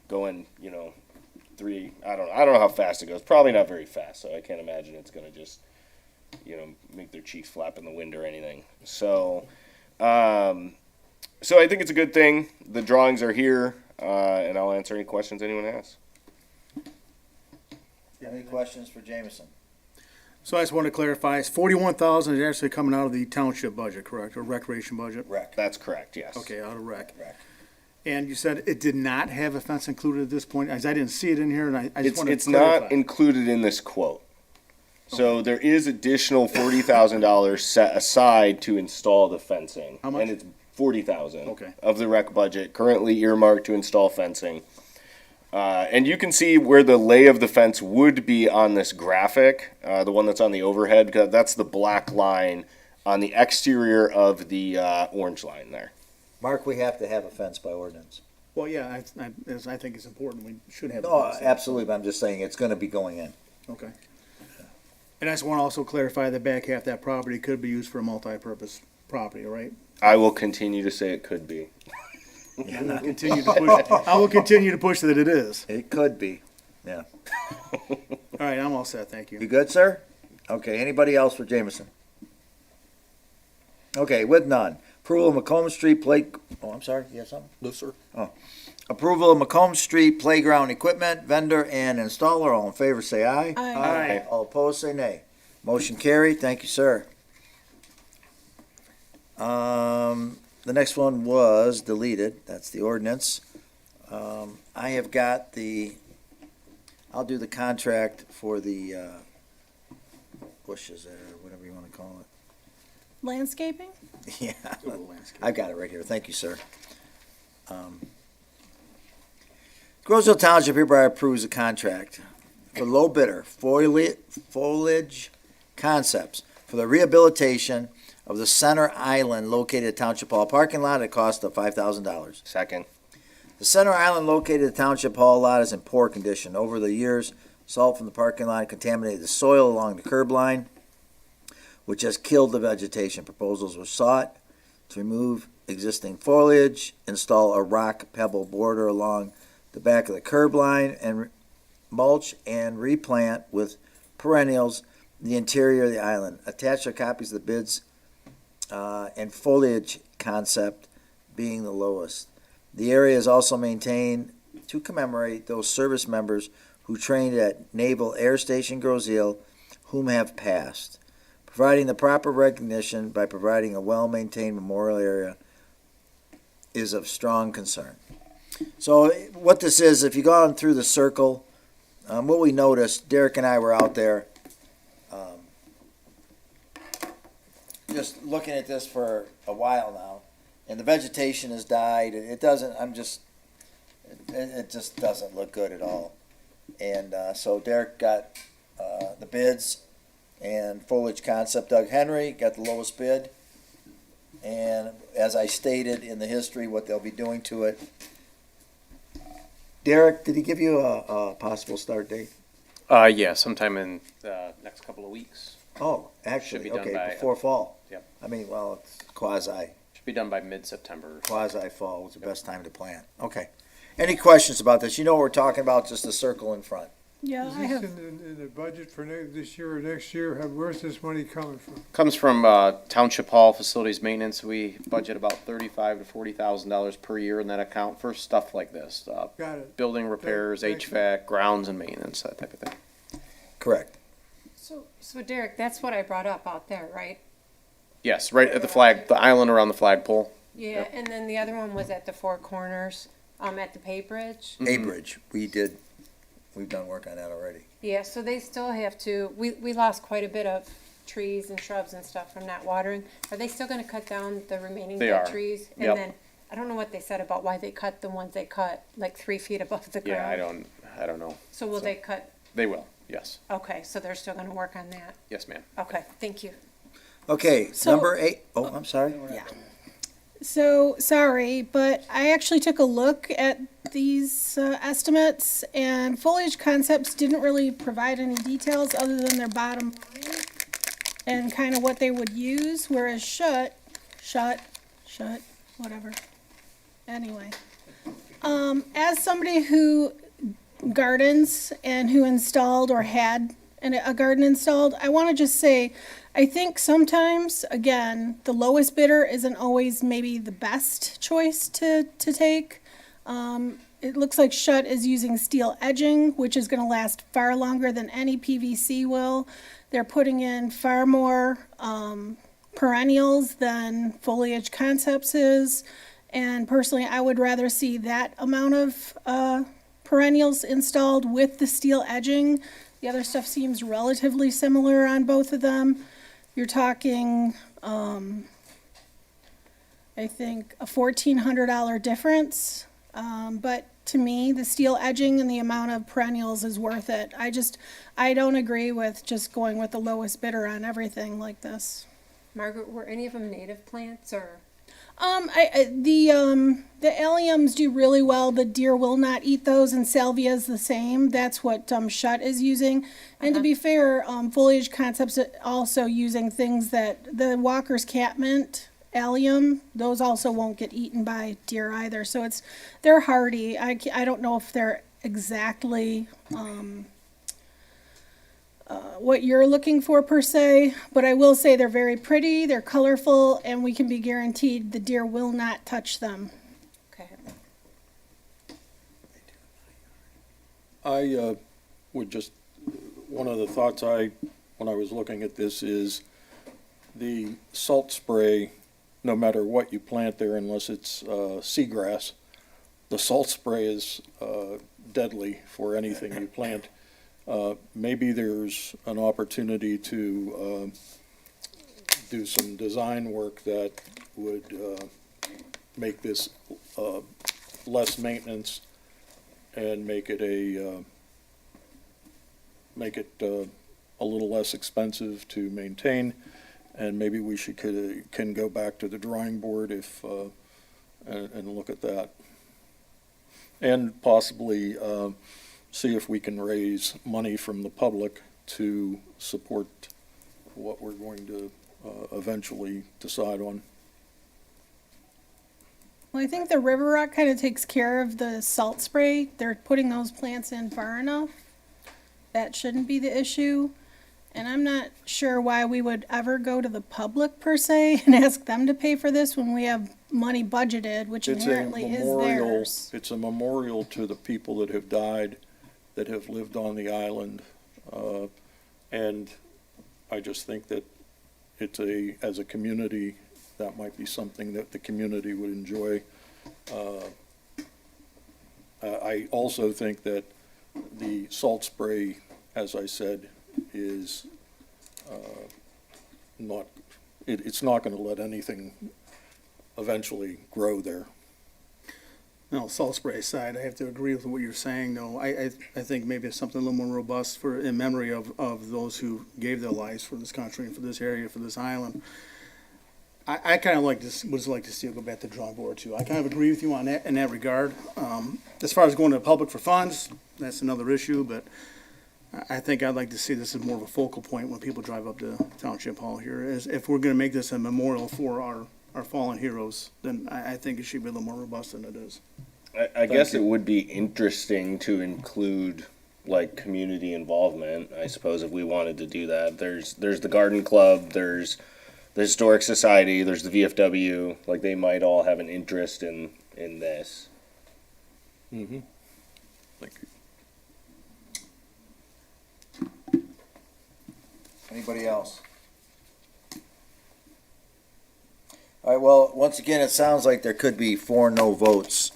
going, I don't know how fast it goes. Probably not very fast. So I can't imagine it's going to just, make their cheeks flap in the wind or anything. So I think it's a good thing. The drawings are here, and I'll answer any questions anyone has. Any questions for Jameson? So I just want to clarify, it's $41,000 is actually coming out of the township budget, correct, or recreation budget? Rec. That's correct, yes. Okay, out of rec. Rec. And you said it did not have a fence included at this point, as I didn't see it in here, and I just want to It's clarify. not included in this quote. So there is additional $40,000 set aside to install the fencing. How much? And it's $40,000 Okay. of the rec budget, currently earmarked to install fencing. And you can see where the lay of the fence would be on this graphic, the one that's on the overhead, because that's the black line on the exterior of the orange line there. Mark, we have to have a fence by ordinance. Well, yeah, I think it's important, we should have. a No, fence. absolutely, but I'm just saying it's gonna be going in. Okay. And I just want to also clarify the back half of that property could be used for a multi-purpose property, right? I will continue to say it could be. I will continue to push that it is. It could be. Yeah. All right, I'm all set, thank You you. good, sir? Okay, anybody else for Jameson? Okay, with none. Approval of Macomb Street oh, I'm sorry, you have something? No, sir. Approval of Macomb Street playground equipment, vendor and installer. All in favor, say aye. Aye. All opposed, say nay. Motion carried. Thank you, sir. The next one was deleted. That's the ordinance. I have got I'll do the contract for the, bushes there, whatever you wanna call it. Landscaping? Yeah, I've got it right here. Thank you, sir. Groesville Township hereby approves a contract for low bidder foliage concepts for the rehabilitation of the center island located at Township Hall parking lot at a cost of $5,000. Second. The center island located at Township Hall lot is in poor condition. Over the years, salt from the parking lot contaminated the soil along the curb line, which has killed the vegetation. Proposals were sought to remove existing foliage, install a rock pebble border along the back of the curb line, and mulch and replant with perennials the interior of the island. Attached are copies of the bids and foliage concept being the lowest. The area is also maintained to commemorate those service members who trained at Naval Air Station Groseal whom have passed. Providing the proper recognition by providing a well-maintained memorial area is of strong concern. So what this is, if you go on through the circle, what we noticed, Derek and I were out there just looking at this for a while now, and the vegetation has died. It doesn't, it just doesn't look good at all. And so Derek got the bids, and Foliage Concept, Doug Henry, got the lowest bid. And as I stated in the history, what they'll be doing to it. Derek, did he give you a possible start date? Yeah, sometime in the next couple of weeks. Oh, actually, Should be done okay, by- before fall. Yep. I mean, well, it's Should be done by mid-September. quasi-fall was the best time to plant. Okay. Any questions about this? You know what we're talking about, just a circle in front. Yeah, Is I this have, in the budget for this year or next year? Where's this money coming from? Comes from Township Hall Facilities Maintenance. We budget about $35,000 to $40,000 per year in that account for stuff like this. Got it. Building repairs, Thank you. HVAC, grounds and maintenance, that type of thing. Correct. So Derek, that's what I brought up out there, right? Yes, right at the island around the flagpole. Yeah, Yep. and then the other one was at the Four Corners, at the Pay Bridge. A Bridge, we've done work on that already. Yeah, so they still have to, we lost quite a bit of trees and shrubs and stuff from not watering. Are they still gonna cut down the remaining They dead are. trees? Yep. And then, I don't know what they said about why they cut the ones they cut, like 3 feet above the ground. Yeah, I don't know. So will they cut, They will, yes. okay, so they're still gonna work on that? Yes, ma'am. Okay, thank you. Okay, So- number 8. Oh, I'm sorry. so, sorry, but I actually took a look at these estimates, and Foliage Concepts didn't really provide any details other than their bottom line and kind of what they would use, whereas shut, whatever. Anyway, as somebody who gardens and who installed or had a garden installed, I want to just say, I think sometimes, again, the lowest bidder isn't always maybe the best choice to take. It looks like Shut is using steel edging, which is going to last far longer than any PVC will. They're putting in far more perennials than Foliage Concepts is. And personally, I would rather see that amount of perennials installed with the steel edging. The other stuff seems relatively similar on both of them. You're talking, I think, a $1,400 difference. But to me, the steel edging and the amount of perennials is worth it. I don't agree with just going with the lowest bidder on everything like this. Margaret, were any of them native plants or? The alliums do really well. The deer will not eat those, and salvia is the same. That's what Shut is using. And to be fair, Foliage Concepts are also using things that the Walker's catmint allium, those also won't get eaten by deer either. So they're hardy. I don't know if they're exactly what you're looking for per se, but I will say they're very pretty, they're colorful, and we can be guaranteed the deer will not touch them. Okay. I would just, one of the thoughts when I was looking at this is the salt spray, no matter what you plant there, unless it's seagrass, the salt spray is deadly for anything you plant. Maybe there's an opportunity to do some design work that would make this less maintenance and make it a little less expensive to maintain. And maybe we can go back to the drawing board and look at that. And possibly see if we can raise money from the public to support what we're going to eventually decide on. Well, I think the River Rock kind of takes care of the salt spray. They're putting those plants in far enough. That shouldn't be the issue. And I'm not sure why we would ever go to the public per se and ask them to pay for this when we have money budgeted, which inherently is theirs. It's a memorial to the people that have died, that have lived on the island. And I just think that as a community, that might be something that the community would enjoy. I also think that the salt spray, as I said, is it's not going to let anything eventually grow there. No, salt spray aside, I have to agree with what you're saying, though. I think maybe it's something a little more robust in memory of those who gave their lives for this country and for this area, for this island. I kind of would like to see it go back to the drawing board, too. I kind of agree with you on that, in that regard. As far as going to the public for funds, that's another issue, but I think I'd like to see this as more of a focal point when people drive up to Township Hall here. If we're going to make this a memorial for our fallen heroes, then I think it should be a little more robust than it is. I guess it would be interesting to include like community involvement, I suppose, if we wanted to do that. There's the garden club, there's the historic society, there's the VFW, like they might all have an interest in this. Mm-hmm. Thank you. Anybody else? All right, well, once again, it sounds like there could be 4 no votes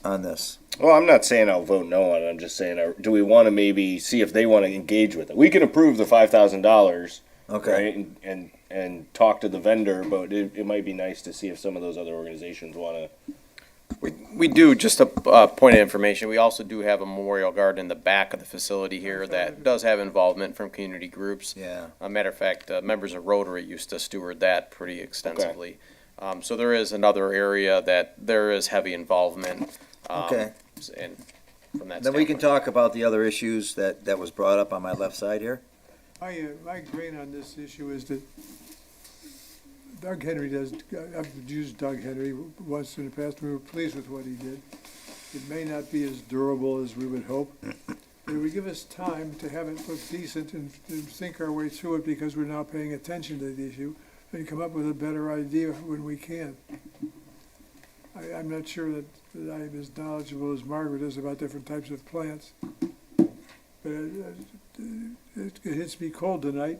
on this. Well, I'm not saying I'll vote no on it. I'm just saying, do we want to maybe see if they want to engage with it? We can approve the $5,000, Okay. right, and talk to the vendor, but it might be nice to see if some of those other organizations want to. We do, just a point of information, we also do have a memorial garden in the back of the facility here that does have involvement from community groups. Yeah. A matter of fact, members of Rotary used to steward that pretty extensively. So there is another area that there is heavy involvement. Okay. And from that Then we can standpoint. talk about the other issues that was brought up on my left side here. My grain on this issue is that Doug Henry I've used Doug Henry once in the past, we were pleased with what he did. It may not be as durable as we would hope, but it would give us time to have it look decent and think our way through it because we're now paying attention to the issue and come up with a better idea when we can. I'm not sure that I'm as knowledgeable as Margaret is about different types of plants, but it hits me cold tonight.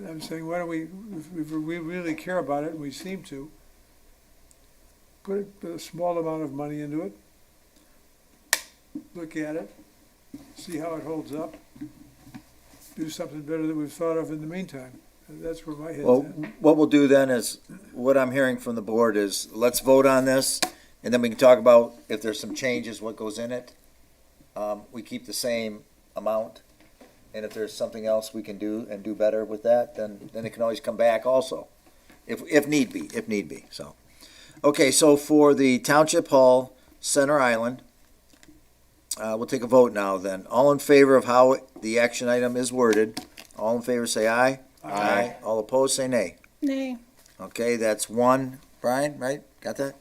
I'm saying, why don't we, if we really care about it, and we seem to, put a small amount of money into it, look at it, see how it holds up, do something better than we've thought of in the meantime. That's where my head's Well, at. what we'll do then is, what I'm hearing from the board is, let's vote on this, and then we can talk about if there's some changes, what goes in it. We keep the same amount, and if there's something else we can do and do better with that, then it can always come back also, if need be, so. Okay, so for the Township Hall, Center Island, we'll take a vote now then. All in favor of how the action item is worded, all in favor say aye. Aye. All opposed say nay. Nay. Okay, that's one. Brian, right? Got that?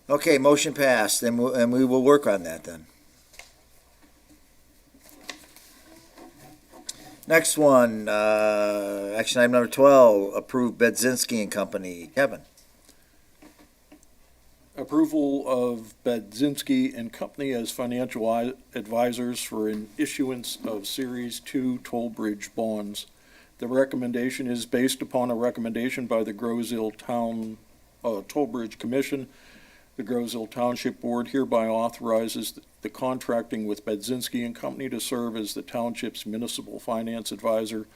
Okay, motion passed, and we will work on that then. Next one, action item number 12, approve Bendzinski and Company. Kevin? Approval of Bendzinski and Company as financial advisors for an issuance of Series 2 toll bridge bonds. The recommendation is based upon a recommendation by the Groseal Town Toll Bridge Commission. The Groseal Township Board hereby authorizes the contracting with Bendzinski and Company to serve as the township's municipal finance advisor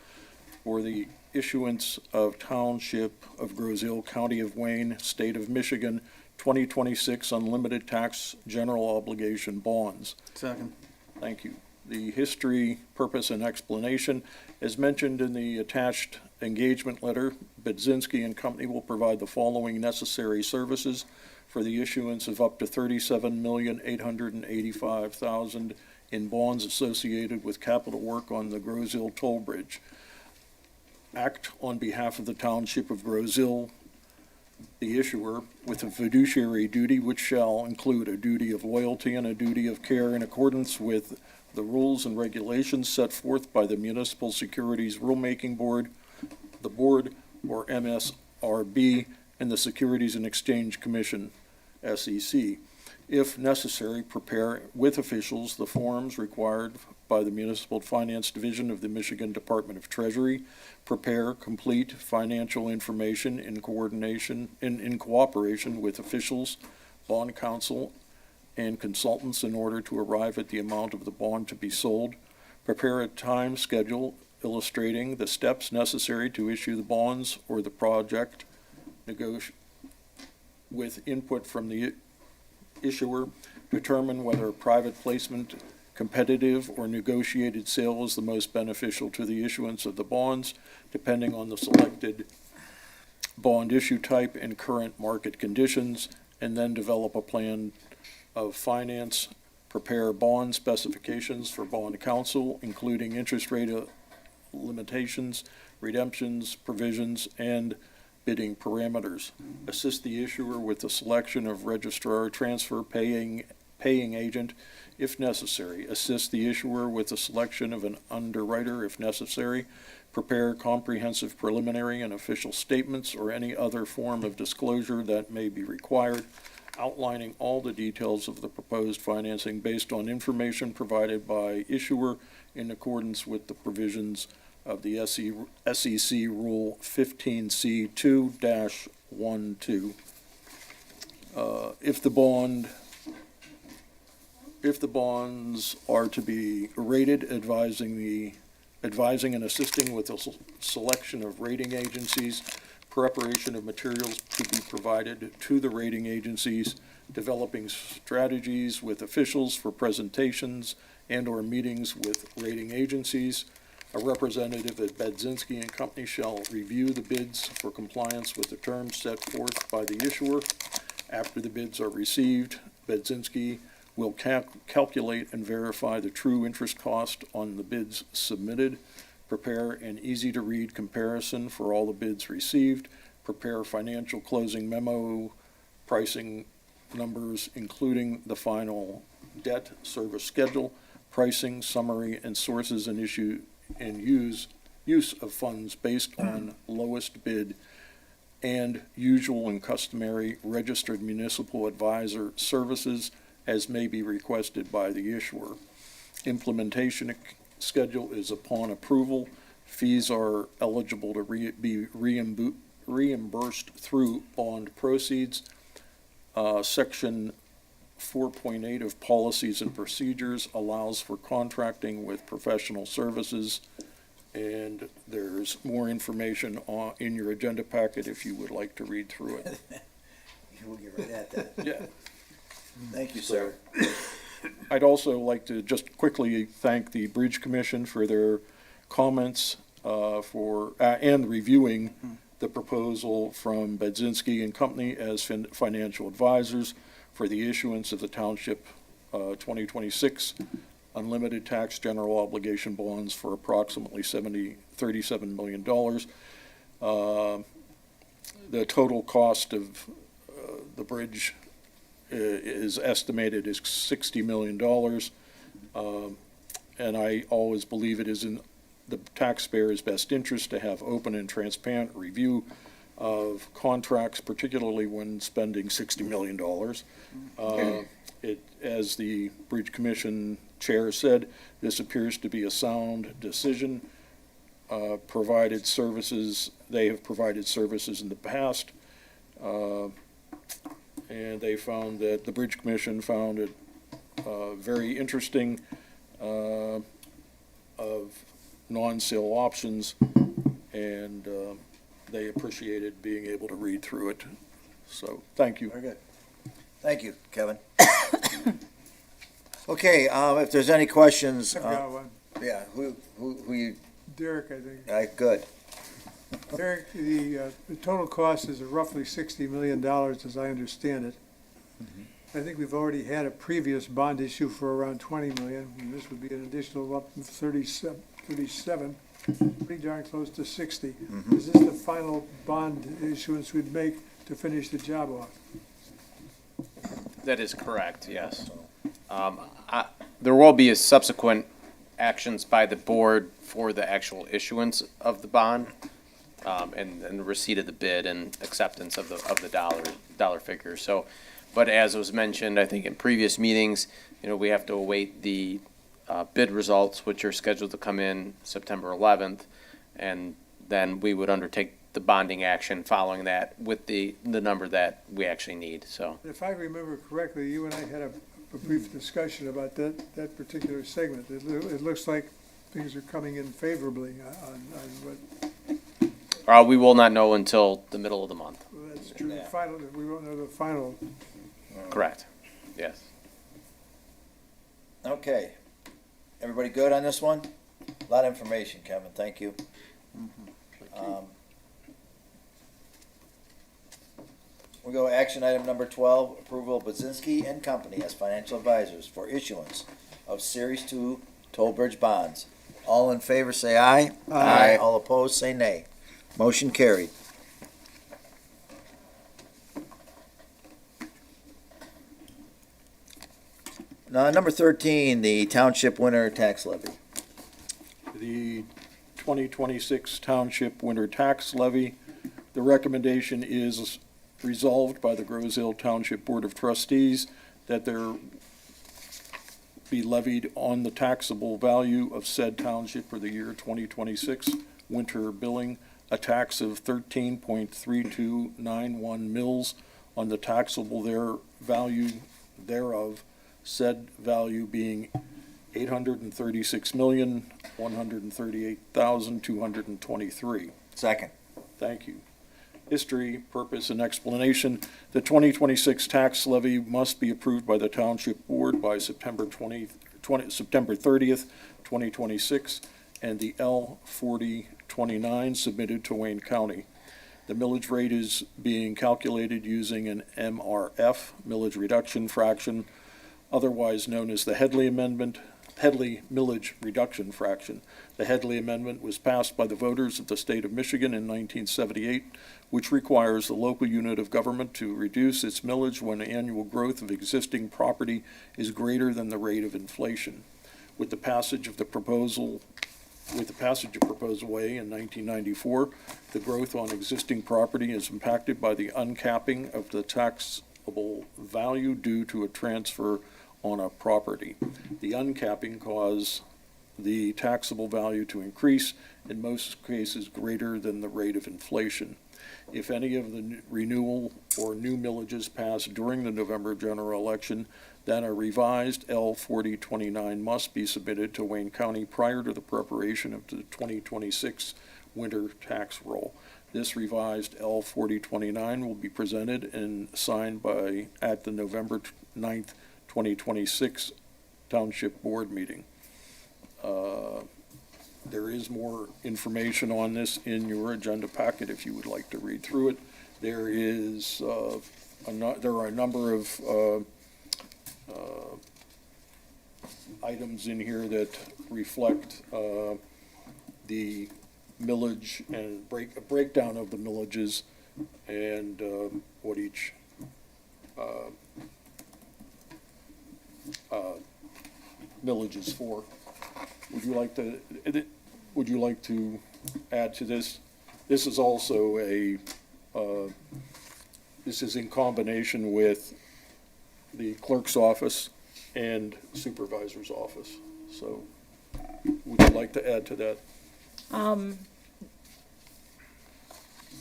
for the issuance of Township of Groseal, County of Wayne, State of Michigan, 2026 unlimited tax general obligation bonds. Second. Thank you. The history, purpose, and explanation, as mentioned in the attached engagement letter, Bendzinski and Company will provide the following necessary services for the issuance of up to $37,885,000 in bonds associated with capital work on the Groseal Toll Bridge. Act on behalf of the Township of Groseal, the issuer, with a fiduciary duty which shall include a duty of loyalty and a duty of care in accordance with the rules and regulations set forth by the Municipal Securities Rulemaking Board, the Board, or MSRB, and the Securities and Exchange Commission, SEC. If necessary, prepare with officials the forms required by the Municipal Finance Division of the Michigan Department of Treasury. Prepare complete financial information in cooperation with officials, bond counsel, and consultants in order to arrive at the amount of the bond to be sold. Prepare a time schedule illustrating the steps necessary to issue the bonds or the project, with input from the issuer, determine whether a private placement, competitive, or negotiated sale is the most beneficial to the issuance of the bonds, depending on the selected bond issue type and current market conditions, and then develop a plan of finance, prepare bond specifications for bond counsel, including interest rate limitations, redemptions, provisions, and bidding parameters. Assist the issuer with the selection of registrar, transfer, paying agent, if necessary. Assist the issuer with the selection of an underwriter, if necessary. Prepare comprehensive preliminary and official statements or any other form of disclosure that may be required, outlining all the details of the proposed financing based on information provided by issuer in accordance with the provisions of the SEC Rule 15C2-12. If the bonds are to be rated, advising and assisting with the selection of rating agencies, preparation of materials to be provided to the rating agencies, developing strategies with officials for presentations and/or meetings with rating agencies. A representative at Bendzinski and Company shall review the bids for compliance with the terms set forth by the issuer. After the bids are received, Bendzinski will calculate and verify the true interest cost on the bids submitted. Prepare an easy-to-read comparison for all the bids received. Prepare financial closing memo, pricing numbers, including the final debt service schedule, pricing, summary, and sources and use of funds based on lowest bid, and usual and customary registered municipal advisor services as may be requested by the issuer. Implementation schedule is upon approval. Fees are eligible to be reimbursed through bond proceeds. Section 4.8 of Policies and Procedures allows for contracting with professional services, and there's more information in your agenda packet if you would like to read through it. We'll get right at that. Yeah. Thank you, sir. I'd also like to just quickly thank the Bridge Commission for their comments and reviewing the proposal from Bendzinski and Company as financial advisors for the issuance of the Township 2026 unlimited tax general obligation bonds for approximately $37 million. The total cost of the bridge is estimated as $60 million. And I always believe it is in the taxpayer's best interest to have open and transparent review of contracts, particularly when spending $60 million. As the Bridge Commission Chair said, this appears to be a sound decision. Provided services, they have provided services in the past, and they found that, the Bridge Commission found it very interesting of non-sale options, and they appreciated being able to read through it. So, thank you. Very good. Thank you, Kevin. Okay, if there's any questions, I've got one. yeah, who you, Derek, I think. good. Derek, the total cost is roughly $60 million, as I understand it. I think we've already had a previous bond issue for around $20 million, and this would be an additional up to 37, pretty darn close to 60. Is this the final bond issuance we'd make to finish the job off? That is correct, yes. There will be a subsequent actions by the board for the actual issuance of the bond, and the receipt of the bid and acceptance of the dollar figure. So, but as was mentioned, I think in previous meetings, we have to await the bid results, which are scheduled to come in September 11th, and then we would undertake the bonding action following that with the number that we actually need, so. If I remember correctly, you and I had a brief discussion about that particular segment. It looks like things are coming in favorably on what, We will not know until the middle of the month. well, that's true. The final, we won't know the final. Correct, yes. Okay. Everybody good on this one? A lot of information, Kevin, thank you. We go action item number 12, approval of Bendzinski and Company as financial advisors for issuance of Series 2 toll bridge bonds. All in favor, say aye. Aye. All opposed, say nay. Motion carried. Now, number 13, the Township Winter Tax Levy. The 2026 Township Winter Tax Levy, the recommendation is resolved by the Grosse Ile Township Board of Trustees that there be levied on the taxable value of said township for the year 2026 winter billing a tax of 13.3291 mils on the taxable value thereof, said value being $836,138,223. Second. Thank you. History, purpose, and explanation. The 2026 tax levy must be approved by the Township Board by September 30th, 2026, and the L4029 submitted to Wayne County. The millage rate is being calculated using an MRF, millage reduction fraction, otherwise known as the Headley Amendment, Headley Millage Reduction Fraction. The Headley Amendment was passed by the voters of the state of Michigan in 1978, which requires the local unit of government to reduce its millage when annual growth of existing property is greater than the rate of inflation. With the passage of Proposal A in 1994, the growth on existing property is impacted by the uncapping of the taxable value due to a transfer on a property. The uncapping caused the taxable value to increase, in most cases greater than the rate of inflation. If any of the renewal or new millages pass during the November general election, then a revised L4029 must be submitted to Wayne County prior to the preparation of the 2026 winter tax roll. This revised L4029 will be presented and signed at the November 9th, 2026 Township Board meeting. There is more information on this in your agenda packet if you would like to read through it. There is there are a number of items in here that reflect the millage and a breakdown of the millages and what each millage is for. Would you like to add to this? This is also this is in combination with the clerk's office and supervisor's office. So would you like to add to that?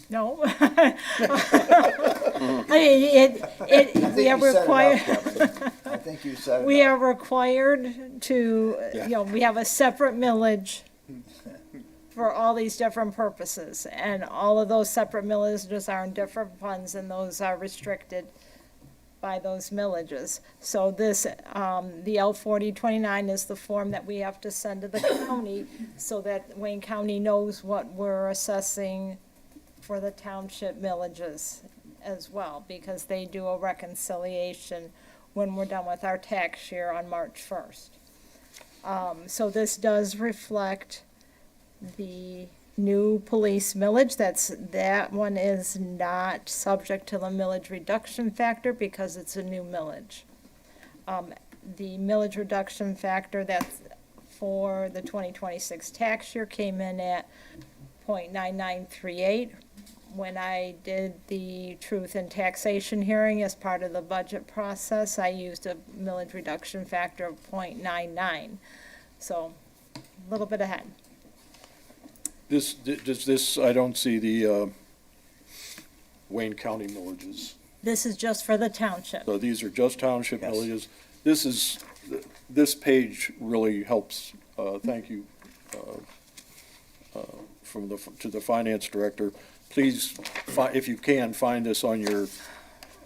No. I mean, we are required, I think you said we it. are required to, you know, we have a separate millage for all these different purposes, and all of those separate millages are in different funds, and those are restricted by those millages. So this, the L 4029 is the form that we have to send to the county, so that Wayne County knows what we're assessing for the township millages as well, because they do a reconciliation when we're done with our tax year on March 1st. So this does reflect the new police millage. That one is not subject to the millage reduction factor because it's a new millage. The millage reduction factor that's for the 2026 tax year came in at 0.9938. When I did the truth and taxation hearing as part of the budget process, I used a millage reduction factor of 0.99. So a little bit ahead. I don't see the Wayne County millages. This is just for the township. So these are just township Yes. millages. This page really helps, thank you, to the finance director. Please, if you can, find this on the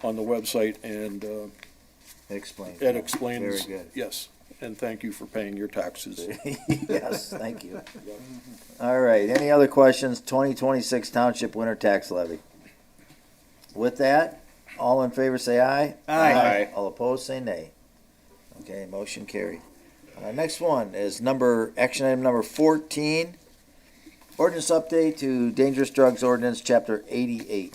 website, and Explain. it explains. Very good. Yes, and thank you for paying your taxes. Yes, thank you. All right, any other questions? 2026 Township Winter Tax Levy. With that, all in favor say aye. Aye. All opposed say nay. Okay, motion carried. Next one is action item number 14. Ordinance update to Dangerous Drugs Ordinance, Chapter 88.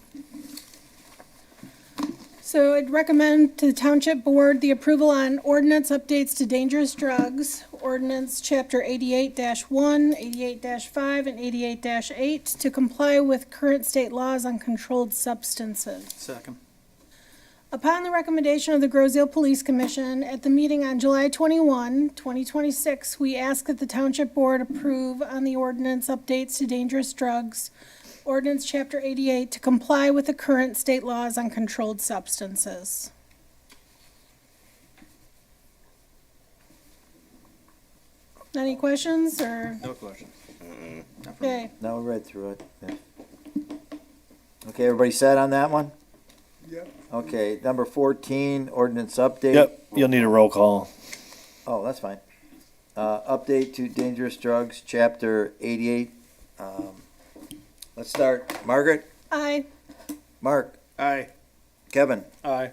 So I'd recommend to the Township Board the approval on ordinance updates to dangerous drugs, ordinance chapter 88-1, 88-5, and 88-8 to comply with current state laws on controlled substances. Second. Upon the recommendation of the Groseal Police Commission at the meeting on July 21, 2026, we ask that the Township Board approve on the ordinance updates to dangerous drugs, ordinance chapter 88, to comply with the current state laws on controlled substances. Any questions, or? No question. Okay, Now we read through it. Yeah. Okay, everybody set on that one? Yep. Okay, number 14, ordinance update. Yep, you'll need a roll call. Oh, that's fine. Update to dangerous drugs, chapter 88. Let's start. Margaret? aye. Mark? Aye. Kevin? Aye.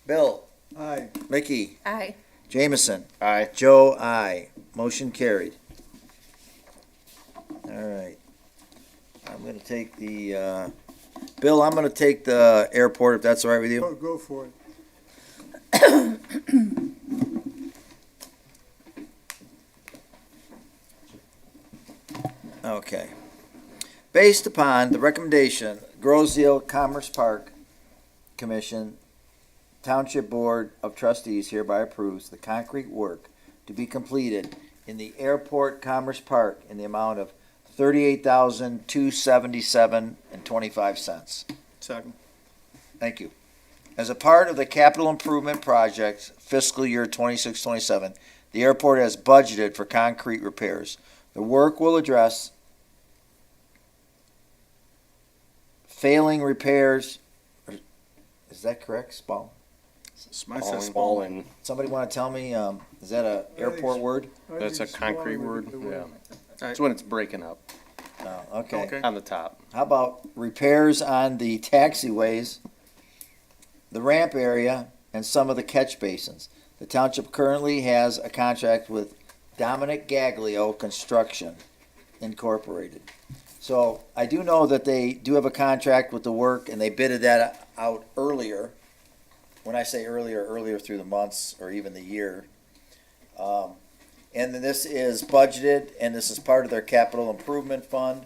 Bill? Aye. Mickey? Aye. Jameson? Aye. Joe? Aye. Motion carried. All right. I'm gonna take the, Bill, I'm gonna take the airport, if that's all right with you. Go for it. Okay. Based upon the recommendation, Groseal Commerce Park Commission, Township Board of Trustees hereby approves the concrete work to be completed in the Airport Commerce Park in the amount of $38,277.25. Second. Thank you. As a part of the capital improvement project fiscal year 26-27, the airport has budgeted for concrete repairs. The work will address failing repairs. Is that correct, Spall? Mine says Spalding. Somebody want to tell me, is that a airport word? That's a concrete word, yeah. Aye. It's when it's breaking up No, okay. Okay. on the top. How about repairs on the taxiways, the ramp area, and some of the catch basins? The township currently has a contract with Dominic Gaglio Construction Incorporated So I do know that they do have a contract with the work, and they bidded that out earlier. When I say earlier, earlier through the months or even the year. And then this is budgeted, and this is part of their capital improvement fund,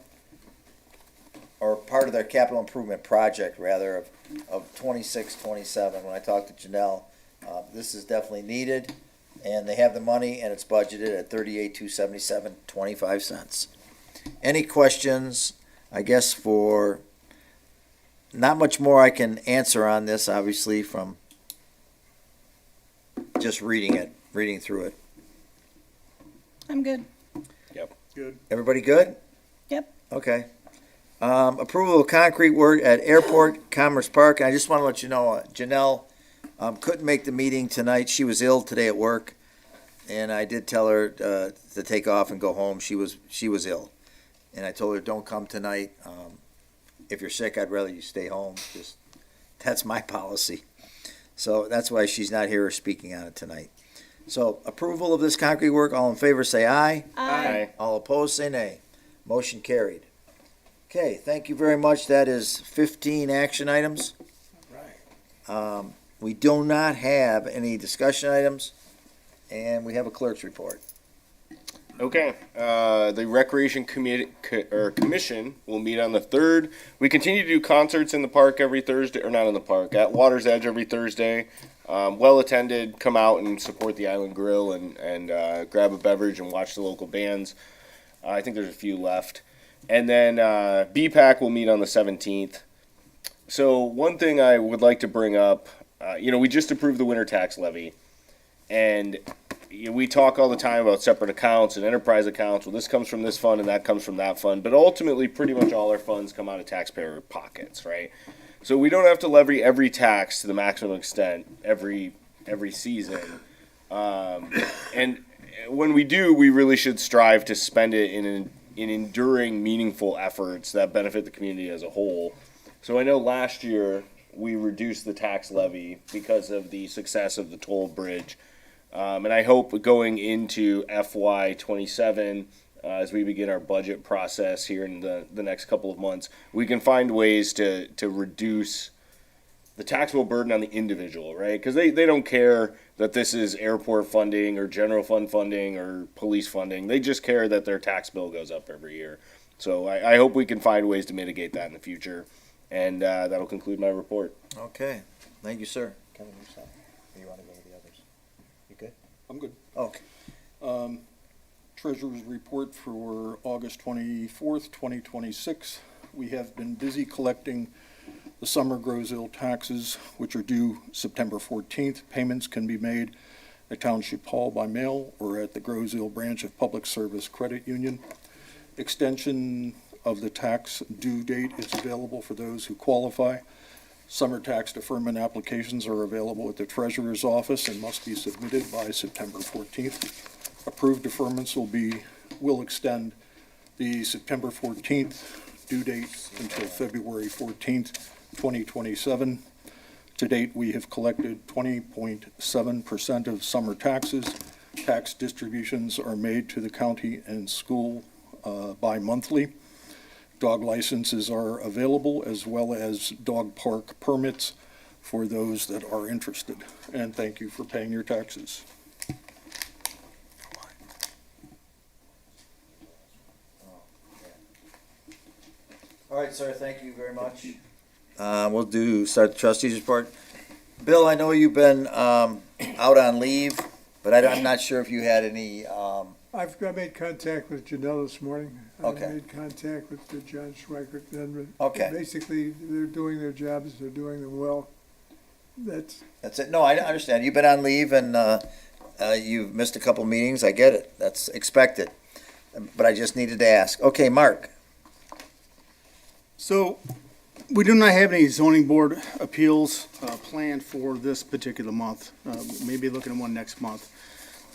or part of their capital improvement project, rather, of 26, 27. When I talked to Janelle, this is definitely needed, and they have the money, and it's budgeted at 38,277.25. Any questions? I guess for, not much more I can answer on this, obviously, from just reading through it. I'm good. Good. Everybody good? Yep. Okay. Approval of concrete work at Airport Commerce Park. I just want to let you know, Janelle couldn't make the meeting tonight. She was ill today at work, and I did tell her to take off and go home. She was ill, and I told her, don't come tonight. If you're sick, I'd rather you stay home. That's my policy. So that's why she's not here speaking on it tonight. So approval of this concrete work, all in favor say aye. Aye. All opposed say nay. Motion carried. Okay, thank you very much. That is 15 action items. We do not have any discussion items, and we have a clerk's report. Okay, the Recreation Commission will meet on the 3rd. We continue to do concerts in the park every Thursday, or not in the park, at Water's Edge every Thursday. Well attended, come out and support the Island Grill and grab a beverage and watch the local bands. I think there's a few left. And then BPAC will meet on the 17th. So one thing I would like to bring up, we just approved the winter tax levy. And we talk all the time about separate accounts and enterprise accounts. Well, this comes from this fund and that comes from that fund. But ultimately, pretty much all our funds come out of taxpayer pockets, right? So we don't have to levy every tax to the maximum extent every season. And when we do, we really should strive to spend it in enduring, meaningful efforts that benefit the community as a whole. So I know last year we reduced the tax levy because of the success of the toll bridge. And I hope going into FY27, as we begin our budget process here in the next couple of months, we can find ways to reduce the taxable burden on the individual, right? Because they don't care that this is airport funding or general fund funding or police funding. They just care that their tax bill goes up every year. So I hope we can find ways to mitigate that in the future. And that'll conclude my report. Okay, thank you, sir. Kevin, you stop. Or you want to go with the others? You good? I'm good. Okay. Treasurer's report for August 24th, 2026. We have been busy collecting the summer Grosville taxes, which are due September 14th. Payments can be made at Township Hall by mail or at the Grosville Branch of Public Service Credit Union. Extension of the tax due date is available for those who qualify. Summer tax deferment applications are available at the Treasurer's office and must be submitted by September 14th. Approved deferments will extend the September 14th due date until February 14th, 2027. To date, we have collected 20.7% of summer taxes. Tax distributions are made to the county and school bi-monthly. Dog licenses are available, as well as dog park permits for those that are interested. And thank you for paying your taxes. All right, sir, thank you very much. We'll start the trustees report. Bill, I know you've been out on leave, but I'm not sure if you had any, I made contact with Janelle this morning. Okay. I made contact with John Schweikert. And Okay. basically, they're doing their jobs, they're doing them well. That's it. No, I understand. You've been on leave and you've missed a couple meetings. I get it. That's expected. But I just needed to ask. Okay, Mark. So, we do not have any zoning board appeals planned for this particular month. Maybe looking at one next month.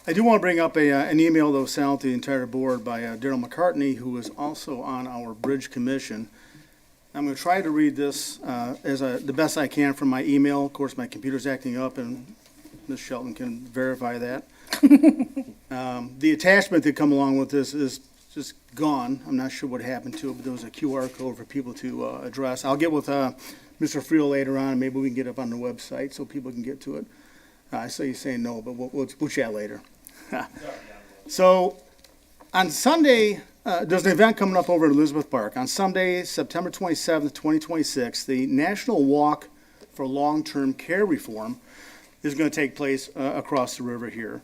I do want to bring up an email that was sent out to the entire board by Daryl McCartney, who is also on our Bridge Commission. I'm going to try to read this the best I can from my email. Of course, my computer's acting up, and Ms. Shelton can verify that. The attachment that come along with this is just gone. I'm not sure what happened to it, but there was a QR code for people to address. I'll get with Mr. Friel later on, and maybe we can get up on the website so people can get to it. I saw you saying no, but we'll chat later. So, on Sunday, there's an event coming up over at Elizabeth Park. On Sunday, September 27th, 2026, the National Walk for Long-Term Care Reform is going to take place across the river here.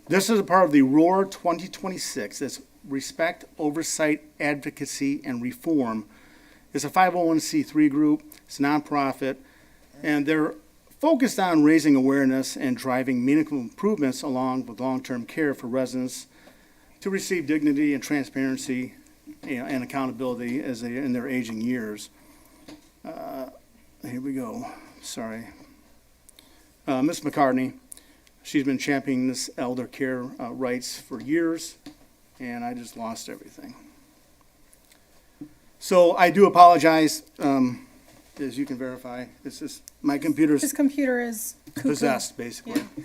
This is a part of the ROAR 2026. That's Respect, Oversight, Advocacy, and Reform. It's a 501c3 group. It's a nonprofit, and they're focused on raising awareness and driving meaningful improvements along with long-term care for residents to receive dignity and transparency, and accountability as they in their aging years. Here we go. Sorry. Ms. McCartney, she's been championing this elder care rights for years, and I just lost everything. So I do apologize, as you can verify. It's just my computer's His computer is cuckoo. possessed, basically. Yeah.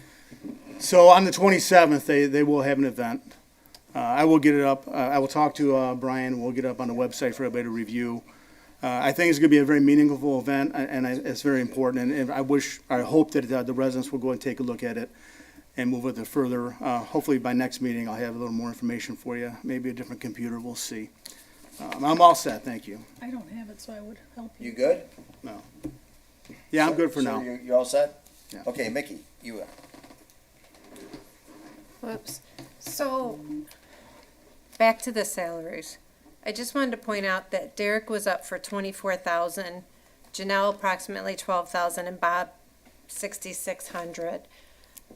So on the 27th, they will have an event. I will get it up. I will talk to Brian. We'll get it up on the website for everybody to review. I think it's going to be a very meaningful event, and it's very important. And I hope that the residents will go and take a look at it and move with it further. Hopefully by next meeting, I'll have a little more information for you. Maybe a different computer. We'll see. I'm all set. Thank you. I don't have it, so I would help you. You good? No. Yeah, I'm good for So now. you're all set? Yeah. Okay, Mickey, you. Whoops. So, back to the salaries. I just wanted to point out that Derek was up for 24,000, Janelle approximately 12,000, and Bob 6,600.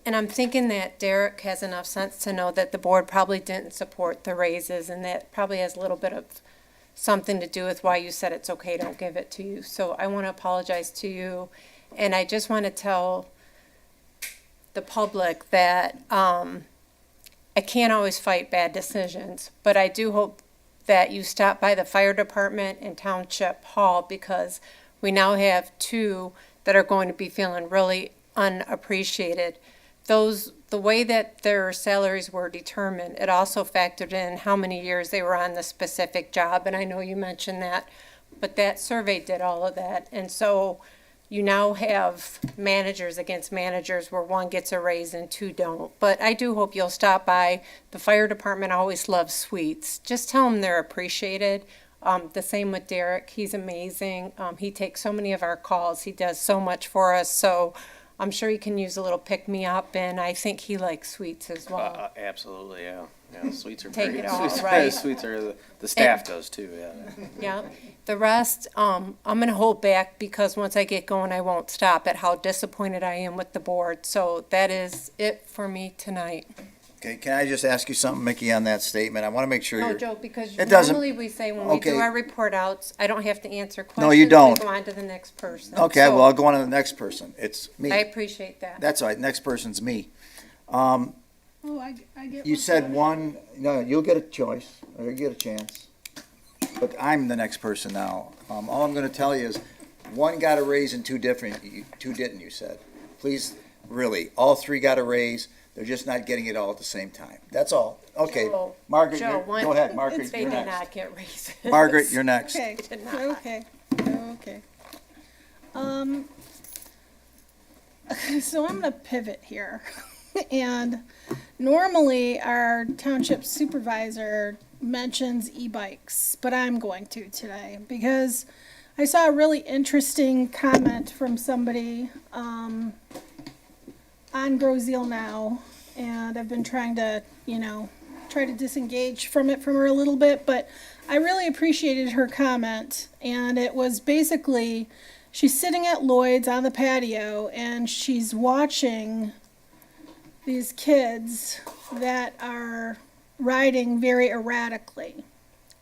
And I'm thinking that Derek has enough sense to know that the board probably didn't support the raises, and that probably has a little bit of something to do with why you said it's okay, don't give it to you. So I want to apologize to you, and I just want to tell the public that I can't always fight bad decisions, but I do hope that you stop by the fire department and Township Hall, because we now have two that are going to be feeling really unappreciated. The way that their salaries were determined, it also factored in how many years they were on the specific job, and I know you mentioned that, but that survey did all of that. And so you now have managers against managers where one gets a raise and two don't. But I do hope you'll stop by. The fire department always loves sweets. Just tell them they're appreciated. The same with Derek. He's amazing. He takes so many of our calls. He does so much for us. So I'm sure he can use a little pick-me-up, and I think he likes sweets as well. Absolutely, yeah. Yeah, sweets are Take great. it all, Sweets- right? Sweets are, the staff does too, yeah. Yeah. The rest, I'm going to hold back, because once I get going, I won't stop at how disappointed I am with the board. So that is it for me tonight. Okay, can I just ask you something, Mickey, on that statement? I want to make sure No, you're. Joe, because It doesn't- normally we say when we Okay. do our report outs, I don't have to answer questions. No, you don't. We go on to the next person. Okay, So well, I'll go on to the next person. It's me. I appreciate that. That's all right, next person's me. Oh, I get You one. said one, no, you'll get a choice, or you get a chance. But I'm the next person now. All I'm gonna tell you is, one got a raise and two didn't, you said. Please, really, all three got a raise, they're just not getting it all at the same time. That's all. Okay, Joe, Margaret, Joe, go ahead, Margaret, They you're did next. not get raises. Margaret, you're next. Okay, Did not. okay, okay. So I'm gonna pivot here. And normally our township supervisor mentions e-bikes, but I'm going to today because I saw a really interesting comment from somebody on Grozeal Now, and I've been trying to, try to disengage from her a little bit, but I really appreciated her comment, and it was basically, she's sitting at Lloyd's on the patio, and she's watching these kids that are riding very erratically.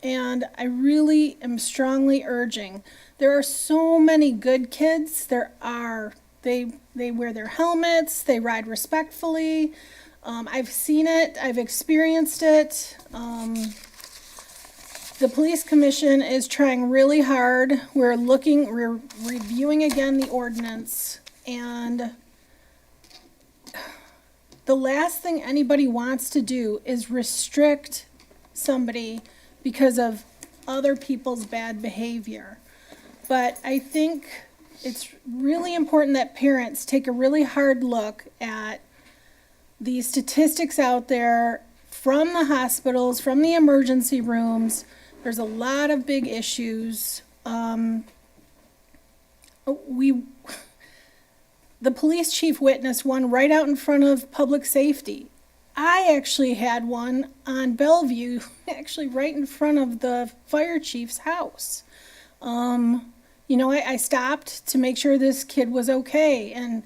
And I really am strongly urging, there are so many good kids. They wear their helmets, they ride respectfully. I've seen it, I've experienced it. The police commission is trying really hard. We're reviewing again the ordinance, and the last thing anybody wants to do is restrict somebody because of other people's bad behavior. But I think it's really important that parents take a really hard look at the statistics out there from the hospitals, from the emergency rooms. There's a lot of big issues. The police chief witnessed one right out in front of public safety. I actually had one on Bellevue, actually right in front of the fire chief's house. I stopped to make sure this kid was okay, and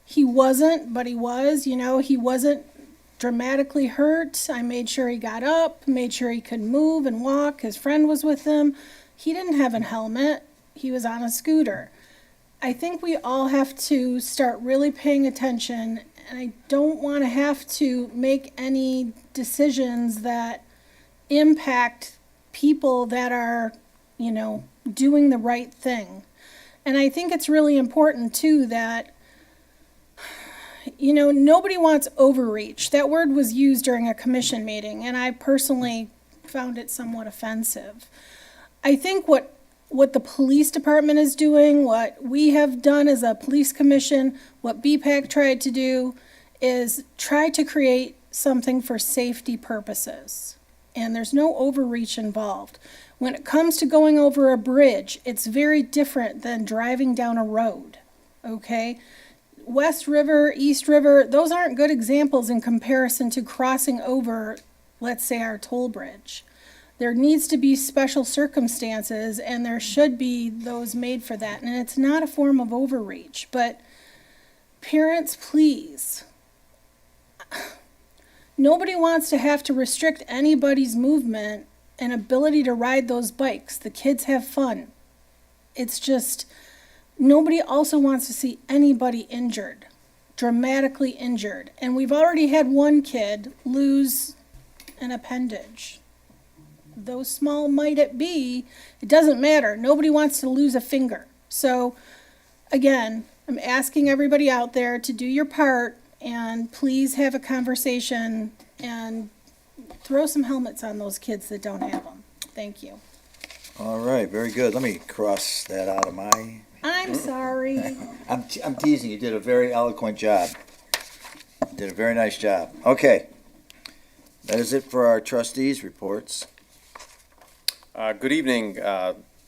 he wasn't, but he was. He wasn't dramatically hurt. I made sure he got up, made sure he could move and walk. His friend was with him. He didn't have a helmet. He was on a scooter. I think we all have to start really paying attention, and I don't want to have to make any decisions that impact people that are, doing the right thing. And I think it's really important, too, that, nobody wants overreach. That word was used during a commission meeting, and I personally found it somewhat offensive. I think what the police department is doing, what we have done as a police commission, what BPAC tried to do, is try to create something for safety purposes. And there's no overreach involved. When it comes to going over a bridge, it's very different than driving down a road, okay? West River, East River, those aren't good examples in comparison to crossing over, let's say, our toll bridge. There needs to be special circumstances, and there should be those made for that. And it's not a form of overreach. But parents, please. Nobody wants to have to restrict anybody's movement and ability to ride those bikes. The kids have fun. It's just, nobody also wants to see anybody injured, dramatically injured. And we've already had one kid lose an appendage. Though small might it be, it doesn't matter. Nobody wants to lose a finger. So, again, I'm asking everybody out there to do your part, and please have a conversation and throw some helmets on those kids that don't have them. Thank you. All right, very good. Let me cross that out of my... I'm sorry. I'm teasing. You did a very eloquent job. You did a very nice job. Okay. That is it for our trustees' reports. Good evening,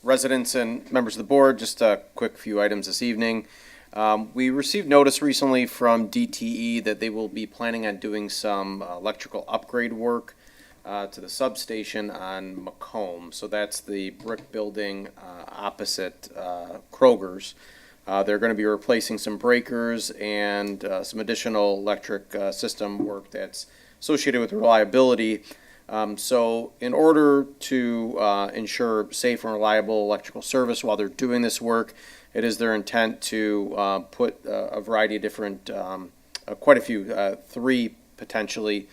residents and members of the board. Just a quick few items this evening. We received notice recently from DTE that they will be planning on doing some electrical upgrade work to the substation on Macomb. So that's the brick building opposite Kroger's. They're going to be replacing some breakers and some additional electric system work that's associated with reliability. So in order to ensure safe and reliable electrical service while they're doing this work, it is their intent to put a variety of different, quite a few, 3 potentially,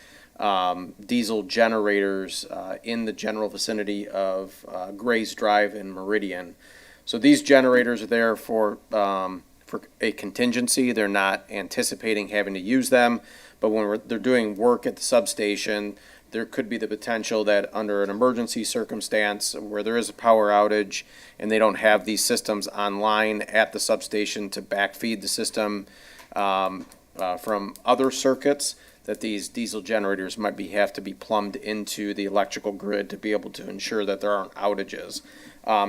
diesel generators in the general vicinity of Gray's Drive and Meridian. So these generators are there for a contingency. They're not anticipating having to use them, but when they're doing work at the substation, there could be the potential that under an emergency circumstance where there is a power outage and they don't have these systems online at the substation to backfeed the system from other circuits, that these diesel generators might have to be plumbed into the electrical grid to be able to ensure that there aren't outages.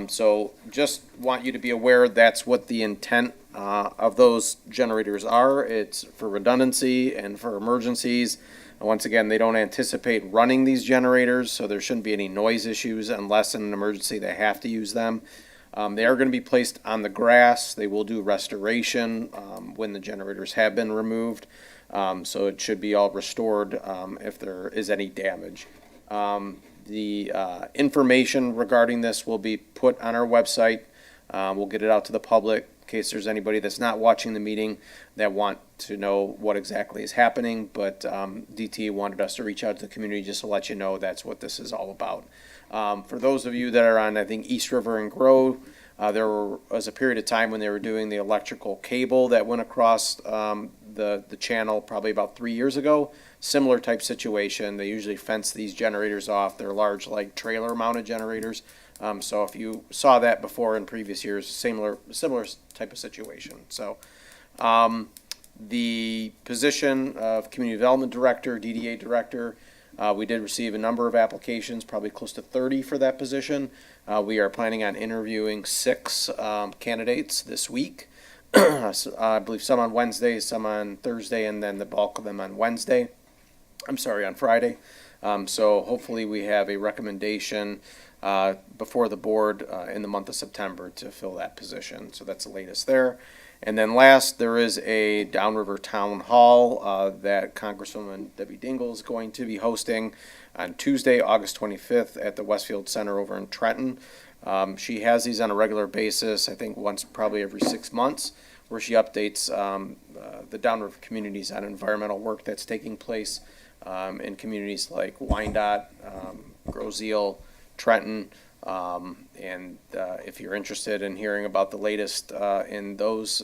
So just want you to be aware that's what the intent of those generators are. It's for redundancy and for emergencies. And once again, they don't anticipate running these generators, so there shouldn't be any noise issues unless in an emergency they have to use them. They are going to be placed on the grass. They will do restoration when the generators have been removed. So it should be all restored if there is any damage. The information regarding this will be put on our website. We'll get it out to the public in case there's anybody that's not watching the meeting that want to know what exactly is happening. But DT wanted us to reach out to the community just to let you know that's what this is all about. For those of you that are on, I think, East River and Grove, there was a period of time when they were doing the electrical cable that went across the channel probably about 3 years ago. similar type situation. They usually fence these generators off. They're large, like trailer mounted generators. So if you saw that before in previous years, similar type of situation. So the position of Community Development Director, DDA Director, we did receive a number of applications, probably close to 30 for that position. We are planning on interviewing 6 candidates this week. So, I believe some on Wednesday, some on Thursday, and then the bulk of them on on Friday. So hopefully we have a recommendation before the board in the month of September to fill that position. So that's the latest there. And then last, there is a Downriver Town Hall that Congresswoman Debbie Dingle is going to be hosting on Tuesday, August 25th at the Westfield Center over in Trenton. She has these on a regular basis, I think once probably every 6 months, where she updates the Downriver communities on environmental work that's taking place in communities like Wyandotte, Groseal, Trenton. And if you're interested in hearing about the latest in those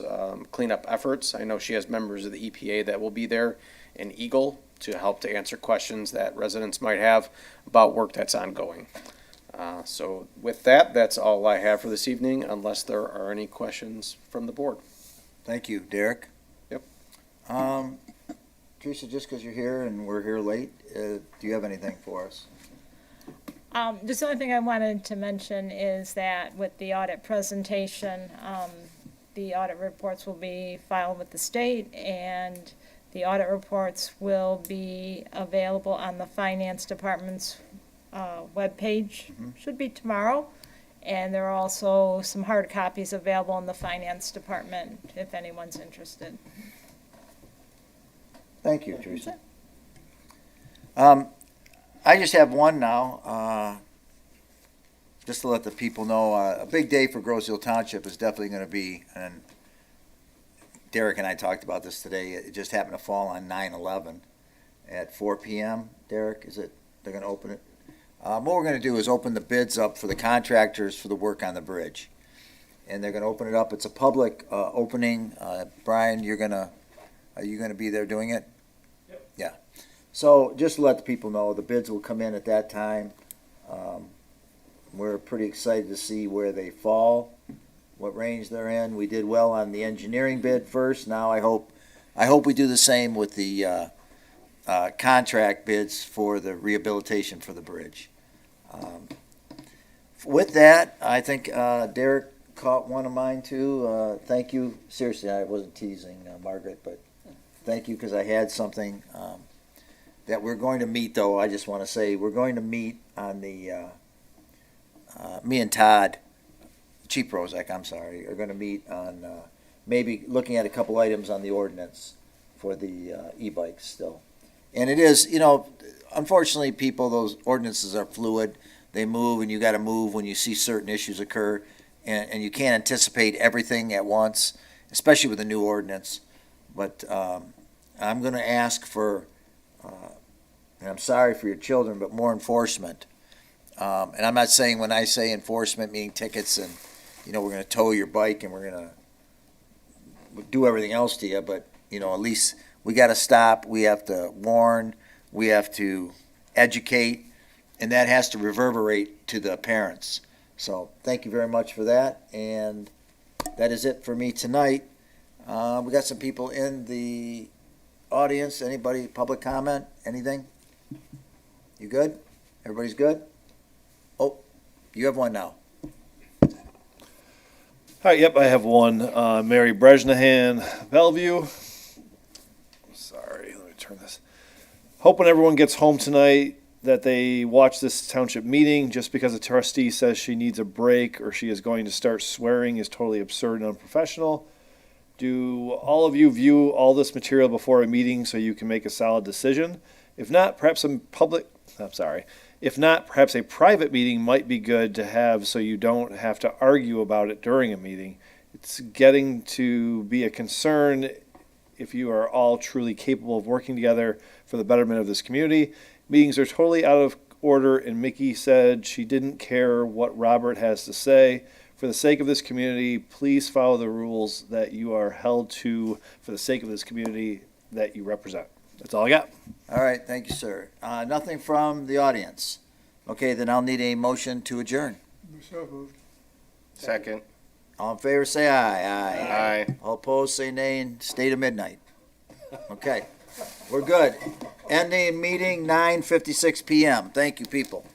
cleanup efforts, I know she has members of the EPA that will be there in Eagle to help to answer questions that residents might have about work that's ongoing. So with that, that's all I have for this evening, unless there are any questions from the board. Thank you, Derek. Yep. Teresa, just because you're here and we're here late, do you have anything for us? Just the only thing I wanted to mention is that with the audit presentation, the audit reports will be filed with the state, and the audit reports will be available on the Finance Department's webpage. Should be tomorrow. And there are also some hard copies available in the Finance Department if anyone's interested. Thank you, Teresa. I just have one now, just to let the people know, a big day for Groseal Township is definitely going to be, and Derek and I talked about this today, it just happened to fall on 9/11 at 4 p.m. Derek, is it, they're going to open it? What we're going to do is open the bids up for the contractors for the work on the bridge. And they're going to open it up. It's a public opening. Brian, are you going to be there doing it? Yep. Yeah. So just to let the people know, the bids will come in at that time. We're pretty excited to see where they fall, what range they're in. We did well on the engineering bid first. Now I hope we do the same with the contract bids for the rehabilitation for the bridge. With that, I think Derek caught one of mine too. Thank you. Seriously, I wasn't teasing Margaret, but thank you because I had something that we're going to meet, though. I just want to say we're going to meet on the, me and Todd, Chief Rozak, I'm sorry, are going to meet on maybe looking at a couple items on the ordinance for the e-bikes still. And it is, unfortunately, people, those ordinances are fluid. They move, and you got to move when you see certain issues occur, and you can't anticipate everything at once, especially with a new ordinance. But I'm going to ask for, and I'm sorry for your children, but more enforcement. And I'm not saying when I say enforcement, meaning tickets and, we're going to tow your bike and we're going to do everything else to you, but, at least we got to stop. We have to warn. We have to educate. And that has to reverberate to the parents. So thank you very much for that. And that is it for me tonight. We got some people in the audience. Anybody, public comment, anything? You good? Everybody's good? Oh, you have one now. All right, yep, I have one. Mary Bresnahan, Bellevue. Sorry, let me turn this. Hoping everyone gets home tonight, that they watch this township meeting. Just because a trustee says she needs a break or she is going to start swearing is totally absurd and unprofessional. Do all of you view all this material before a meeting so you can make a solid decision? If not, perhaps a private meeting might be good to have so you don't have to argue about it during a meeting. It's getting to be a concern if you are all truly capable of working together for the betterment of this community. Meetings are totally out of order, and Mickey said she didn't care what Robert has to say. For the sake of this community, please follow the rules that you are held to for the sake of this community that you represent. That's all I got. All right, thank you, sir. Nothing from the audience. Okay, then I'll need a motion to adjourn. So moved. Second. All in favor, say aye. Aye. All opposed, say nay, and stay to midnight. Okay, we're good. Ending meeting 9:56 PM. Thank you, people.